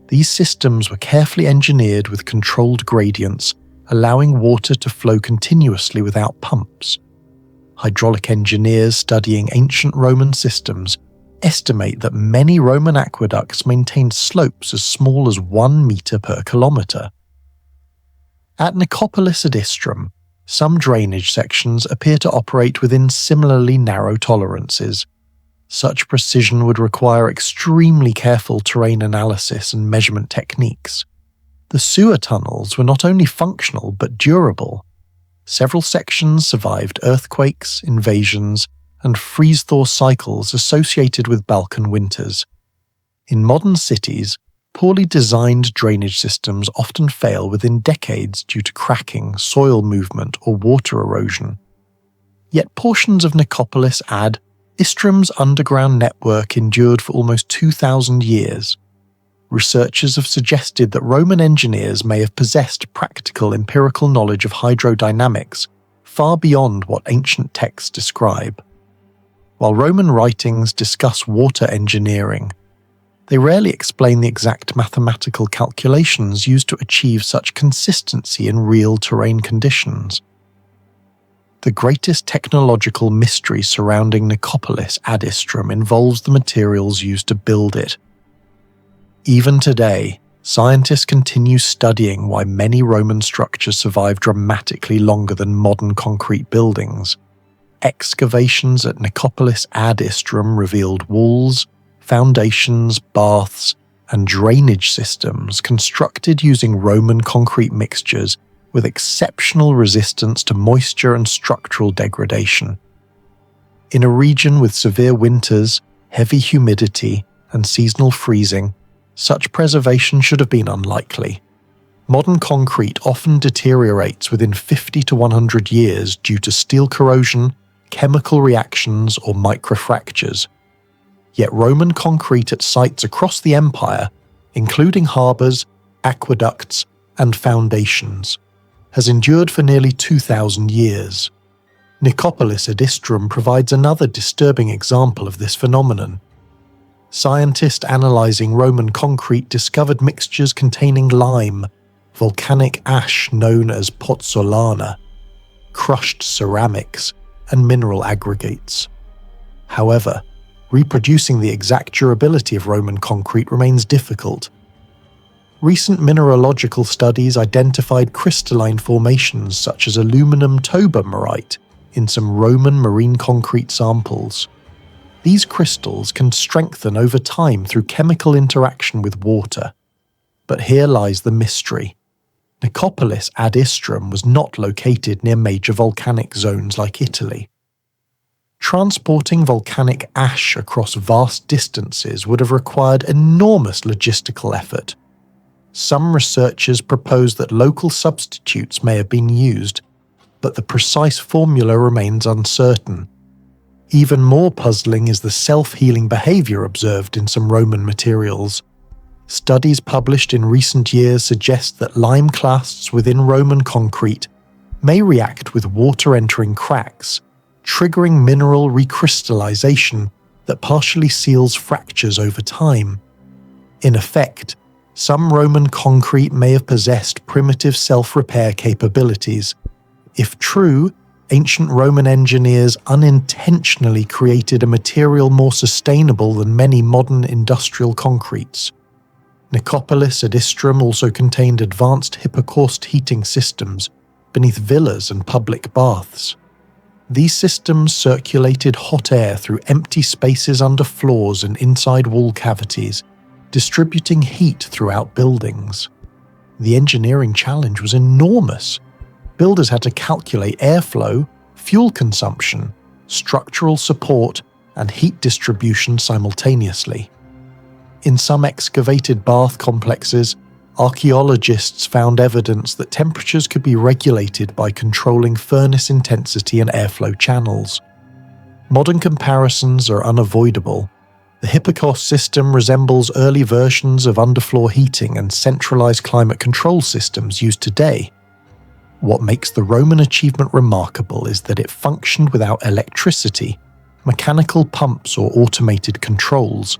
These systems were carefully engineered with controlled gradients, allowing water to flow continuously without pumps. Hydraulic engineers studying ancient Roman systems estimate that many Roman aqueducts maintained slopes as small as 1 meter per kilometer. At Nicopolis at Istrum, some drainage sections appear to operate within similarly narrow tolerances. Such precision would require extremely careful terrain analysis and measurement techniques. The sewer tunnels were not only functional but durable. Several sections survived earthquakes, invasions, and freeze-thaw cycles associated with Balkan winters. In modern cities, poorly designed drainage systems often fail within decades due to cracking, soil movement, or water erosion. Yet portions of Nicopolis add Istrum's underground network endured for almost 2,000 years. Researchers have suggested that Roman engineers may have possessed practical empirical knowledge of hydrodynamics far beyond what ancient texts describe. While Roman writings discuss water engineering, they rarely explain the exact mathematical calculations used to achieve such consistency in real terrain conditions. The greatest technological mystery surrounding Nicopolis ad Istrum involves the materials used to build it. Even today, scientists continue studying why many Roman structures survive dramatically longer than modern concrete buildings. Excavations at Nicopolis ad Istrum revealed walls, foundations, baths, and drainage systems constructed using Roman concrete mixtures with exceptional resistance to moisture and structural degradation. In a region with severe winters, heavy humidity, and seasonal freezing, such preservation should have been unlikely. Modern concrete often deteriorates within 50 to 100 years due to steel corrosion, chemical reactions, or microfractures. Yet Roman concrete at sites across the empire, including harbours, aqueducts, and foundations, has endured for nearly 2,000 years. Nicopolis ad Istrum provides another disturbing example of this phenomenon. Scientists analysing Roman concrete discovered mixtures containing lime, volcanic ash known as pozzolana, crushed ceramics, and mineral aggregates. However, reproducing the exact durability of Roman concrete remains difficult. Recent mineralogical studies identified crystalline formations such as aluminum tobermarite in some Roman marine concrete samples. These crystals can strengthen over time through chemical interaction with water. But here lies the mystery. Nicopolis ad Istrum was not located near major volcanic zones like Italy. Transporting volcanic ash across vast distances would have required enormous logistical effort. Some researchers propose that local substitutes may have been used, but the precise formula remains uncertain. Even more puzzling is the self-healing behaviour observed in some Roman materials. Studies published in recent years suggest that lime clasts within Roman concrete may react with water entering cracks, triggering mineral recrystallization that partially seals fractures over time. In effect, some Roman concrete may have possessed primitive self-repair capabilities. If true, ancient Roman engineers unintentionally created a material more sustainable than many modern industrial concretes. Nicopolis ad Istrum also contained advanced hypocaust heating systems beneath villas and public baths. These systems circulated hot air through empty spaces under floors and inside wall cavities, distributing heat throughout buildings. The engineering challenge was enormous. Builders had to calculate airflow, fuel consumption, structural support, and heat distribution simultaneously. In some excavated bath complexes, archaeologists found evidence that temperatures could be regulated by controlling furnace intensity and airflow channels. Modern comparisons are unavoidable. The hypocaust system resembles early versions of underfloor heating and centralized climate control systems used today. What makes the Roman achievement remarkable is that it functioned without electricity, mechanical pumps, or automated controls.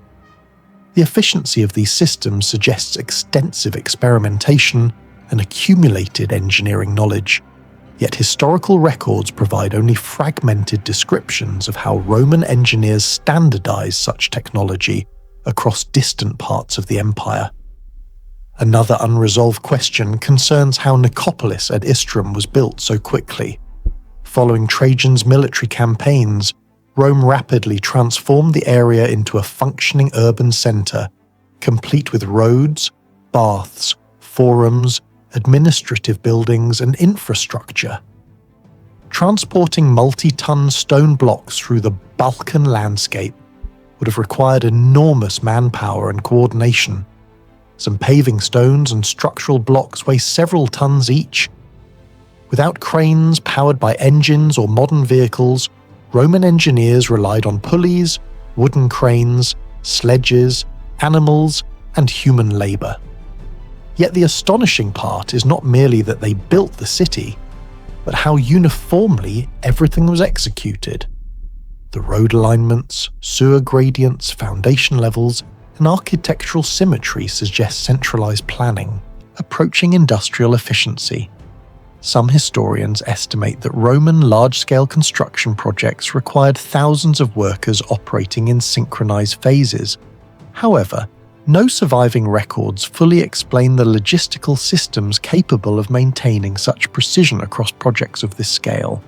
The efficiency of these systems suggests extensive experimentation and accumulated engineering knowledge, yet historical records provide only fragmented descriptions of how Roman engineers standardized such technology across distant parts of the empire. Another unresolved question concerns how Nicopolis at Istrum was built so quickly. Following Trajan's military campaigns, Rome rapidly transformed the area into a functioning urban centre, complete with roads, baths, forums, administrative buildings, and infrastructure. Transporting multi-ton stone blocks through the Balkan landscape would have required enormous manpower and coordination. Some paving stones and structural blocks weigh several tons each. Without cranes powered by engines or modern vehicles, Roman engineers relied on pulleys, wooden cranes, sledges, animals, and human labour. Yet the astonishing part is not merely that they built the city, but how uniformly everything was executed. The road alignments, sewer gradients, foundation levels, and architectural symmetry suggest centralised planning, approaching industrial efficiency. Some historians estimate that Roman large-scale construction projects required thousands of workers operating in synchronized phases. However, no surviving records fully explain the logistical systems capable of maintaining such precision across projects of this scale.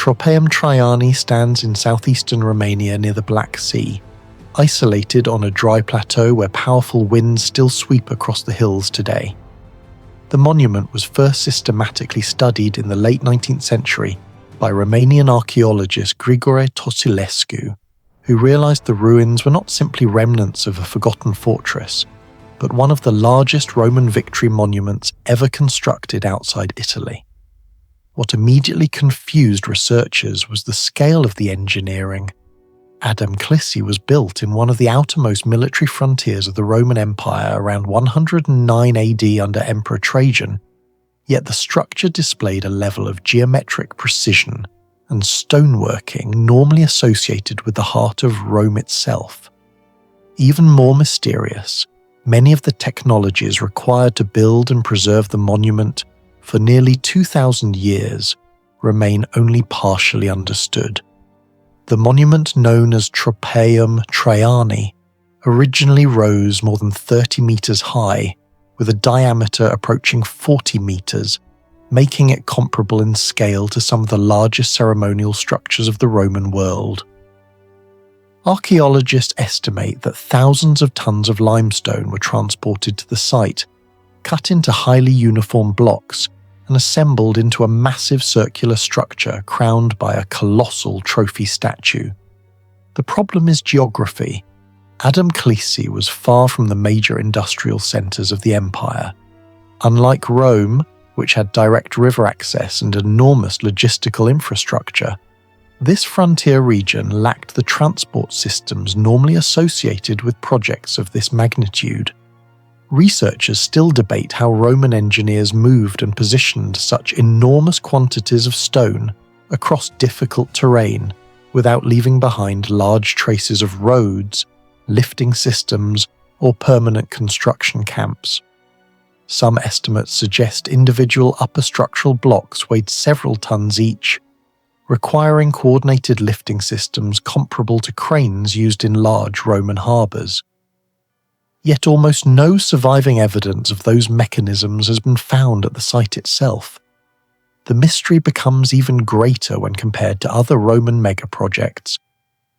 Tropaeum Traiani stands in southeastern Romania near the Black Sea, isolated on a dry plateau where powerful winds still sweep across the hills today. The monument was first systematically studied in the late 19th century by Romanian archaeologist Grigore Tosilescu, who realized the ruins were not simply remnants of a forgotten fortress, but one of the largest Roman victory monuments ever constructed outside Italy. What immediately confused researchers was the scale of the engineering. Adamclisi was built in one of the outermost military frontiers of the Roman Empire around 109 AD under Emperor Trajan, yet the structure displayed a level of geometric precision and stoneworking normally associated with the heart of Rome itself. Even more mysterious, many of the technologies required to build and preserve the monument for nearly 2,000 years remain only partially understood. The monument known as Tropaeum Traiani originally rose more than 30 meters high, with a diameter approaching 40 meters, making it comparable in scale to some of the largest ceremonial structures of the Roman world. Archaeologists estimate that thousands of tons of limestone were transported to the site, cut into highly uniform blocks, and assembled into a massive circular structure crowned by a colossal trophy statue. The problem is geography. Adamclisi was far from the major industrial centres of the empire. Unlike Rome, which had direct river access and enormous logistical infrastructure, this frontier region lacked the transport systems normally associated with projects of this magnitude. Researchers still debate how Roman engineers moved and positioned such enormous quantities of stone across difficult terrain without leaving behind large traces of roads, lifting systems, or permanent construction camps. Some estimates suggest individual upper structural blocks weighed several tons each, requiring coordinated lifting systems comparable to cranes used in large Roman harbours. Yet almost no surviving evidence of those mechanisms has been found at the site itself. The mystery becomes even greater when compared to other Roman megaprojects.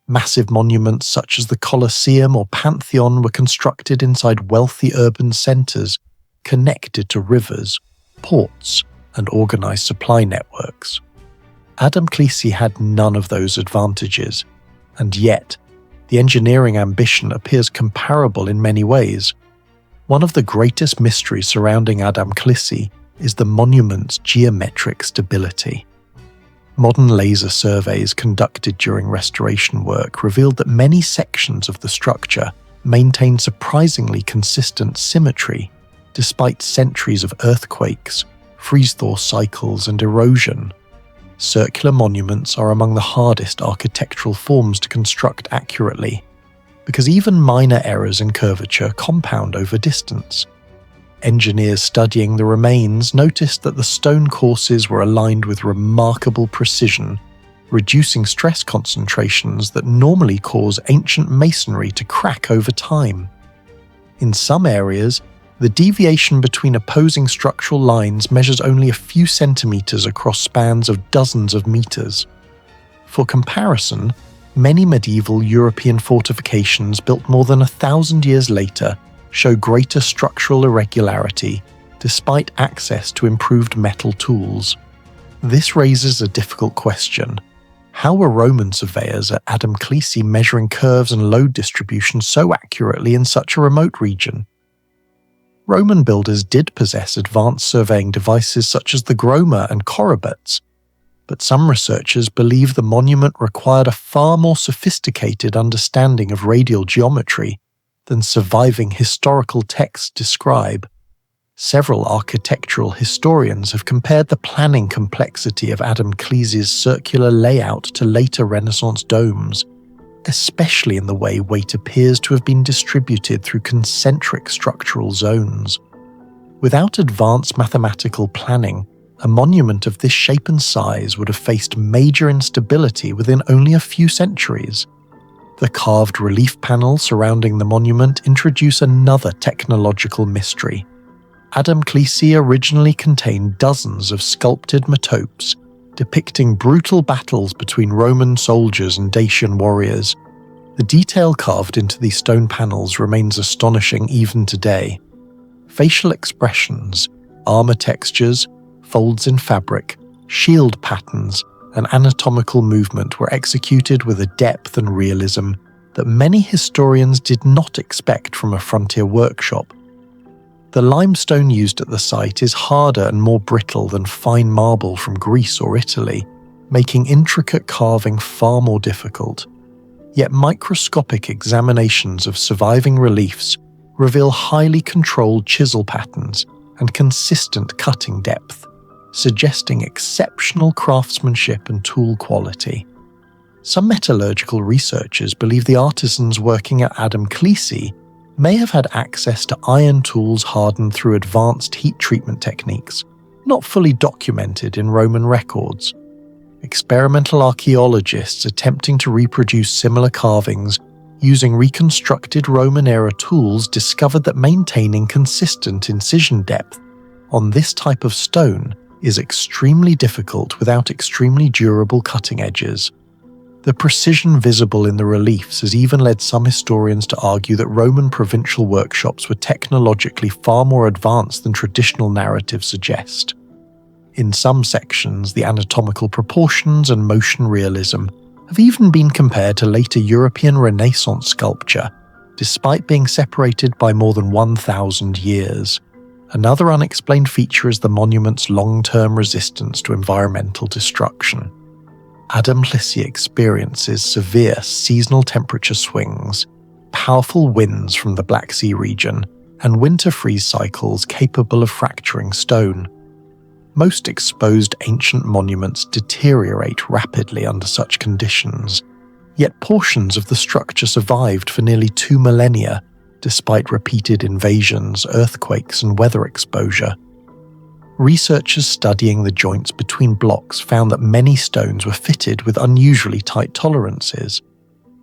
Massive monuments such as the Colosseum or Pantheon were constructed inside wealthy urban centres, connected to rivers, ports, and organised supply networks. Adamclisi had none of those advantages, and yet the engineering ambition appears comparable in many ways. One of the greatest mysteries surrounding Adamclisi is the monument's geometric stability. Modern laser surveys conducted during restoration work revealed that many sections of the structure maintain surprisingly consistent symmetry, despite centuries of earthquakes, freeze-thaw cycles and erosion. Circular monuments are among the hardest architectural forms to construct accurately, because even minor errors in curvature compound over distance. Engineers studying the remains noticed that the stone courses were aligned with remarkable precision, reducing stress concentrations that normally cause ancient masonry to crack over time. In some areas, the deviation between opposing structural lines measures only a few centimeters across spans of dozens of meters. For comparison, many medieval European fortifications built more than 1,000 years later show greater structural irregularity despite access to improved metal tools. This raises a difficult question. How were Roman surveyors at Adamclisi measuring curves and load distribution so accurately in such a remote region? Roman builders did possess advanced surveying devices such as the groma and corribets, but some researchers believe the monument required a far more sophisticated understanding of radial geometry than surviving historical texts describe. Several architectural historians have compared the planning complexity of Adamclisi's circular layout to later Renaissance domes, especially in the way weight appears to have been distributed through concentric structural zones. Without advanced mathematical planning, a monument of this shape and size would have faced major instability within only a few centuries. The carved relief panels surrounding the monument introduce another technological mystery. Adamclisi originally contained dozens of sculpted metopes, depicting brutal battles between Roman soldiers and Dacian warriors. The detail carved into these stone panels remains astonishing even today. Facial expressions, armor textures, folds in fabric, shield patterns, and anatomical movement were executed with a depth and realism that many historians did not expect from a frontier workshop. The limestone used at the site is harder and more brittle than fine marble from Greece or Italy, making intricate carving far more difficult. Yet microscopic examinations of surviving reliefs reveal highly controlled chisel patterns and consistent cutting depth, suggesting exceptional craftsmanship and tool quality. Some metallurgical researchers believe the artisans working at Adamclisi may have had access to iron tools hardened through advanced heat treatment techniques, not fully documented in Roman records. Experimental archaeologists attempting to reproduce similar carvings using reconstructed Roman-era tools discovered that maintaining consistent incision depth on this type of stone is extremely difficult without extremely durable cutting edges. The precision visible in the reliefs has even led some historians to argue that Roman provincial workshops were technologically far more advanced than traditional narratives suggest. In some sections, the anatomical proportions and motion realism have even been compared to later European Renaissance sculpture, despite being separated by more than 1,000 years. Another unexplained feature is the monument's long-term resistance to environmental destruction. Adamclisi experiences severe seasonal temperature swings, powerful winds from the Black Sea region, and winter freeze cycles capable of fracturing stone. Most exposed ancient monuments deteriorate rapidly under such conditions, yet portions of the structure survived for nearly 2 millennia, despite repeated invasions, earthquakes, and weather exposure. Researchers studying the joints between blocks found that many stones were fitted with unusually tight tolerances.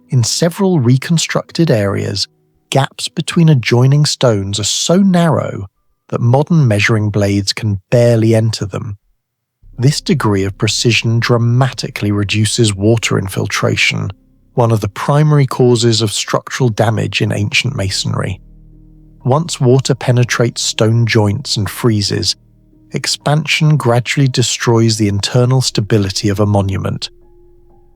In several reconstructed areas, gaps between adjoining stones are so narrow that modern measuring blades can barely enter them. This degree of precision dramatically reduces water infiltration, one of the primary causes of structural damage in ancient masonry. Once water penetrates stone joints and freezes, expansion gradually destroys the internal stability of a monument.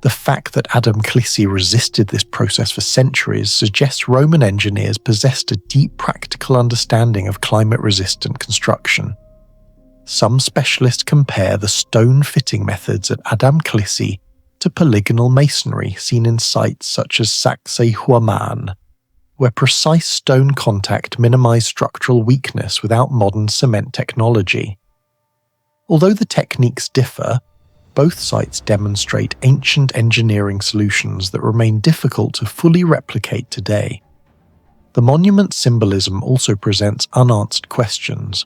The fact that Adamclisi resisted this process for centuries suggests Roman engineers possessed a deep practical understanding of climate-resistant construction. Some specialists compare the stone fitting methods at Adamclisi to polygonal masonry seen in sites such as Sacsay-Huaman, where precise stone contact minimized structural weakness without modern cement technology. Although the techniques differ, both sites demonstrate ancient engineering solutions that remain difficult to fully replicate today. The monument's symbolism also presents unanswered questions.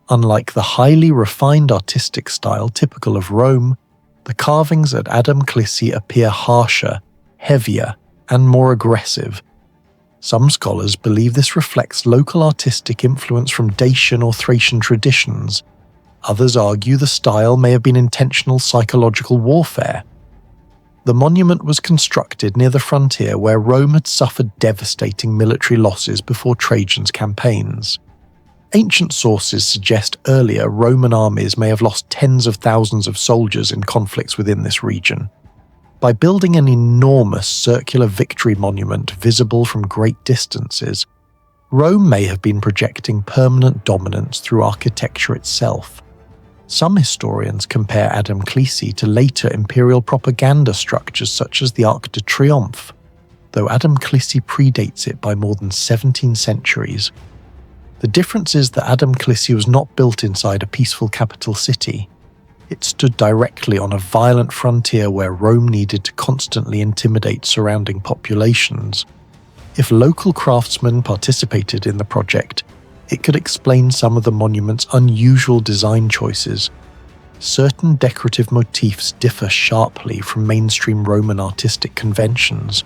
Unlike the highly refined artistic style typical of Rome, the carvings at Adamclisi appear harsher, heavier, and more aggressive. Some scholars believe this reflects local artistic influence from Dacian or Thracian traditions. Others argue the style may have been intentional psychological warfare. The monument was constructed near the frontier where Rome had suffered devastating military losses before Trajan's campaigns. Ancient sources suggest earlier Roman armies may have lost tens of thousands of soldiers in conflicts within this region. By building an enormous circular victory monument visible from great distances, Rome may have been projecting permanent dominance through architecture itself. Some historians compare Adamclisi to later imperial propaganda structures such as the Arc de Triomphe, though Adamclisi predates it by more than 17 centuries. The difference is that Adamclisi was not built inside a peaceful capital city. It stood directly on a violent frontier where Rome needed to constantly intimidate surrounding populations. If local craftsmen participated in the project, it could explain some of the monument's unusual design choices. Certain decorative motifs differ sharply from mainstream Roman artistic conventions.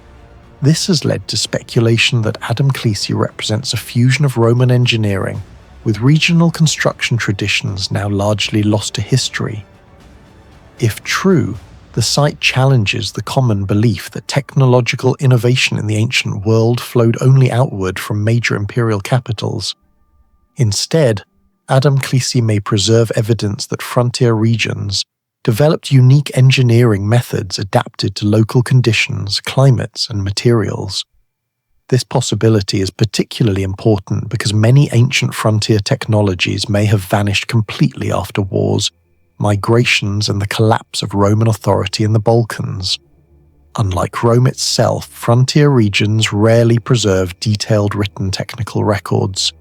This has led to speculation that Adamclisi represents a fusion of Roman engineering with regional construction traditions now largely lost to history. If true, the site challenges the common belief that technological innovation in the ancient world flowed only outward from major imperial capitals. Instead, Adamclisi may preserve evidence that frontier regions developed unique engineering methods adapted to local conditions, climates, and materials. This possibility is particularly important because many ancient frontier technologies may have vanished completely after wars, migrations, and the collapse of Roman authority in the Balkans. Unlike Rome itself, frontier regions rarely preserve detailed written technical records.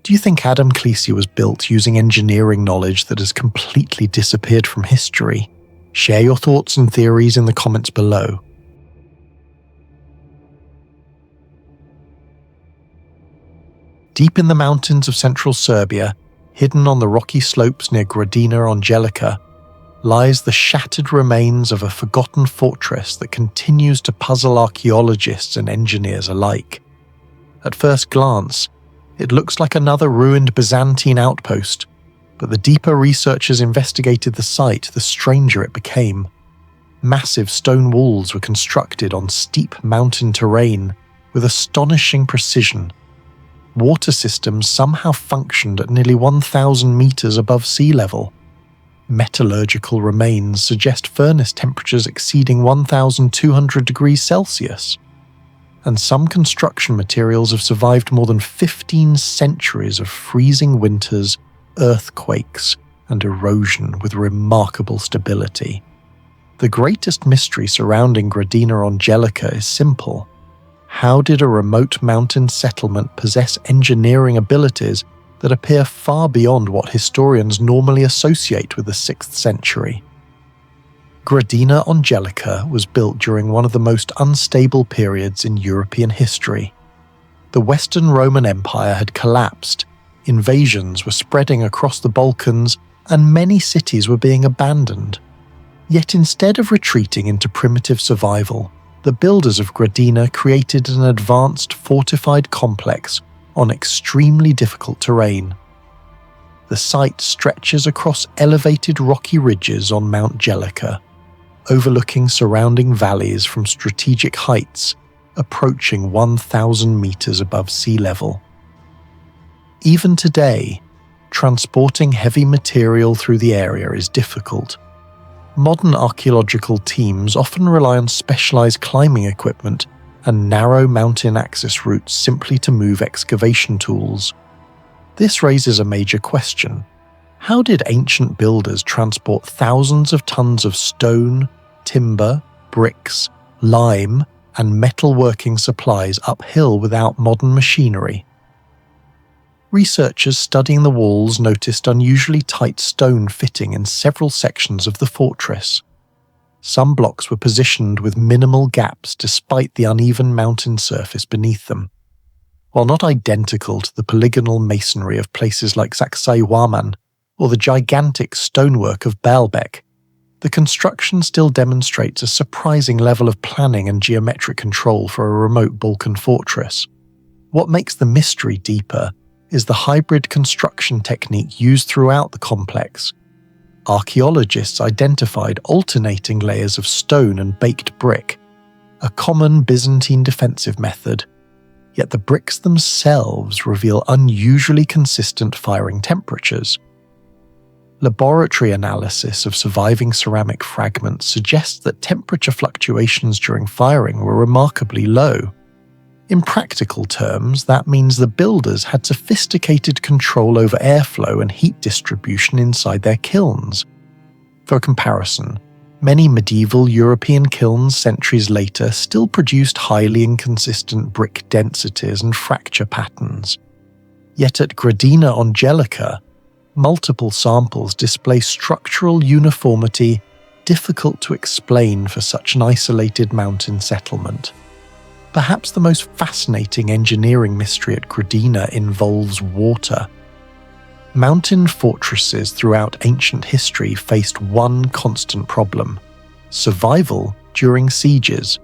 Do you think Adamclisi was built using engineering knowledge that has completely disappeared from history? Share your thoughts and theories in the comments below. Deep in the mountains of central Serbia, hidden on the rocky slopes near Gradina Angelica, lies the shattered remains of a forgotten fortress that continues to puzzle archaeologists and engineers alike. At first glance, it looks like another ruined Byzantine outpost, but the deeper researchers investigated the site, the stranger it became. Massive stone walls were constructed on steep mountain terrain with astonishing precision. Water systems somehow functioned at nearly 1,000 meters above sea level. Metallurgical remains suggest furnace temperatures exceeding 1,200 degrees Celsius. And some construction materials have survived more than 15 centuries of freezing winters, earthquakes, and erosion with remarkable stability. The greatest mystery surrounding Gradina Angelica is simple. How did a remote mountain settlement possess engineering abilities that appear far beyond what historians normally associate with the 6th century? Gradina Angelica was built during one of the most unstable periods in European history. The Western Roman Empire had collapsed, invasions were spreading across the Balkans, and many cities were being abandoned. Yet instead of retreating into primitive survival, the builders of Gradina created an advanced fortified complex on extremely difficult terrain. The site stretches across elevated rocky ridges on Mount Jellica, overlooking surrounding valleys from strategic heights approaching 1,000 meters above sea level. Even today, transporting heavy material through the area is difficult. Modern archaeological teams often rely on specialized climbing equipment and narrow mountain access routes simply to move excavation tools. This raises a major question. How did ancient builders transport thousands of tons of stone, timber, bricks, lime, and metalworking supplies uphill without modern machinery? researchers studying the walls noticed unusually tight stone fitting in several sections of the fortress. Some blocks were positioned with minimal gaps despite the uneven mountain surface beneath them. While not identical to the polygonal masonry of places like Sacsayhuaman or the gigantic stonework of Baalbek, the construction still demonstrates a surprising level of planning and geometric control for a remote Balkan fortress. What makes the mystery deeper is the hybrid construction technique used throughout the complex. Archaeologists identified alternating layers of stone and baked brick, a common Byzantine defensive method, yet the bricks themselves reveal unusually consistent firing temperatures. Laboratory analysis of surviving ceramic fragments suggests that temperature fluctuations during firing were remarkably low. In practical terms, that means the builders had sophisticated control over airflow and heat distribution inside their kilns. For comparison, many medieval European kilns centuries later still produced highly inconsistent brick densities and fracture patterns. Yet at Gradina Angelica, multiple samples display structural uniformity difficult to explain for such an isolated mountain settlement. Perhaps the most fascinating engineering mystery at Gradina involves water. Mountain fortresses throughout ancient history faced one constant problem: survival during sieges.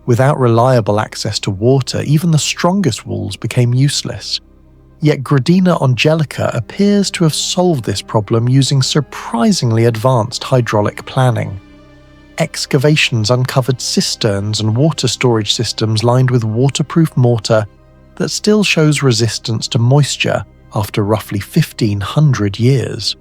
Without reliable access to water, even the strongest walls became useless. Yet Gradina Angelica appears to have solved this problem using surprisingly advanced hydraulic planning. Excavations uncovered cisterns and water storage systems lined with waterproof mortar that still shows resistance to moisture after roughly 1,500 years.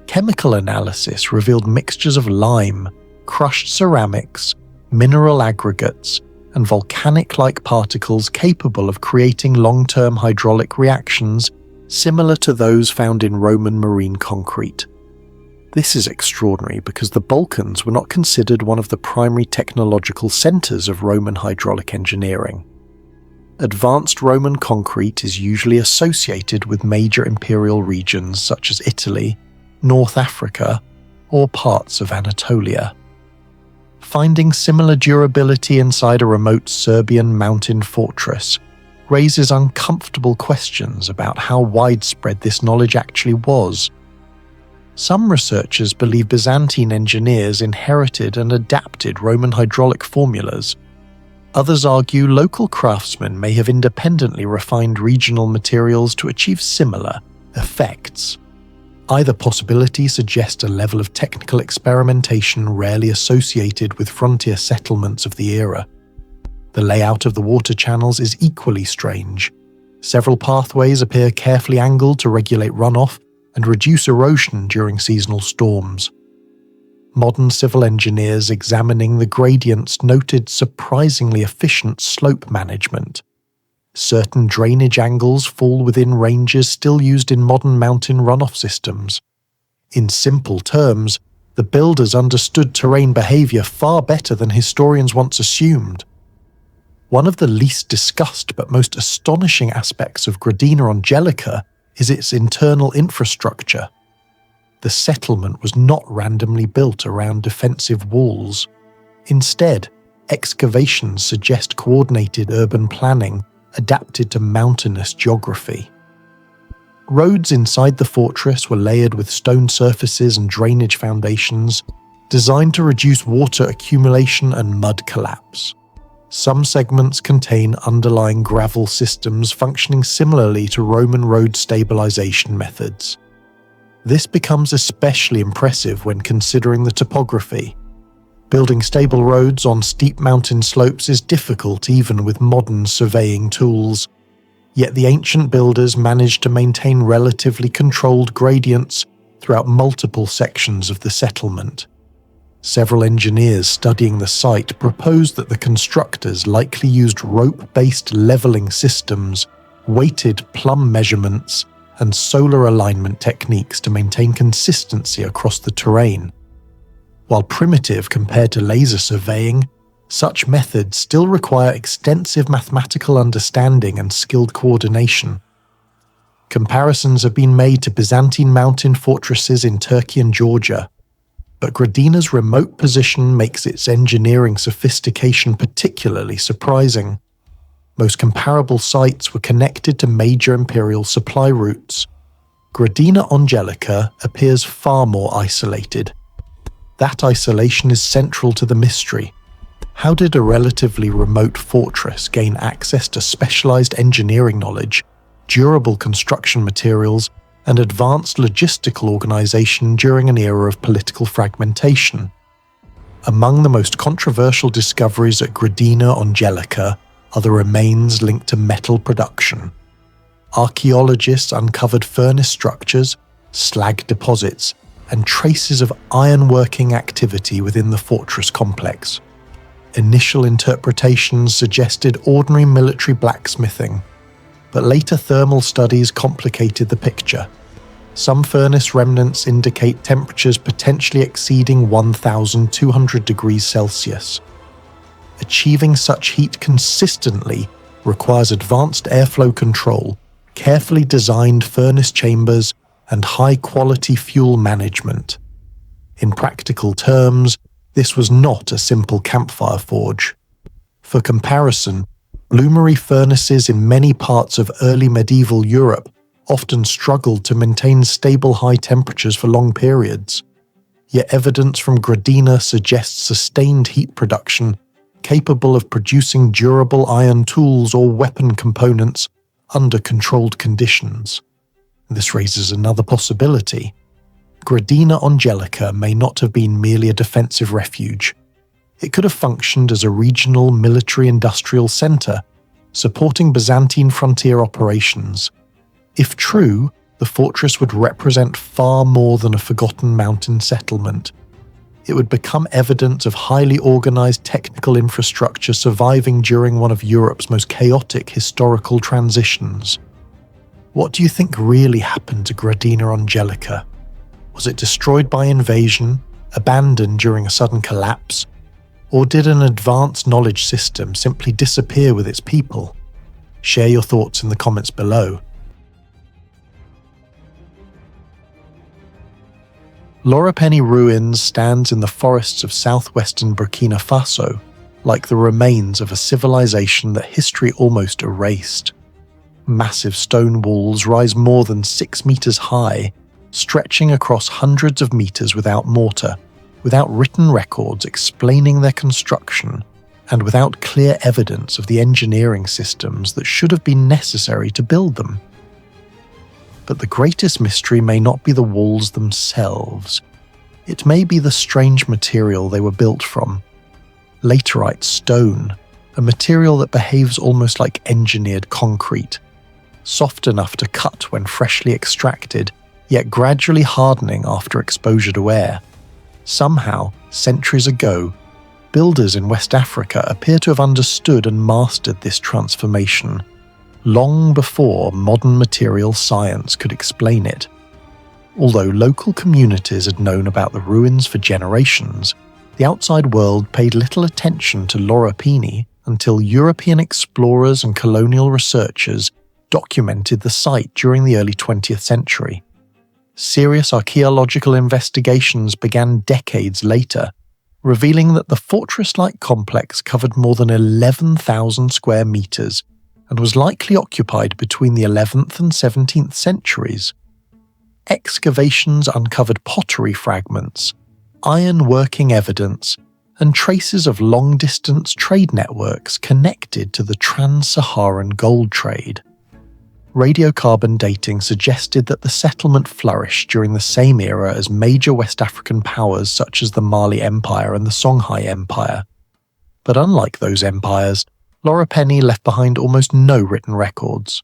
Chemical analysis revealed mixtures of lime, crushed ceramics, mineral aggregates, and volcanic-like particles capable of creating long-term hydraulic reactions similar to those found in Roman marine concrete. This is extraordinary because the Balkans were not considered one of the primary technological centers of Roman hydraulic engineering. Advanced Roman concrete is usually associated with major imperial regions such as Italy, North Africa, or parts of Anatolia. Finding similar durability inside a remote Serbian mountain fortress raises uncomfortable questions about how widespread this knowledge actually was. Some researchers believe Byzantine engineers inherited and adapted Roman hydraulic formulas. Others argue local craftsmen may have independently refined regional materials to achieve similar effects. Either possibility suggests a level of technical experimentation rarely associated with frontier settlements of the era. The layout of the water channels is equally strange. Several pathways appear carefully angled to regulate runoff and reduce erosion during seasonal storms. Modern civil engineers examining the gradients noted surprisingly efficient slope management. Certain drainage angles fall within ranges still used in modern mountain runoff systems. In simple terms, the builders understood terrain behavior far better than historians once assumed. One of the least discussed but most astonishing aspects of Gradina Angelica is its internal infrastructure. The settlement was not randomly built around defensive walls. Instead, excavations suggest coordinated urban planning adapted to mountainous geography. Roads inside the fortress were layered with stone surfaces and drainage foundations, designed to reduce water accumulation and mud collapse. Some segments contain underlying gravel systems functioning similarly to Roman road stabilization methods. This becomes especially impressive when considering the topography. Building stable roads on steep mountain slopes is difficult even with modern surveying tools, yet the ancient builders managed to maintain relatively controlled gradients throughout multiple sections of the settlement. Several engineers studying the site proposed that the constructors likely used rope-based leveling systems, weighted plumb measurements, and solar alignment techniques to maintain consistency across the terrain. While primitive compared to laser surveying, such methods still require extensive mathematical understanding and skilled coordination. Comparisons have been made to Byzantine mountain fortresses in Turkey and Georgia, but Gradina's remote position makes its engineering sophistication particularly surprising. Most comparable sites were connected to major imperial supply routes. Gradina Angelica appears far more isolated. That isolation is central to the mystery. How did a relatively remote fortress gain access to specialized engineering knowledge, durable construction materials, and advanced logistical organization during an era of political fragmentation? Among the most controversial discoveries at Gradina Angelica are the remains linked to metal production. Archaeologists uncovered furnace structures, slag deposits, and traces of ironworking activity within the fortress complex. Initial interpretations suggested ordinary military blacksmithing, but later thermal studies complicated the picture. Some furnace remnants indicate temperatures potentially exceeding 1,200 degrees Celsius. Achieving such heat consistently requires advanced airflow control, carefully designed furnace chambers, and high-quality fuel management. In practical terms, this was not a simple campfire forge. For comparison, bloomery furnaces in many parts of early medieval Europe often struggled to maintain stable high temperatures for long periods. Yet evidence from Gradina suggests sustained heat production capable of producing durable iron tools or weapon components under controlled conditions. This raises another possibility. Gradina Angelica may not have been merely a defensive refuge. It could have functioned as a regional military-industrial centre, supporting Byzantine frontier operations. If true, the fortress would represent far more than a forgotten mountain settlement. It would become evidence of highly organised technical infrastructure surviving during one of Europe's most chaotic historical transitions. What do you think really happened to Gradina Angelica? Was it destroyed by invasion, abandoned during a sudden collapse, or did an advanced knowledge system simply disappear with its people? Share your thoughts in the comments below. Loropéni ruins stands in the forests of southwestern Burkina Faso, like the remains of a civilization that history almost erased. Massive stone walls rise more than 6 meters high, stretching across hundreds of meters without mortar, without written records explaining their construction, and without clear evidence of the engineering systems that should have been necessary to build them. But the greatest mystery may not be the walls themselves. It may be the strange material they were built from. Laterite stone, a material that behaves almost like engineered concrete, soft enough to cut when freshly extracted, yet gradually hardening after exposure to air. Somehow, centuries ago, builders in West Africa appear to have understood and mastered this transformation, long before modern material science could explain it. Although local communities had known about the ruins for generations, the outside world paid little attention to Loropéni until European explorers and colonial researchers documented the site during the early 20th century. Serious archaeological investigations began decades later, revealing that the fortress-like complex covered more than 11,000 square meters and was likely occupied between the 11th and 17th centuries. Excavations uncovered pottery fragments, iron-working evidence, and traces of long-distance trade networks connected to the trans-Saharan gold trade. Radiocarbon dating suggested that the settlement flourished during the same era as major West African powers such as the Mali Empire and the Songhai Empire. But unlike those empires, Loropéni left behind almost no written records.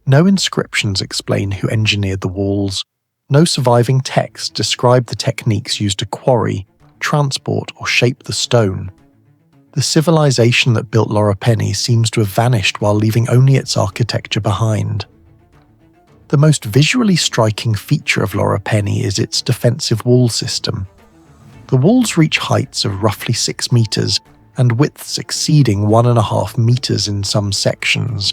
No inscriptions explain who engineered the walls. No surviving texts describe the techniques used to quarry, transport, or shape the stone. The civilization that built Loropéni seems to have vanished while leaving only its architecture behind. The most visually striking feature of Loropéni is its defensive wall system. The walls reach heights of roughly 6 meters and widths exceeding 1.5 meters in some sections.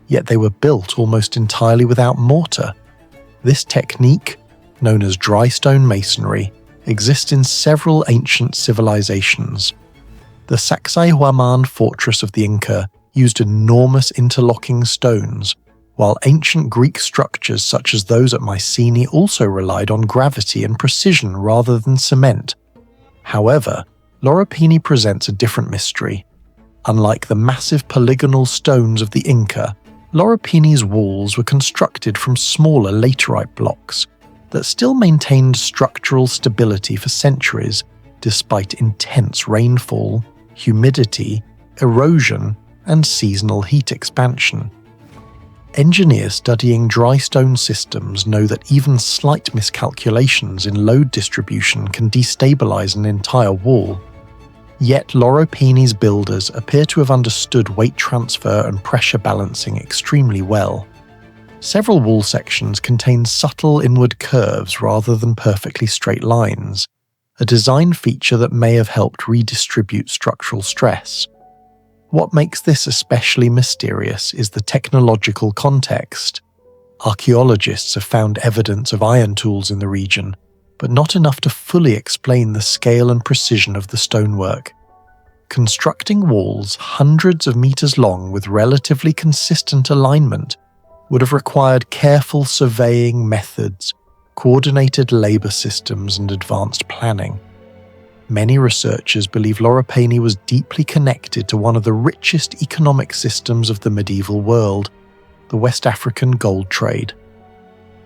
yet they were built almost entirely without mortar. This technique, known as dry stone masonry, exists in several ancient civilizations. The Sacsayhuaman fortress of the Inca used enormous interlocking stones, while ancient Greek structures such as those at Mycenae also relied on gravity and precision rather than cement. However, Loropéni presents a different mystery. Unlike the massive polygonal stones of the Inca, Loropéni's walls were constructed from smaller laterite blocks that still maintained structural stability for centuries despite intense rainfall, humidity, erosion, and seasonal heat expansion. Engineers studying dry stone systems know that even slight miscalculations in load distribution can destabilize an entire wall. Yet Loropéni's builders appear to have understood weight transfer and pressure balancing extremely well. Several wall sections contain subtle inward curves rather than perfectly straight lines, a design feature that may have helped redistribute structural stress. What makes this especially mysterious is the technological context. Archaeologists have found evidence of iron tools in the region, but not enough to fully explain the scale and precision of the stonework. Constructing walls hundreds of meters long with relatively consistent alignment would have required careful surveying methods, coordinated labor systems, and advanced planning. Many researchers believe Loropéni was deeply connected to one of the richest economic systems of the medieval world, the West African gold trade.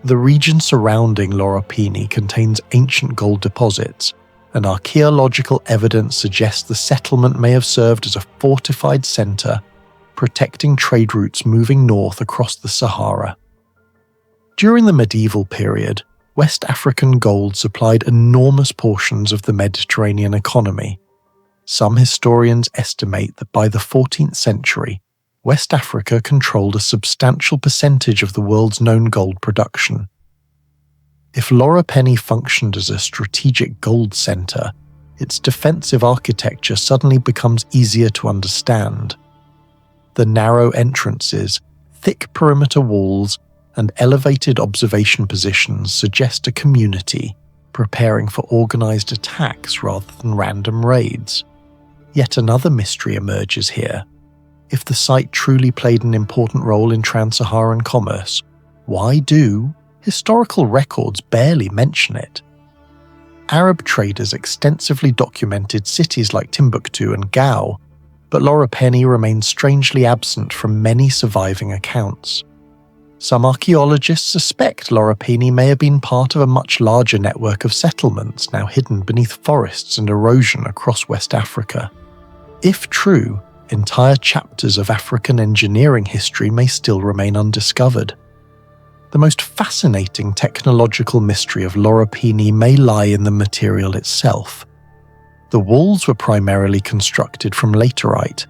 The region surrounding Loropéni contains ancient gold deposits, and archaeological evidence suggests the settlement may have served as a fortified center, protecting trade routes moving north across the Sahara. During the medieval period, West African gold supplied enormous portions of the Mediterranean economy. Some historians estimate that by the 14th century, West Africa controlled a substantial percentage of the world's known gold production. If Loropéni functioned as a strategic gold center, its defensive architecture suddenly becomes easier to understand. The narrow entrances, thick perimeter walls, and elevated observation positions suggest a community preparing for organized attacks rather than random raids. Yet another mystery emerges here. If the site truly played an important role in trans-Saharan commerce, why do historical records barely mention it? Arab traders extensively documented cities like Timbuktu and Gao, but Loropéni remains strangely absent from many surviving accounts. Some archaeologists suspect Loropéni may have been part of a much larger network of settlements now hidden beneath forests and erosion across West Africa. If true, entire chapters of African engineering history may still remain undiscovered. The most fascinating technological mystery of Loropéni may lie in the material itself. The walls were primarily constructed from laterite,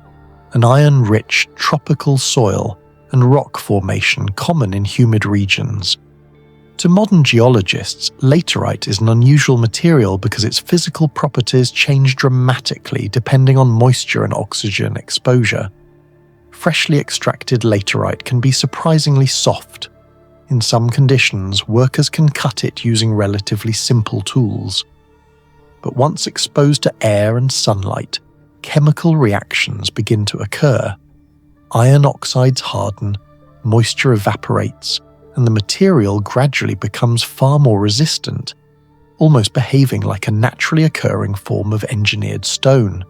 an iron-rich tropical soil and rock formation common in humid regions. To modern geologists, laterite is an unusual material because its physical properties change dramatically depending on moisture and oxygen exposure. Freshly extracted laterite can be surprisingly soft. In some conditions, workers can cut it using relatively simple tools. But once exposed to air and sunlight, chemical reactions begin to occur. Iron oxides harden, moisture evaporates, and the material gradually becomes far more resistant, almost behaving like a naturally occurring form of engineered stone.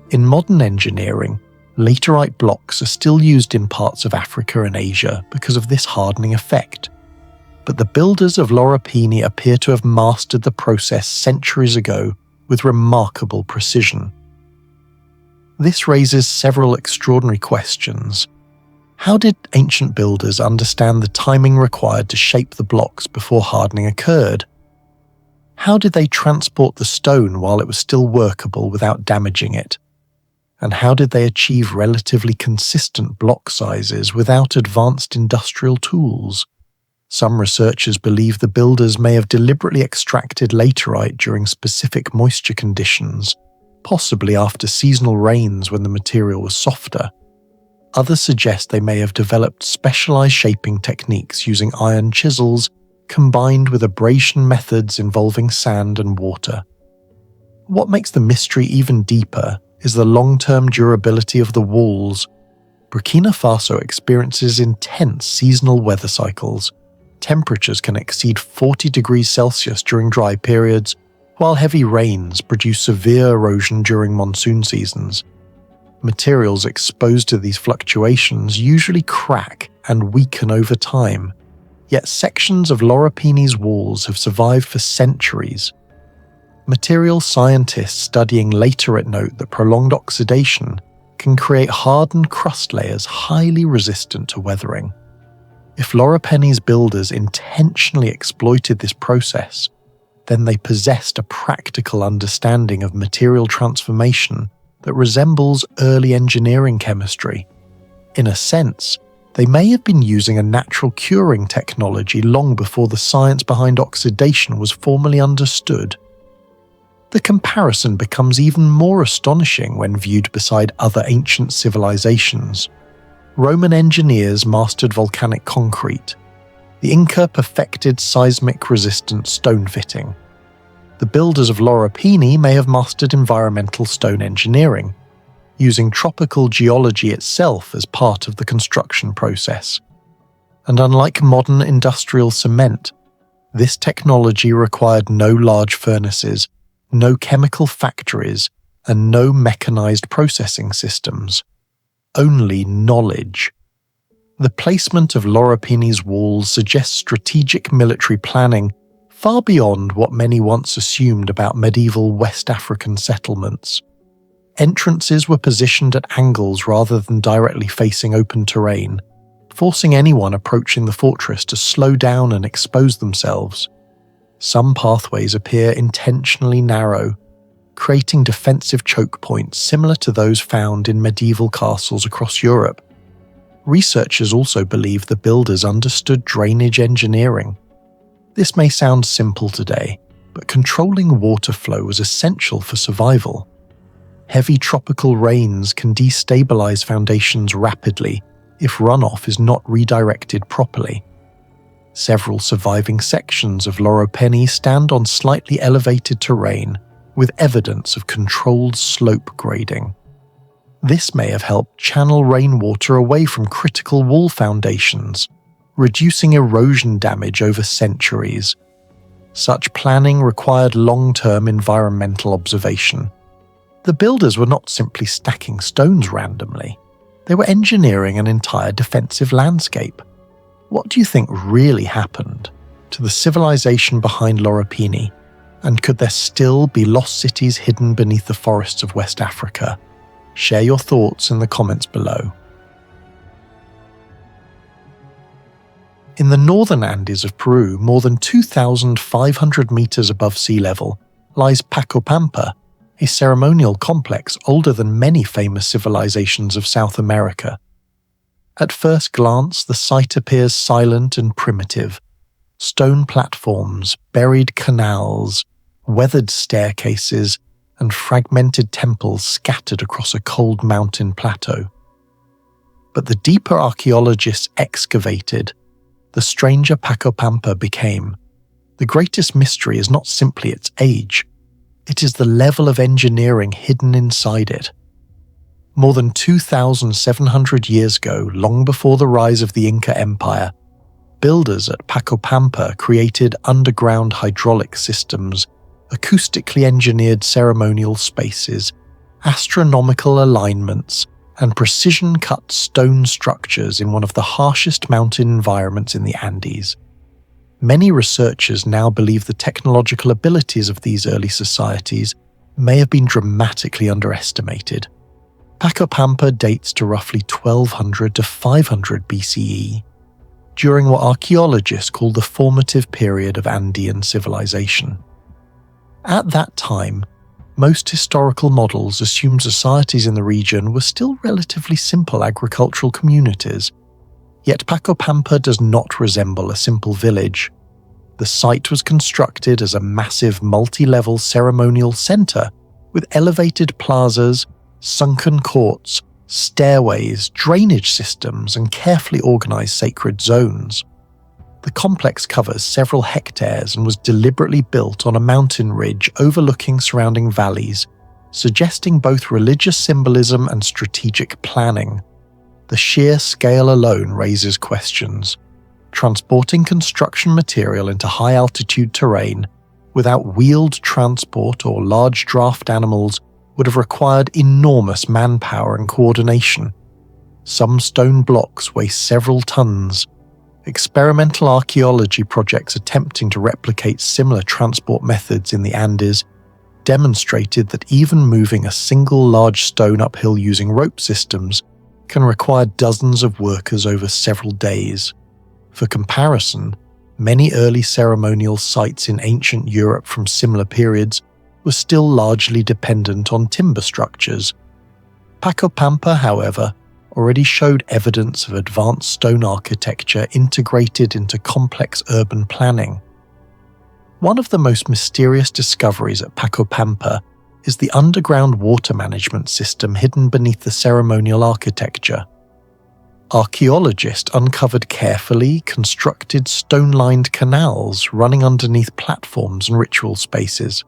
In modern engineering, laterite blocks are still used in parts of Africa and Asia because of this hardening effect. But the builders of Loropéni appear to have mastered the process centuries ago with remarkable precision. This raises several extraordinary questions. How did ancient builders understand the timing required to shape the blocks before hardening occurred? How did they transport the stone while it was still workable without damaging it? And how did they achieve relatively consistent block sizes without advanced industrial tools? Some researchers believe the builders may have deliberately extracted laterite during specific moisture conditions, possibly after seasonal rains when the material was softer. Others suggest they may have developed specialized shaping techniques using iron chisels combined with abrasion methods involving sand and water. What makes the mystery even deeper is the long-term durability of the walls. Burkina Faso experiences intense seasonal weather cycles. Temperatures can exceed 40 degrees Celsius during dry periods, while heavy rains produce severe erosion during monsoon seasons. Materials exposed to these fluctuations usually crack and weaken over time, yet sections of Loropéni's walls have survived for centuries. Material scientists studying laterite note that prolonged oxidation can create hardened crust layers highly resistant to weathering. If Loropéni's builders intentionally exploited this process, then they possessed a practical understanding of material transformation that resembles early engineering chemistry. In a sense, they may have been using a natural curing technology long before the science behind oxidation was formally understood. The comparison becomes even more astonishing when viewed beside other ancient civilizations. Roman engineers mastered volcanic concrete. The Inca perfected seismic-resistant stone fitting. The builders of Loropéni may have mastered environmental stone engineering, using tropical geology itself as part of the construction process. And unlike modern industrial cement, this technology required no large furnaces, no chemical factories, and no mechanized processing systems. Only knowledge. The placement of Loropéni's walls suggests strategic military planning far beyond what many once assumed about medieval West African settlements. Entrances were positioned at angles rather than directly facing open terrain, forcing anyone approaching the fortress to slow down and expose themselves. Some pathways appear intentionally narrow, creating defensive choke points similar to those found in medieval castles across Europe. Researchers also believe the builders understood drainage engineering. This may sound simple today, but controlling water flow was essential for survival. Heavy tropical rains can destabilize foundations rapidly if runoff is not redirected properly. Several surviving sections of Loropéni stand on slightly elevated terrain with evidence of controlled slope grading. This may have helped channel rainwater away from critical wall foundations, reducing erosion damage over centuries. Such planning required long-term environmental observation. The builders were not simply stacking stones randomly. They were engineering an entire defensive landscape. What do you think really happened to the civilization behind Loropéni? And could there still be lost cities hidden beneath the forests of West Africa? Share your thoughts in the comments below. In the northern Andes of Peru, more than 2,500 meters above sea level, lies Pacopampa, a ceremonial complex older than many famous civilizations of South America. At first glance, the site appears silent and primitive. Stone platforms, buried canals, weathered staircases, and fragmented temples scattered across a cold mountain plateau. But the deeper archaeologists excavated, the stranger Pacopampa became. The greatest mystery is not simply its age, it is the level of engineering hidden inside it. More than 2,700 years ago, long before the rise of the Inca Empire, builders at Pacopampa created underground hydraulic systems, acoustically engineered ceremonial spaces, astronomical alignments, and precision-cut stone structures in one of the harshest mountain environments in the Andes. Many researchers now believe the technological abilities of these early societies may have been dramatically underestimated. Pacopampa dates to roughly 1200 to 500 BCE, during what archaeologists call the formative period of Andean civilization. At that time, most historical models assume societies in the region were still relatively simple agricultural communities, yet Pacopampa does not resemble a simple village. The site was constructed as a massive multi-level ceremonial center with elevated plazas, sunken courts, stairways, drainage systems, and carefully organised sacred zones. The complex covers several hectares and was deliberately built on a mountain ridge overlooking surrounding valleys, suggesting both religious symbolism and strategic planning. The sheer scale alone raises questions. Transporting construction material into high-altitude terrain without wheeled transport or large draft animals would have required enormous manpower and coordination. Some stone blocks weigh several tons. Experimental archaeology projects attempting to replicate similar transport methods in the Andes demonstrated that even moving a single large stone uphill using rope systems can require dozens of workers over several days. For comparison, many early ceremonial sites in ancient Europe from similar periods were still largely dependent on timber structures. Pacopampa, however, already showed evidence of advanced stone architecture integrated into complex urban planning. One of the most mysterious discoveries at Pacopampa is the underground water management system hidden beneath the ceremonial architecture. Archaeologists uncovered carefully constructed stone-lined canals running underneath platforms and ritual spaces.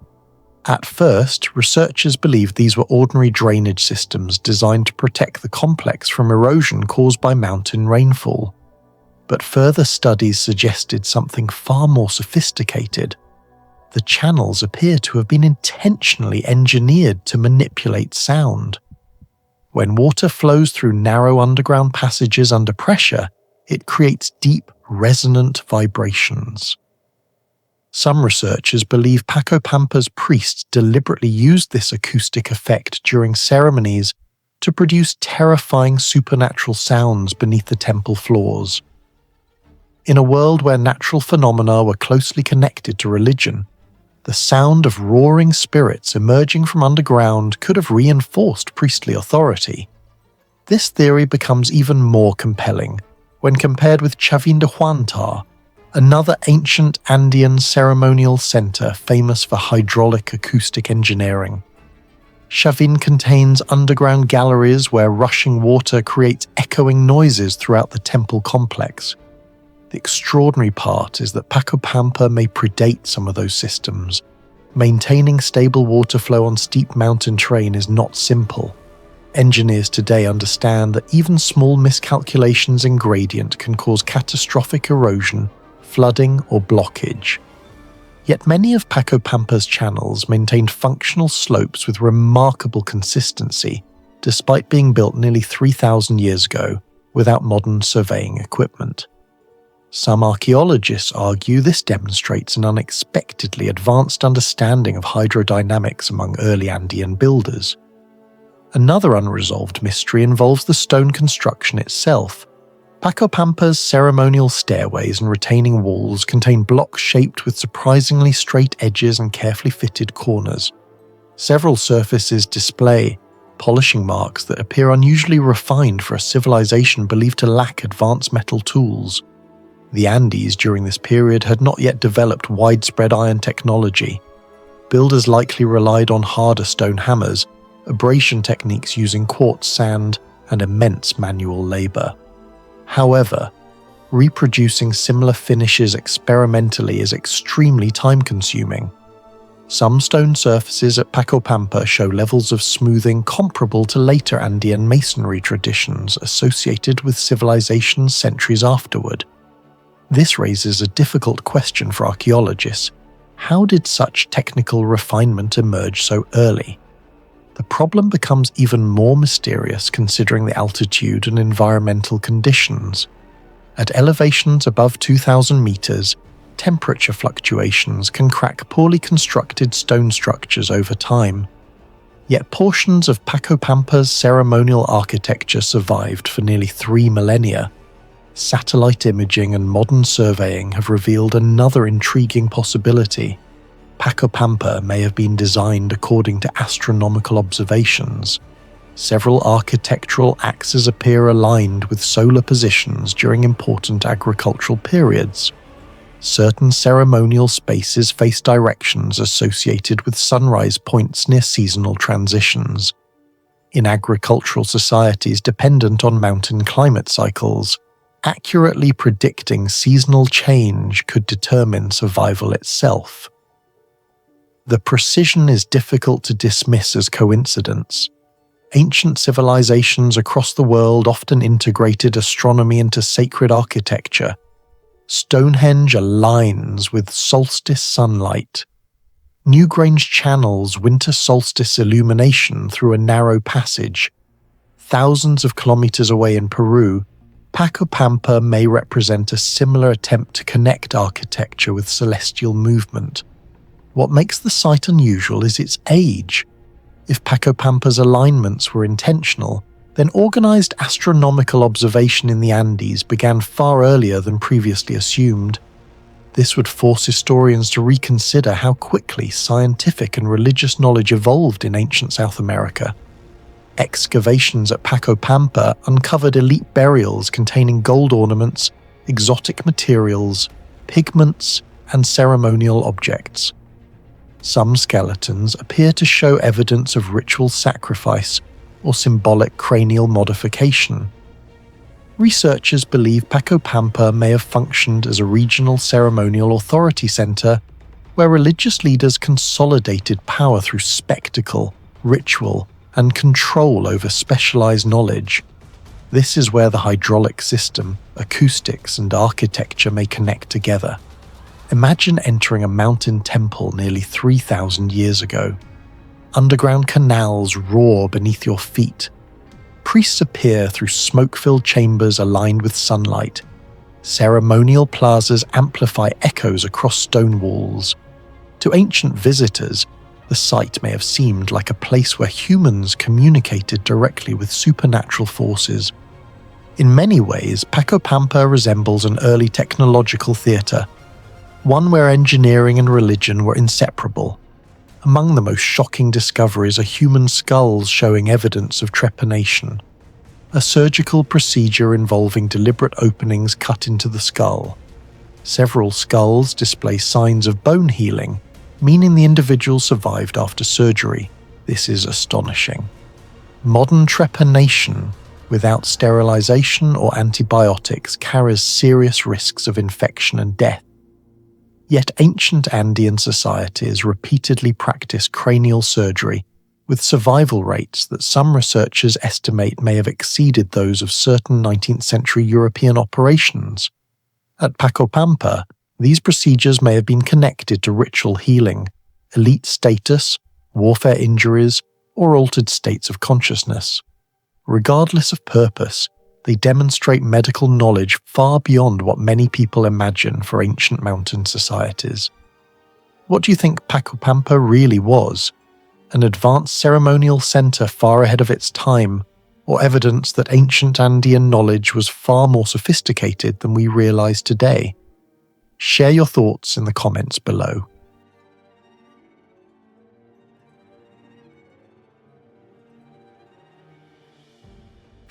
At first, researchers believed these were ordinary drainage systems designed to protect the complex from erosion caused by mountain rainfall. But further studies suggested something far more sophisticated. The channels appear to have been intentionally engineered to manipulate sound. When water flows through narrow underground passages under pressure, it creates deep, resonant vibrations. Some researchers believe Pacopampa's priests deliberately used this acoustic effect during ceremonies to produce terrifying supernatural sounds beneath the temple floors. In a world where natural phenomena were closely connected to religion, the sound of roaring spirits emerging from underground could have reinforced priestly authority. This theory becomes even more compelling when compared with Chavin de Huantar, another ancient Andean ceremonial center famous for hydraulic acoustic engineering. Chavin contains underground galleries where rushing water creates echoing noises throughout the temple complex. The extraordinary part is that Pacopampa may predate some of those systems. Maintaining stable water flow on steep mountain terrain is not simple. Engineers today understand that even small miscalculations in gradient can cause catastrophic erosion, flooding, or blockage. Yet many of Pacopampa's channels maintained functional slopes with remarkable consistency, despite being built nearly 3,000 years ago without modern surveying equipment. Some archaeologists argue this demonstrates an unexpectedly advanced understanding of hydrodynamics among early Andean builders. Another unresolved mystery involves the stone construction itself. Pacopampa's ceremonial stairways and retaining walls contain blocks shaped with surprisingly straight edges and carefully fitted corners. Several surfaces display polishing marks that appear unusually refined for a civilization believed to lack advanced metal tools. The Andes during this period had not yet developed widespread iron technology. Builders likely relied on harder stone hammers, abrasion techniques using quartz sand, and immense manual labor. However, reproducing similar finishes experimentally is extremely time-consuming. Some stone surfaces at Pacopampa show levels of smoothing comparable to later Andean masonry traditions associated with civilizations centuries afterward. This raises a difficult question for archaeologists. How did such technical refinement emerge so early? The problem becomes even more mysterious considering the altitude and environmental conditions. At elevations above 2,000 meters, temperature fluctuations can crack poorly constructed stone structures over time. Yet portions of Pacopampa's ceremonial architecture survived for nearly 3 millennia. Satellite imaging and modern surveying have revealed another intriguing possibility. Pacopampa may have been designed according to astronomical observations. Several architectural axes appear aligned with solar positions during important agricultural periods. Certain ceremonial spaces face directions associated with sunrise points near seasonal transitions. In agricultural societies dependent on mountain climate cycles, accurately predicting seasonal change could determine survival itself. The precision is difficult to dismiss as coincidence. Ancient civilizations across the world often integrated astronomy into sacred architecture. Stonehenge aligns with solstice sunlight. Newgrange channels winter solstice illumination through a narrow passage. Thousands of kilometers away in Peru, Pacopampa may represent a similar attempt to connect architecture with celestial movement. What makes the site unusual is its age. If Pacopampa's alignments were intentional, then organized astronomical observation in the Andes began far earlier than previously assumed. This would force historians to reconsider how quickly scientific and religious knowledge evolved in ancient South America. Excavations at Pacopampa uncovered elite burials containing gold ornaments, exotic materials, pigments, and ceremonial objects. Some skeletons appear to show evidence of ritual sacrifice or symbolic cranial modification. Researchers believe Pacopampa may have functioned as a regional ceremonial authority center where religious leaders consolidated power through spectacle, ritual, and control over specialized knowledge. This is where the hydraulic system, acoustics, and architecture may connect together. Imagine entering a mountain temple nearly 3,000 years ago. Underground canals roar beneath your feet. Priests appear through smoke-filled chambers aligned with sunlight. Ceremonial plazas amplify echoes across stone walls. To ancient visitors, the site may have seemed like a place where humans communicated directly with supernatural forces. In many ways, Pacopampa resembles an early technological theatre, one where engineering and religion were inseparable. Among the most shocking discoveries are human skulls showing evidence of trepanation, a surgical procedure involving deliberate openings cut into the skull. Several skulls display signs of bone healing, meaning the individual survived after surgery. This is astonishing. Modern trepanation, without sterilization or antibiotics, carries serious risks of infection and death. Yet ancient Andean societies repeatedly practiced cranial surgery, with survival rates that some researchers estimate may have exceeded those of certain 19th century European operations. At Pacopampa, these procedures may have been connected to ritual healing, elite status, warfare injuries, or altered states of consciousness. Regardless of purpose, they demonstrate medical knowledge far beyond what many people imagine for ancient mountain societies. What do you think Pacopampa really was? An advanced ceremonial center far ahead of its time, or evidence that ancient Andean knowledge was far more sophisticated than we realize today? Share your thoughts in the comments below.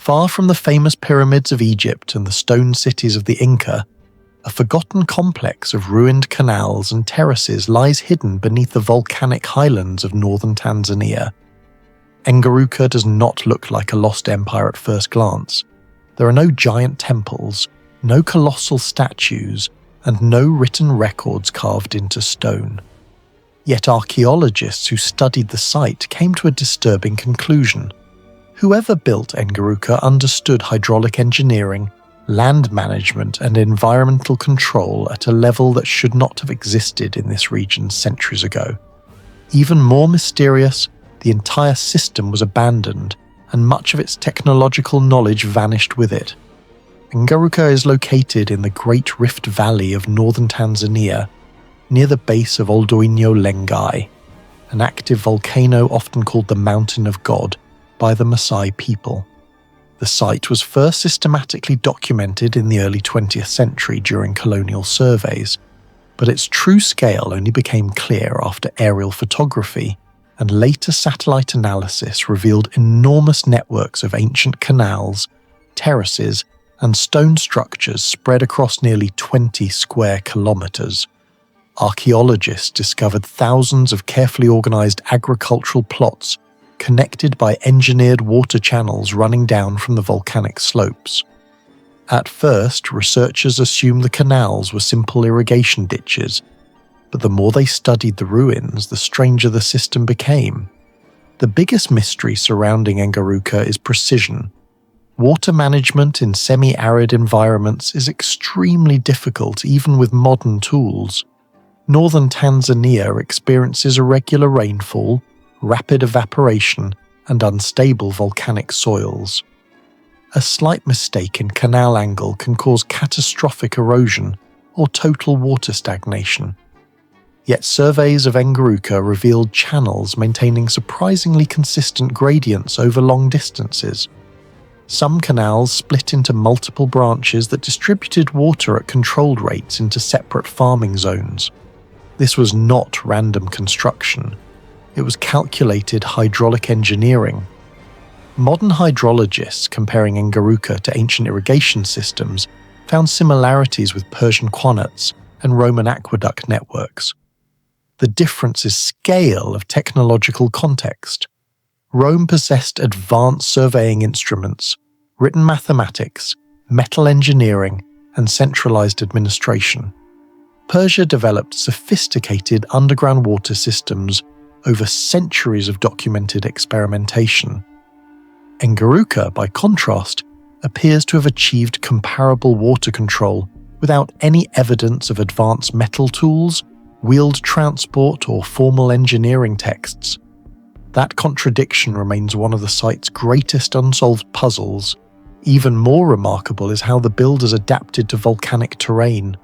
Far from the famous pyramids of Egypt and the stone cities of the Inca, a forgotten complex of ruined canals and terraces lies hidden beneath the volcanic highlands of northern Tanzania. Engaruka does not look like a lost empire at first glance. There are no giant temples, no colossal statues, and no written records carved into stone. Yet archaeologists who studied the site came to a disturbing conclusion. Whoever built Engaruka understood hydraulic engineering, land management, and environmental control at a level that should not have existed in this region centuries ago. Even more mysterious, the entire system was abandoned, and much of its technological knowledge vanished with it. Engaruka is located in the Great Rift Valley of northern Tanzania, near the base of Oldoinyo Lengai, an active volcano often called the Mountain of God by the Maasai people. The site was first systematically documented in the early 20th century during colonial surveys, but its true scale only became clear after aerial photography, and later satellite analysis revealed enormous networks of ancient canals, terraces, and stone structures spread across nearly 20 square kilometers. Archaeologists discovered thousands of carefully organized agricultural plots connected by engineered water channels running down from the volcanic slopes. At first, researchers assumed the canals were simple irrigation ditches, but the more they studied the ruins, the stranger the system became. The biggest mystery surrounding Engaruka is precision. Water management in semi-arid environments is extremely difficult even with modern tools. Northern Tanzania experiences irregular rainfall, rapid evaporation, and unstable volcanic soils. A slight mistake in canal angle can cause catastrophic erosion or total water stagnation. Yet surveys of Engaruka revealed channels maintaining surprisingly consistent gradients over long distances. Some canals split into multiple branches that distributed water at controlled rates into separate farming zones. This was not random construction. It was calculated hydraulic engineering. Modern hydrologists comparing Engaruka to ancient irrigation systems found similarities with Persian qanats and Roman aqueduct networks. The difference is scale of technological context. Rome possessed advanced surveying instruments, written mathematics, metal engineering, and centralized administration. Persia developed sophisticated underground water systems over centuries of documented experimentation. Engaruka, by contrast, appears to have achieved comparable water control without any evidence of advanced metal tools, wheeled transport, or formal engineering texts. That contradiction remains one of the site's greatest unsolved puzzles. Even more remarkable is how the builders adapted to volcanic terrain.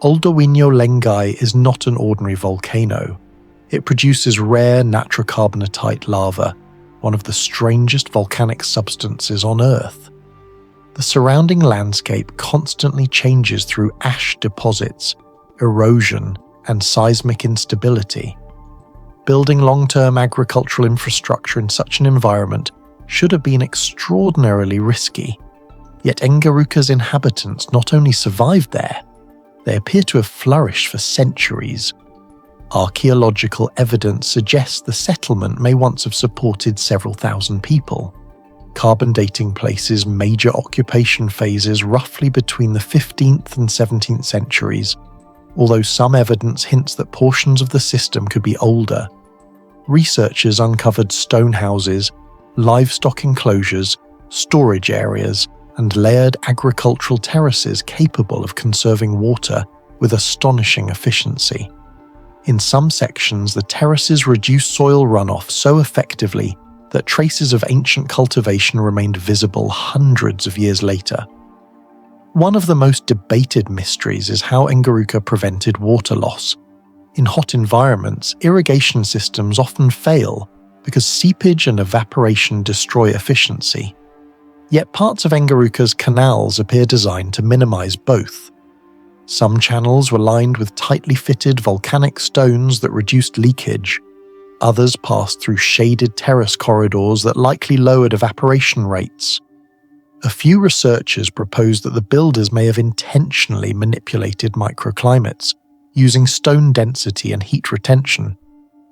Oldowinyo Lengai is not an ordinary volcano. It produces rare natrocarbonatite lava, one of the strangest volcanic substances on Earth. The surrounding landscape constantly changes through ash deposits, erosion, and seismic instability. Building long-term agricultural infrastructure in such an environment should have been extraordinarily risky. Yet Engaruka's inhabitants not only survived there, they appear to have flourished for centuries. Archaeological evidence suggests the settlement may once have supported several thousand people. Carbon dating places major occupation phases roughly between the 15th and 17th centuries, although some evidence hints that portions of the system could be older. Researchers uncovered stone houses, livestock enclosures, storage areas, and layered agricultural terraces capable of conserving water with astonishing efficiency. In some sections, the terraces reduced soil runoff so effectively that traces of ancient cultivation remained visible hundreds of years later. One of the most debated mysteries is how Engaruka prevented water loss. In hot environments, irrigation systems often fail because seepage and evaporation destroy efficiency. Yet parts of Engaruka's canals appear designed to minimize both. Some channels were lined with tightly fitted volcanic stones that reduced leakage. Others passed through shaded terrace corridors that likely lowered evaporation rates. A few researchers propose that the builders may have intentionally manipulated microclimates, using stone density and heat retention.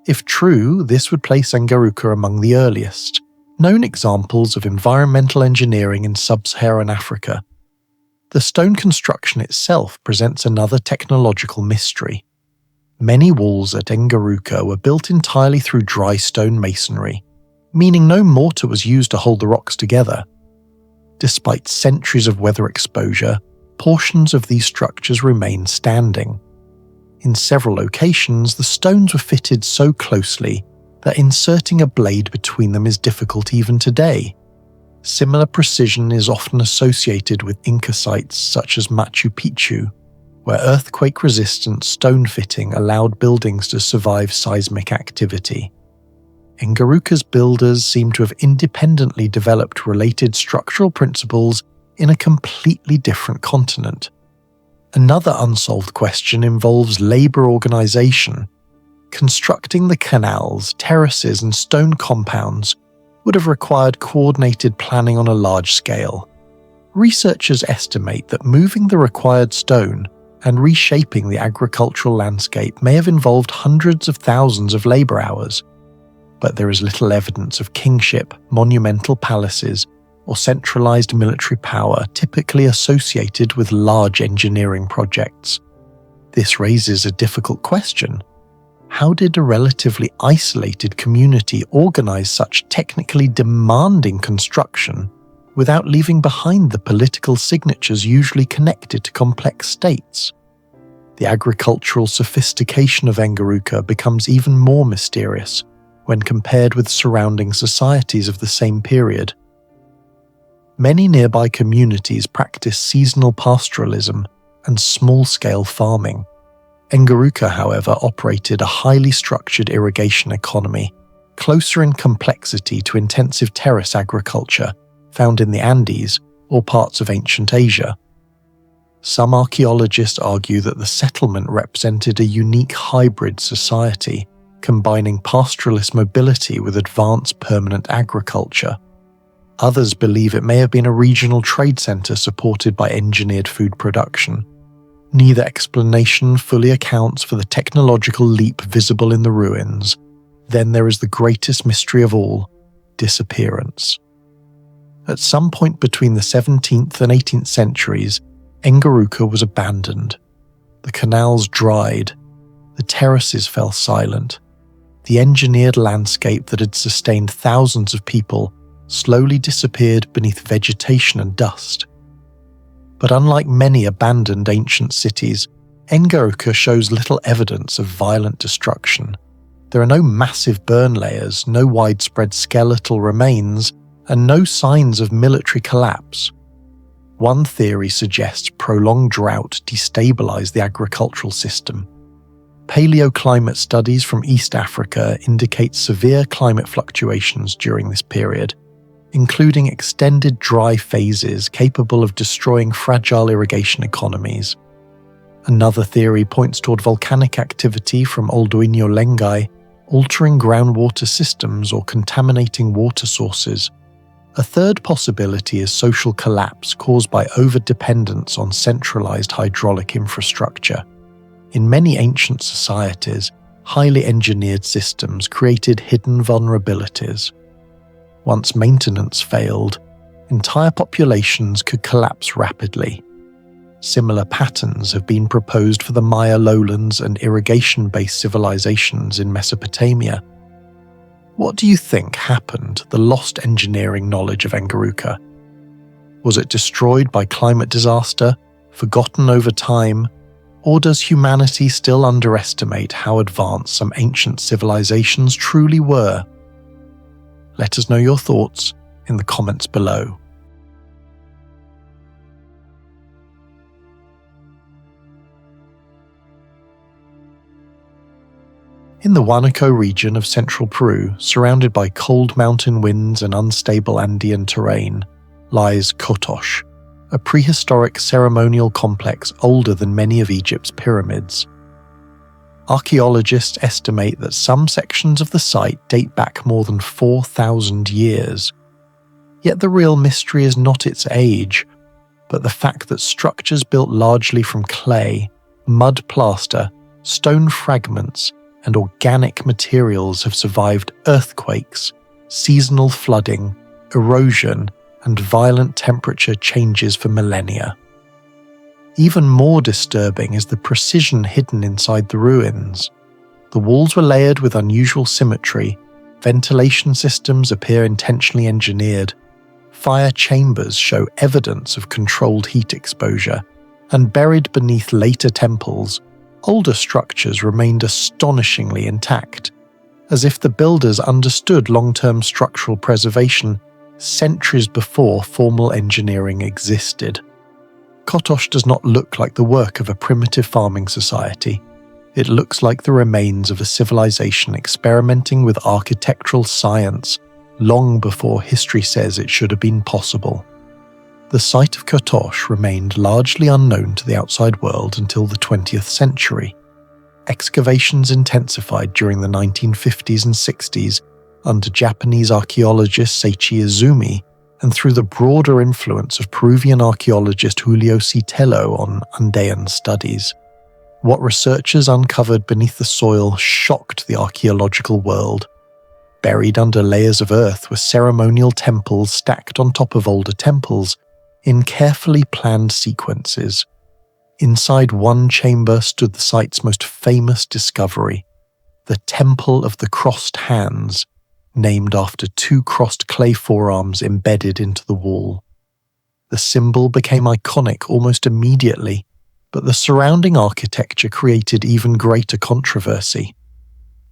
If true, this would place Engaruka among the earliest known examples of environmental engineering in sub-Saharan Africa. The stone construction itself presents another technological mystery. Many walls at Engaruka were built entirely through dry stone masonry, meaning no mortar was used to hold the rocks together. Despite centuries of weather exposure, portions of these structures remain standing. In several locations, the stones were fitted so closely that inserting a blade between them is difficult even today. Similar precision is often associated with Inca sites such as Machu Picchu, where earthquake-resistant stone fitting allowed buildings to survive seismic activity. Engaruka's builders seem to have independently developed related structural principles in a completely different continent. Another unsolved question involves labor organization. Constructing the canals, terraces, and stone compounds would have required coordinated planning on a large scale. Researchers estimate that moving the required stone and reshaping the agricultural landscape may have involved hundreds of thousands of labor hours. but there is little evidence of kingship, monumental palaces, or centralized military power typically associated with large engineering projects. This raises a difficult question. How did a relatively isolated community organize such technically demanding construction without leaving behind the political signatures usually connected to complex states? The agricultural sophistication of Engaruka becomes even more mysterious when compared with surrounding societies of the same period. Many nearby communities practice seasonal pastoralism and small-scale farming. Engaruka, however, operated a highly structured irrigation economy, closer in complexity to intensive terrace agriculture found in the Andes or parts of ancient Asia. Some archaeologists argue that the settlement represented a unique hybrid society, combining pastoralist mobility with advanced permanent agriculture. Others believe it may have been a regional trade center supported by engineered food production. Neither explanation fully accounts for the technological leap visible in the ruins. Then there is the greatest mystery of all: disappearance. At some point between the 17th and 18th centuries, Engaruka was abandoned. The canals dried, the terraces fell silent. The engineered landscape that had sustained thousands of people slowly disappeared beneath vegetation and dust. But unlike many abandoned ancient cities, Engaruka shows little evidence of violent destruction. There are no massive burn layers, no widespread skeletal remains, and no signs of military collapse. One theory suggests prolonged drought destabilized the agricultural system. Paleoclimate studies from East Africa indicate severe climate fluctuations during this period, including extended dry phases capable of destroying fragile irrigation economies. Another theory points toward volcanic activity from Oldoinyo Lengai, altering groundwater systems or contaminating water sources. A third possibility is social collapse caused by overdependence on centralized hydraulic infrastructure. In many ancient societies, highly engineered systems created hidden vulnerabilities. Once maintenance failed, entire populations could collapse rapidly. Similar patterns have been proposed for the Maya lowlands and irrigation-based civilizations in Mesopotamia. What do you think happened to the lost engineering knowledge of Engaruka? Was it destroyed by climate disaster, forgotten over time, or does humanity still underestimate how advanced some ancient civilizations truly were? Let us know your thoughts in the comments below. In the Huánuco region of central Peru, surrounded by cold mountain winds and unstable Andean terrain, lies Kotosh, a prehistoric ceremonial complex older than many of Egypt's pyramids. Archaeologists estimate that some sections of the site date back more than 4,000 years. Yet the real mystery is not its age, but the fact that structures built largely from clay, mud plaster, stone fragments, and organic materials have survived earthquakes, seasonal flooding, erosion, and violent temperature changes for millennia. Even more disturbing is the precision hidden inside the ruins. The walls were layered with unusual symmetry, ventilation systems appear intentionally engineered, fire chambers show evidence of controlled heat exposure, and buried beneath later temples, older structures remained astonishingly intact, as if the builders understood long-term structural preservation centuries before formal engineering existed. Kotosh does not look like the work of a primitive farming society. It looks like the remains of a civilization experimenting with architectural science long before history says it should have been possible. The site of Kotosh remained largely unknown to the outside world until the 20th century. Excavations intensified during the 1950s and 60s under Japanese archaeologist Seiichi Izumi and through the broader influence of Peruvian archaeologist Julio Citello on Andean studies. What researchers uncovered beneath the soil shocked the archaeological world. buried under layers of earth were ceremonial temples stacked on top of older temples in carefully planned sequences. Inside one chamber stood the site's most famous discovery, the Temple of the Crossed Hands, named after two crossed clay forearms embedded into the wall. The symbol became iconic almost immediately, but the surrounding architecture created even greater controversy.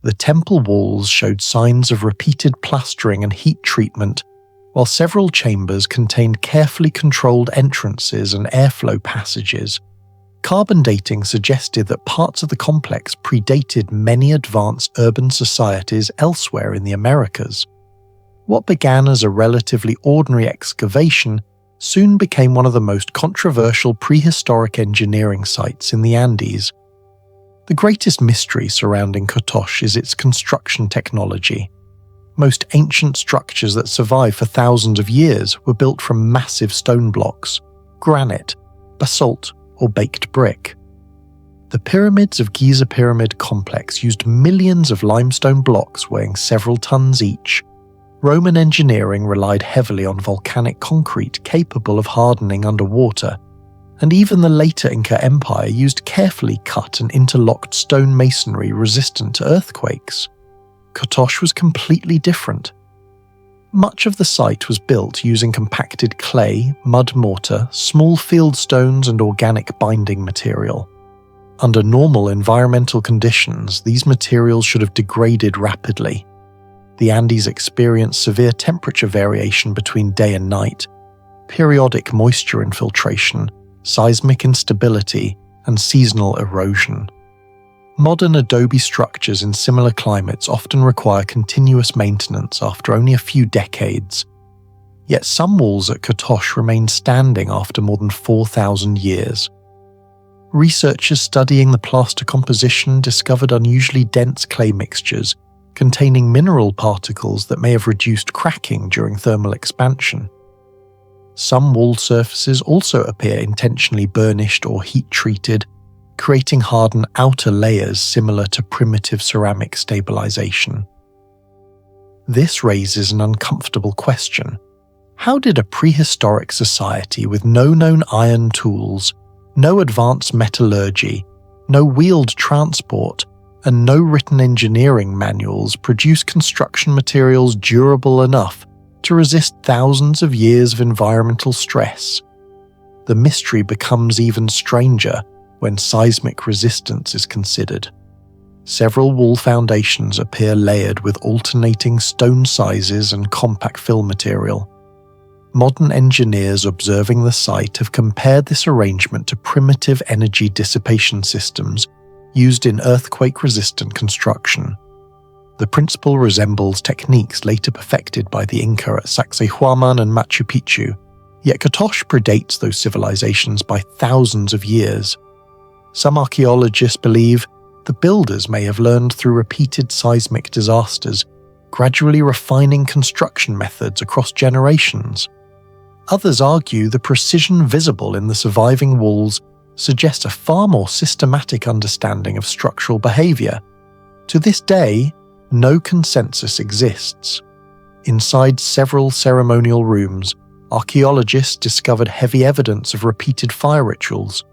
The temple walls showed signs of repeated plastering and heat treatment, while several chambers contained carefully controlled entrances and airflow passages. Carbon dating suggested that parts of the complex predated many advanced urban societies elsewhere in the Americas. What began as a relatively ordinary excavation soon became one of the most controversial prehistoric engineering sites in the Andes. The greatest mystery surrounding Kotosh is its construction technology. Most ancient structures that survive for thousands of years were built from massive stone blocks, granite, basalt, or baked brick. The pyramids of Giza Pyramid Complex used millions of limestone blocks weighing several tons each. Roman engineering relied heavily on volcanic concrete capable of hardening underwater, and even the later Inca Empire used carefully cut and interlocked stone masonry resistant to earthquakes. Kotosh was completely different. Much of the site was built using compacted clay, mud mortar, small field stones, and organic binding material. Under normal environmental conditions, these materials should have degraded rapidly. The Andes experienced severe temperature variation between day and night, periodic moisture infiltration, seismic instability, and seasonal erosion. Modern adobe structures in similar climates often require continuous maintenance after only a few decades. Yet some walls at Kotosh remain standing after more than 4,000 years. Researchers studying the plaster composition discovered unusually dense clay mixtures containing mineral particles that may have reduced cracking during thermal expansion. Some wall surfaces also appear intentionally burnished or heat-treated, creating hardened outer layers similar to primitive ceramic stabilization. This raises an uncomfortable question. How did a prehistoric society with no known iron tools, no advanced metallurgy, no wheeled transport, and no written engineering manuals produce construction materials durable enough to resist thousands of years of environmental stress? The mystery becomes even stranger when seismic resistance is considered. Several wall foundations appear layered with alternating stone sizes and compact fill material. Modern engineers observing the site have compared this arrangement to primitive energy dissipation systems used in earthquake-resistant construction. The principle resembles techniques later perfected by the Inca at Sacsayhuaman and Machu Picchu, yet Kotosh predates those civilizations by thousands of years. Some archaeologists believe the builders may have learned through repeated seismic disasters, gradually refining construction methods across generations. Others argue the precision visible in the surviving walls suggests a far more systematic understanding of structural behavior. To this day, no consensus exists. Inside several ceremonial rooms, archaeologists discovered heavy evidence of repeated fire rituals.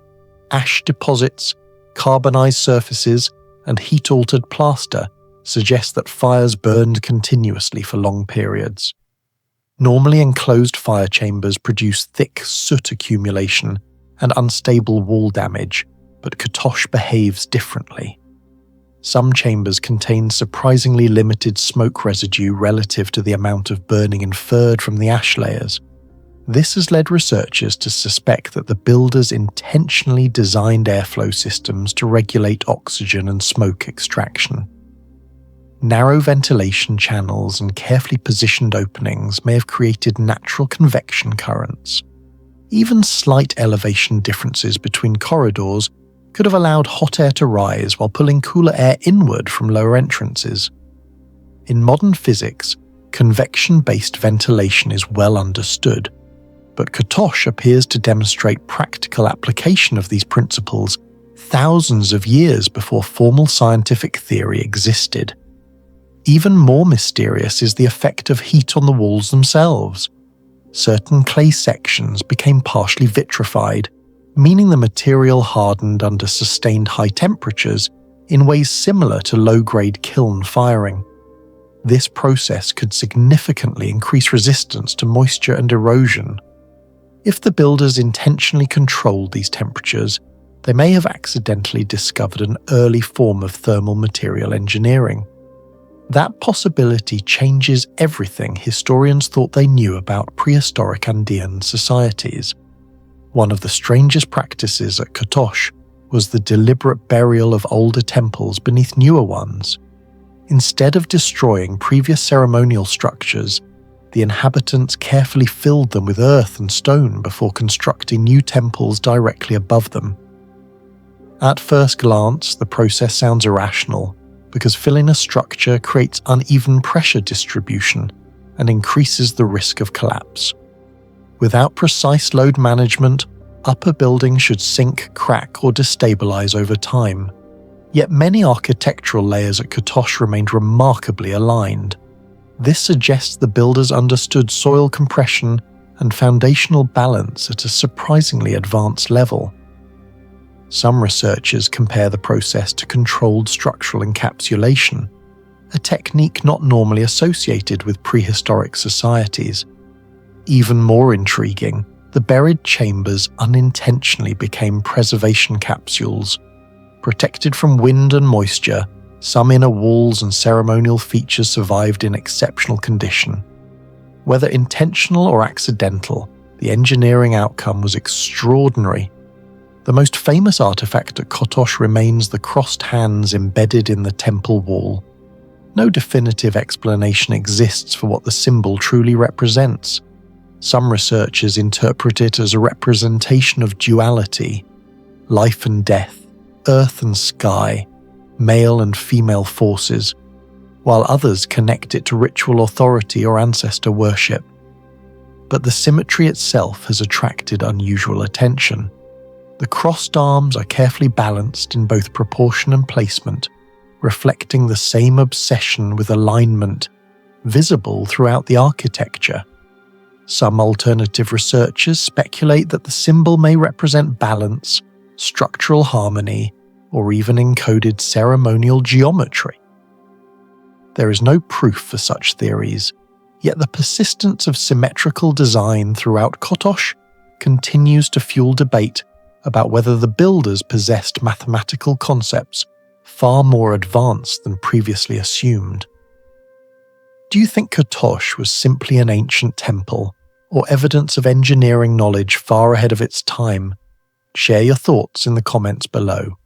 Ash deposits, carbonized surfaces, and heat-altered plaster suggest that fires burned continuously for long periods. Normally enclosed fire chambers produce thick soot accumulation and unstable wall damage, but Kotosh behaves differently. Some chambers contain surprisingly limited smoke residue relative to the amount of burning inferred from the ash layers. This has led researchers to suspect that the builders intentionally designed airflow systems to regulate oxygen and smoke extraction. Narrow ventilation channels and carefully positioned openings may have created natural convection currents. Even slight elevation differences between corridors could have allowed hot air to rise while pulling cooler air inward from lower entrances. In modern physics, convection-based ventilation is well understood, but Kotosh appears to demonstrate practical application of these principles thousands of years before formal scientific theory existed. Even more mysterious is the effect of heat on the walls themselves. Certain clay sections became partially vitrified, meaning the material hardened under sustained high temperatures in ways similar to low-grade kiln firing. This process could significantly increase resistance to moisture and erosion. If the builders intentionally controlled these temperatures, they may have accidentally discovered an early form of thermal material engineering. That possibility changes everything historians thought they knew about prehistoric Andean societies. One of the strangest practices at Kotosh was the deliberate burial of older temples beneath newer ones. Instead of destroying previous ceremonial structures, the inhabitants carefully filled them with earth and stone before constructing new temples directly above them. At first glance, the process sounds irrational, because filling a structure creates uneven pressure distribution and increases the risk of collapse. Without precise load management, upper buildings should sink, crack, or destabilize over time. Yet many architectural layers at Kotosh remained remarkably aligned. This suggests the builders understood soil compression and foundational balance at a surprisingly advanced level. Some researchers compare the process to controlled structural encapsulation, a technique not normally associated with prehistoric societies. Even more intriguing, the buried chambers unintentionally became preservation capsules. Protected from wind and moisture, some inner walls and ceremonial features survived in exceptional condition. Whether intentional or accidental, the engineering outcome was extraordinary. The most famous artifact at Kotosh remains the crossed hands embedded in the temple wall. No definitive explanation exists for what the symbol truly represents. Some researchers interpret it as a representation of duality, life and death, earth and sky, male and female forces, while others connect it to ritual authority or ancestor worship. But the symmetry itself has attracted unusual attention. The crossed arms are carefully balanced in both proportion and placement, reflecting the same obsession with alignment, visible throughout the architecture. Some alternative researchers speculate that the symbol may represent balance, structural harmony, or even encoded ceremonial geometry. There is no proof for such theories, yet the persistence of symmetrical design throughout Kotosh continues to fuel debate about whether the builders possessed mathematical concepts far more advanced than previously assumed. Do you think Kotosh was simply an ancient temple, or evidence of engineering knowledge far ahead of its time? Share your thoughts in the comments below.